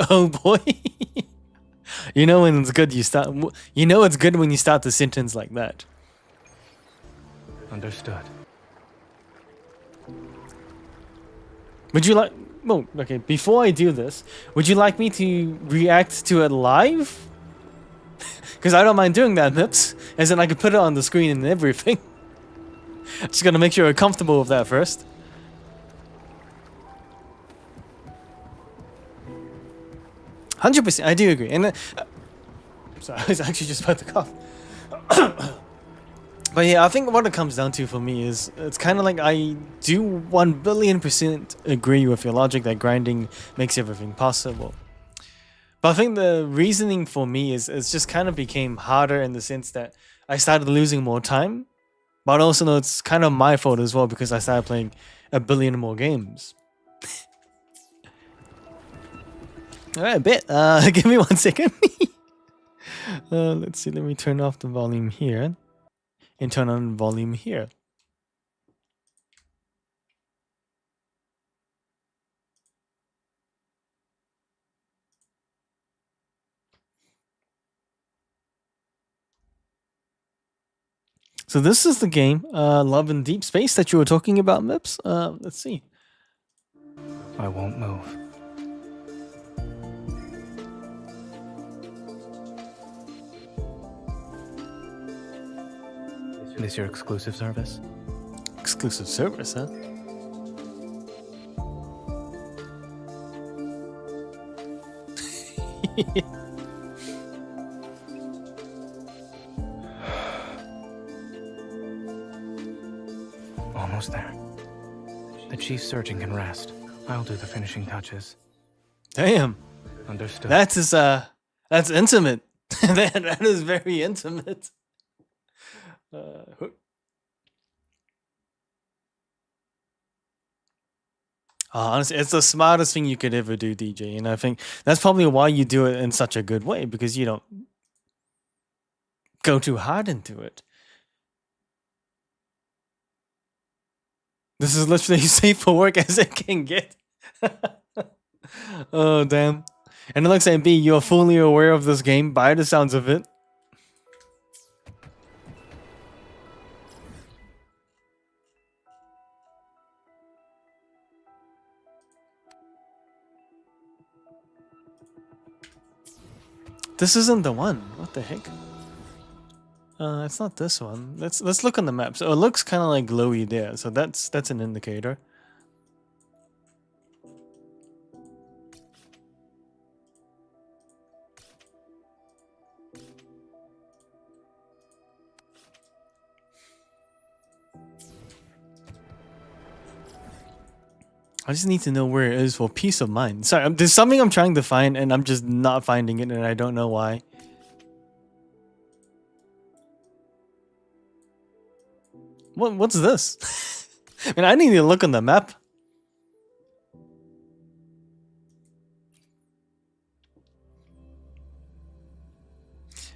Oh boy. You know when it's good you start you know it's good when you start the sentence like that. Understood. Would you like oh, okay, before I do this, would you like me to react to it live? Because I don't mind doing that, Mips. As in I could put it on the screen and everything. Just gotta make sure you're comfortable with that first. 100%, I do agree. And sorry, I was actually just about to cough. But yeah, I think what it comes down to for me is it's kind of like I do 1,000,000,000% agree with your logic that grinding makes everything possible. But I think the reasoning for me is it's just kind of became harder in the sense that I started losing more time. But also know it's kind of my fault as well because I started playing a billion more games. Alright, bet. Give me 1 second. Let's see, let me turn off the volume here. And turn on volume here. So this is the game, Love in Deep Space that you were talking about, Mips. Let's see. I won't move. This your exclusive service? Exclusive service, huh? Almost there. The chief surgeon can rest. I'll do the finishing touches. Damn. Understood. That's intimate. that is very intimate. Honestly, it's the smartest thing you could ever do, DJ. And I think that's probably why you do it in such a good way, because you don't go too hard into it. This is literally safe for work as it can get. Oh, damn. And it looks like B, you're fully aware of this game by the sounds of it. This isn't the one. What the heck? It's not this one. Let's look on the map. So it looks kind of like glowy there. So that's an indicator. I just need to know where it is for peace of mind. Sorry, there's something I'm trying to find and I'm just not finding it and I don't know why. What's this? I mean, I need to look on the map.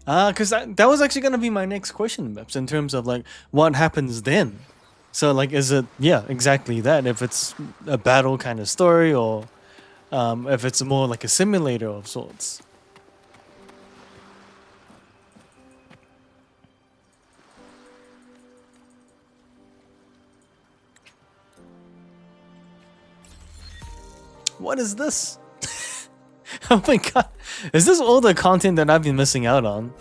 Because that was actually going to be my next question, Mips, in terms of like what happens then. So like, is it, yeah, exactly that. If it's a battle kind of story or if it's more like a simulator of sorts. What is this? Oh my god. Is this all the content that I've been missing out on?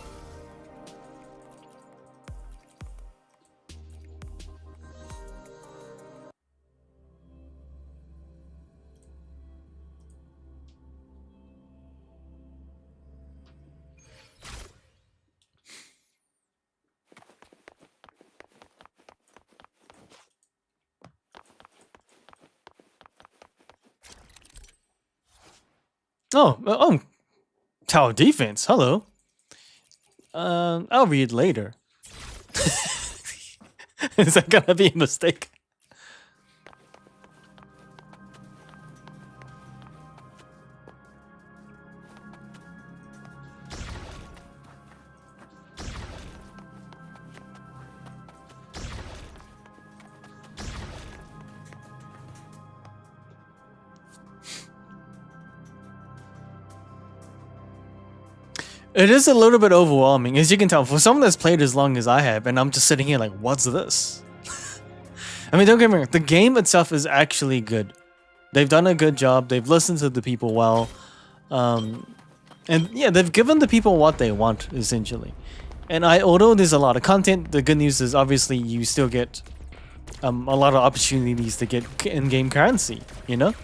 Oh, tower defense. Hello. I'll read later. Is that gonna be a mistake? It is a little bit overwhelming, as you can tell, for someone that's played as long as I have, and I'm just sitting here like, what's this? I mean, don't get me wrong, the game itself is actually good. They've done a good job, they've listened to the people well, and yeah, they've given the people what they want, essentially. And although there's a lot of content, the good news is obviously you still get a lot of opportunities to get in-game currency, you know?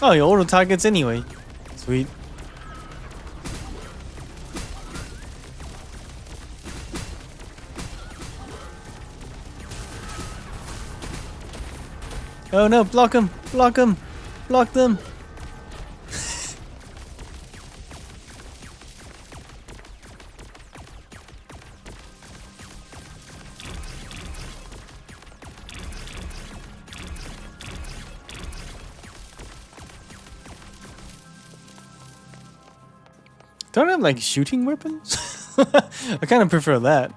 Oh, you auto targets anyway. Sweet. Oh no, block him! Block him! Block them! Don't I have like shooting weapons? I kind of prefer that.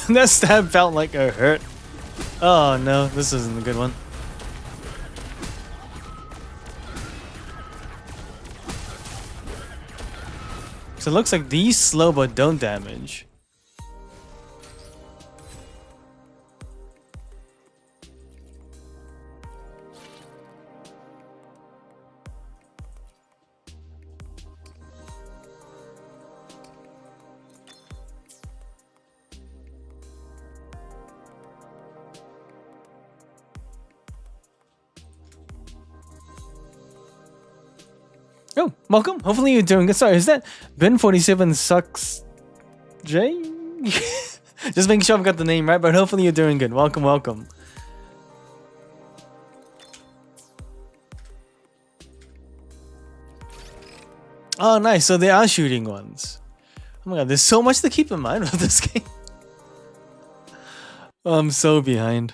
That stab felt like a hurt. Oh no, this isn't a good one. So it looks like these slow but don't damage. Oh, welcome. Hopefully you're doing good. Sorry, is that Ben47 Sucks J? Just making sure I've got the name right, but hopefully you're doing good. Welcome, welcome. Oh, nice. So they are shooting ones. Oh my god, there's so much to keep in mind with this game. I'm so behind.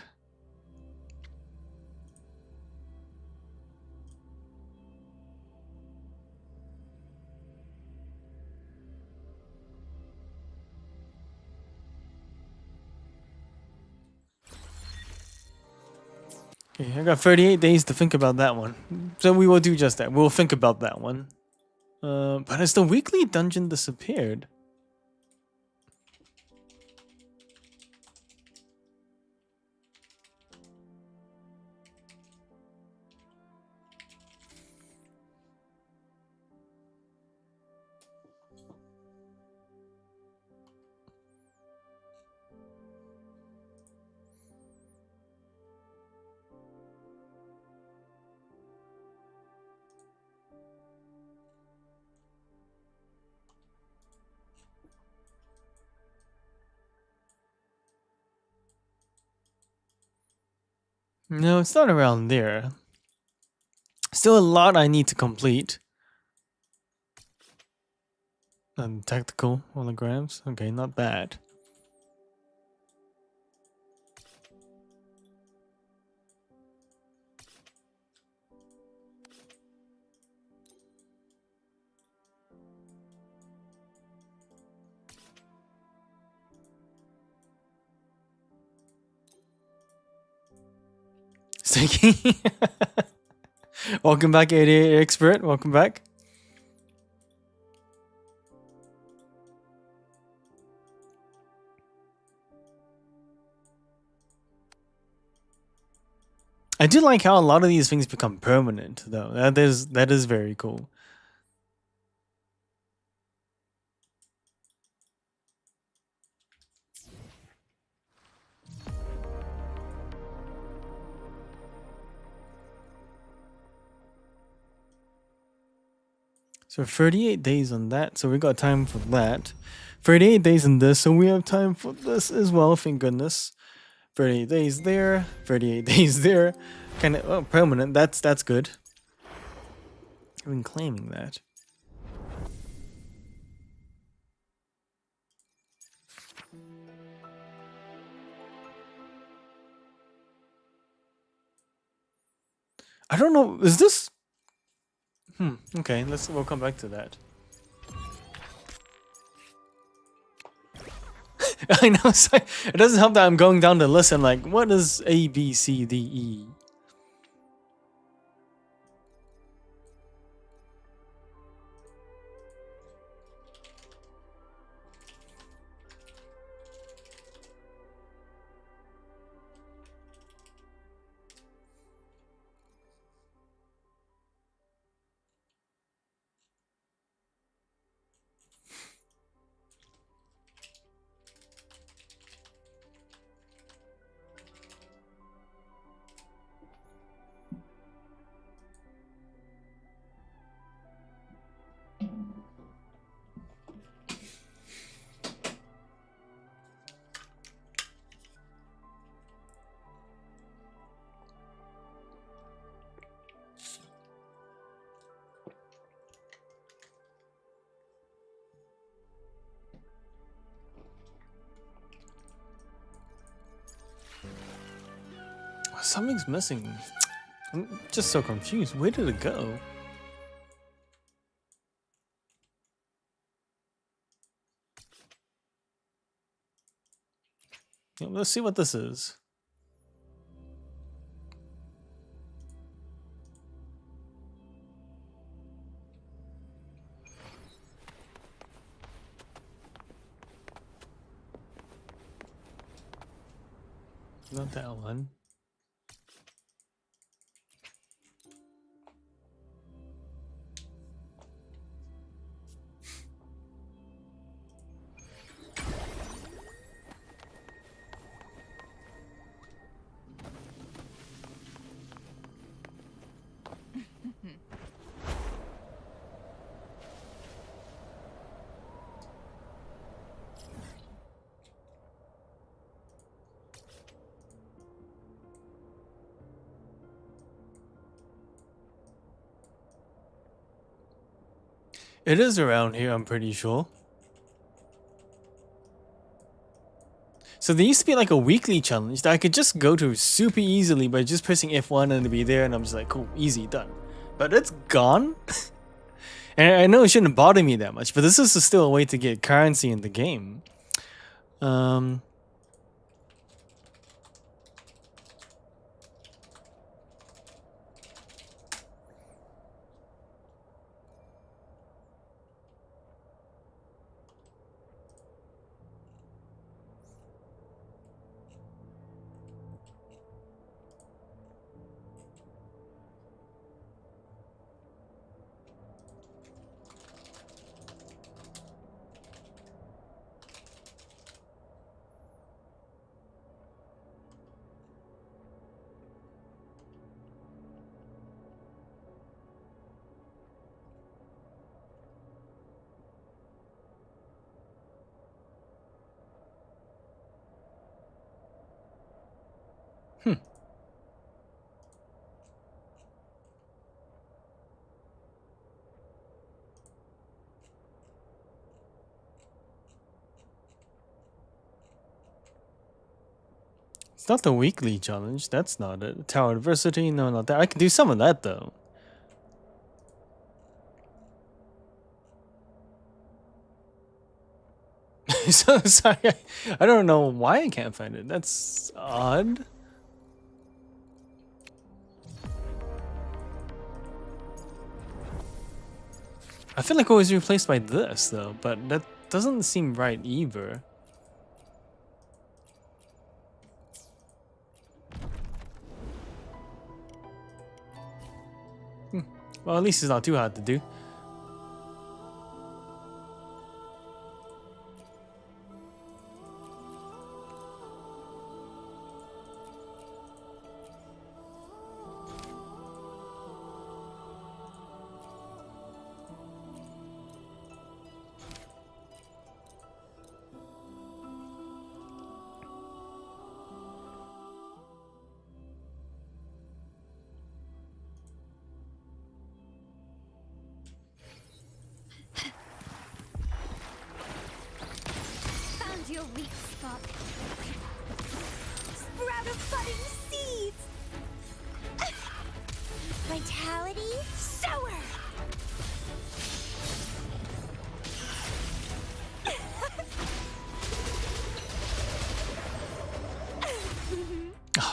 Okay, I got 38 days to think about that one. So we will do just that. We'll think about that one. But has the weekly dungeon disappeared? No, it's not around there. Still a lot I need to complete. Tactical holograms. Okay, not bad. Stinky. Welcome back, 88 Expert. Welcome back. I do like how a lot of these things become permanent, though. That is very cool. So 38 days on that, so we got time for that. 38 days in this, so we have time for this as well, thank goodness. 38 days there, 38 days there. Kind of permanent, that's good. I've been claiming that. I don't know, is this... okay, we'll come back to that. I know, it doesn't help that I'm going down the list and like, what is A, B, C, D, E? Something's missing. I'm just so confused. Where did it go? Yeah, let's see what this is. Not that one. It is around here, I'm pretty sure. So there used to be like a weekly challenge that I could just go to super easily by just pressing F1 and it'd be there, and I'm just like, cool, easy, done. But it's gone. And I know it shouldn't bother me that much, but this is still a way to get currency in the game. It's not the weekly challenge. That's not it. Tower Adversity. No, not that. I can do some of that though. So sorry. I don't know why I can't find it. That's odd. I feel like it was replaced by this though, but that doesn't seem right either. Well, at least it's not too hard to do. Found your weak spot. Sprout of budding seeds. Vitality sower.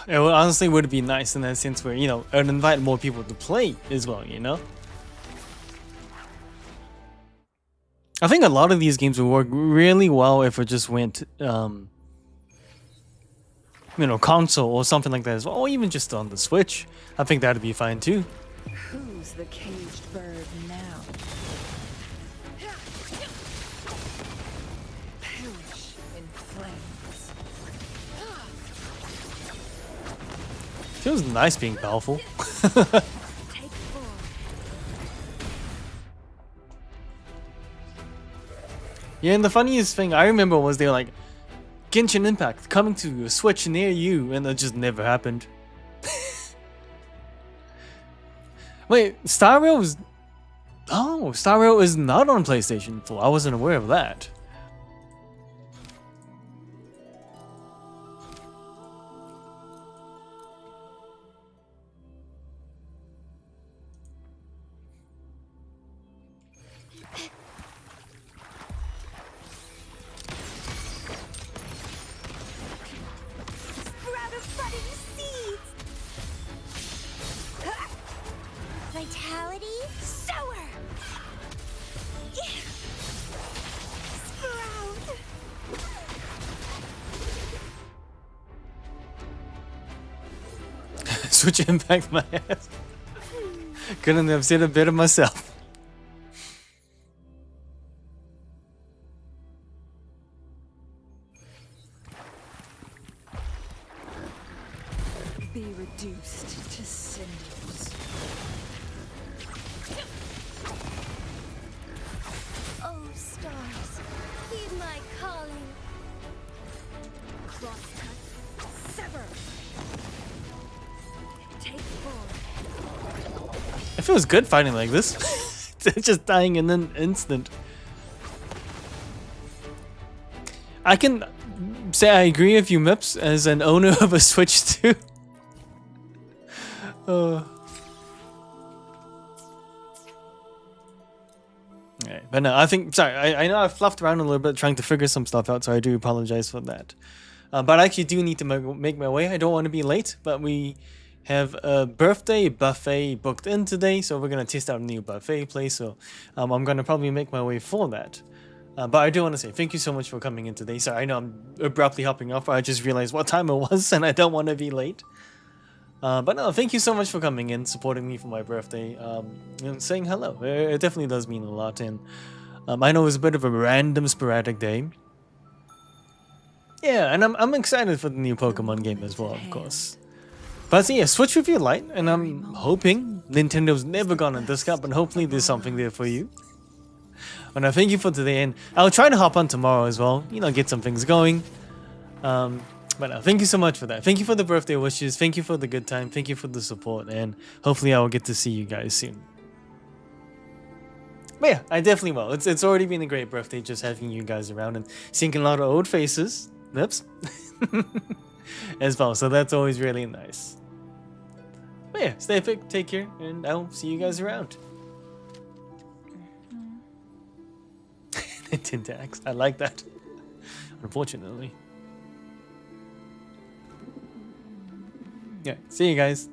It honestly would be nice in that sense where, you know, it would invite more people to play as well, you know? I think a lot of these games would work really well if it just went, you know, console or something like that as well, or even just on the Switch. I think that'd be fine too. Who's the caged bird now? Perish in flames. Feels nice being powerful. Yeah, and the funniest thing I remember was they were like, Genshin Impact coming to a Switch near you, and it just never happened. Wait, Star Rail was... Oh, Star Rail is not on PlayStation 4. I wasn't aware of that. Sprout of budding seeds. Vitality sower. Sprout. Switch Impact my ass. Couldn't have said it better myself. Be reduced to cinders. Oh, stars, heed my calling. Crosscut, sever. Take forward. It feels good fighting like this. Just dying in an instant. I can say I agree with you, Mips, as an owner of a Switch 2. Right, but no, I think, sorry, I know I've fluffed around a little bit trying to figure some stuff out, so I do apologize for that. But I actually do need to make my way. I don't want to be late, but we have a birthday buffet booked in today, so we're going to test out a new buffet place, so I'm going to probably make my way for that. But I do want to say thank you so much for coming in today. Sorry, I know I'm abruptly hopping off, but I just realized what time it was and I don't want to be late. But no, thank you so much for coming in, supporting me for my birthday, and saying hello. It definitely does mean a lot, and I know it was a bit of a random, sporadic day. Yeah, and I'm excited for the new Pokemon game as well, of course. But so yeah, Switch Review Lite, and I'm hoping Nintendo's never gone on discount, but hopefully there's something there for you. And I thank you for today, and I'll try to hop on tomorrow as well, you know, get some things going. But thank you so much for that. Thank you for the birthday wishes, thank you for the good time, thank you for the support, and hopefully I will get to see you guys soon. But yeah, I definitely will. It's already been a great birthday just having you guys around and seeing a lot of old faces. Oops. as well. So that's always really nice. But yeah, stay fit, take care, and I'll see you guys around. Tintax, I like that. Unfortunately. Yeah, see you guys.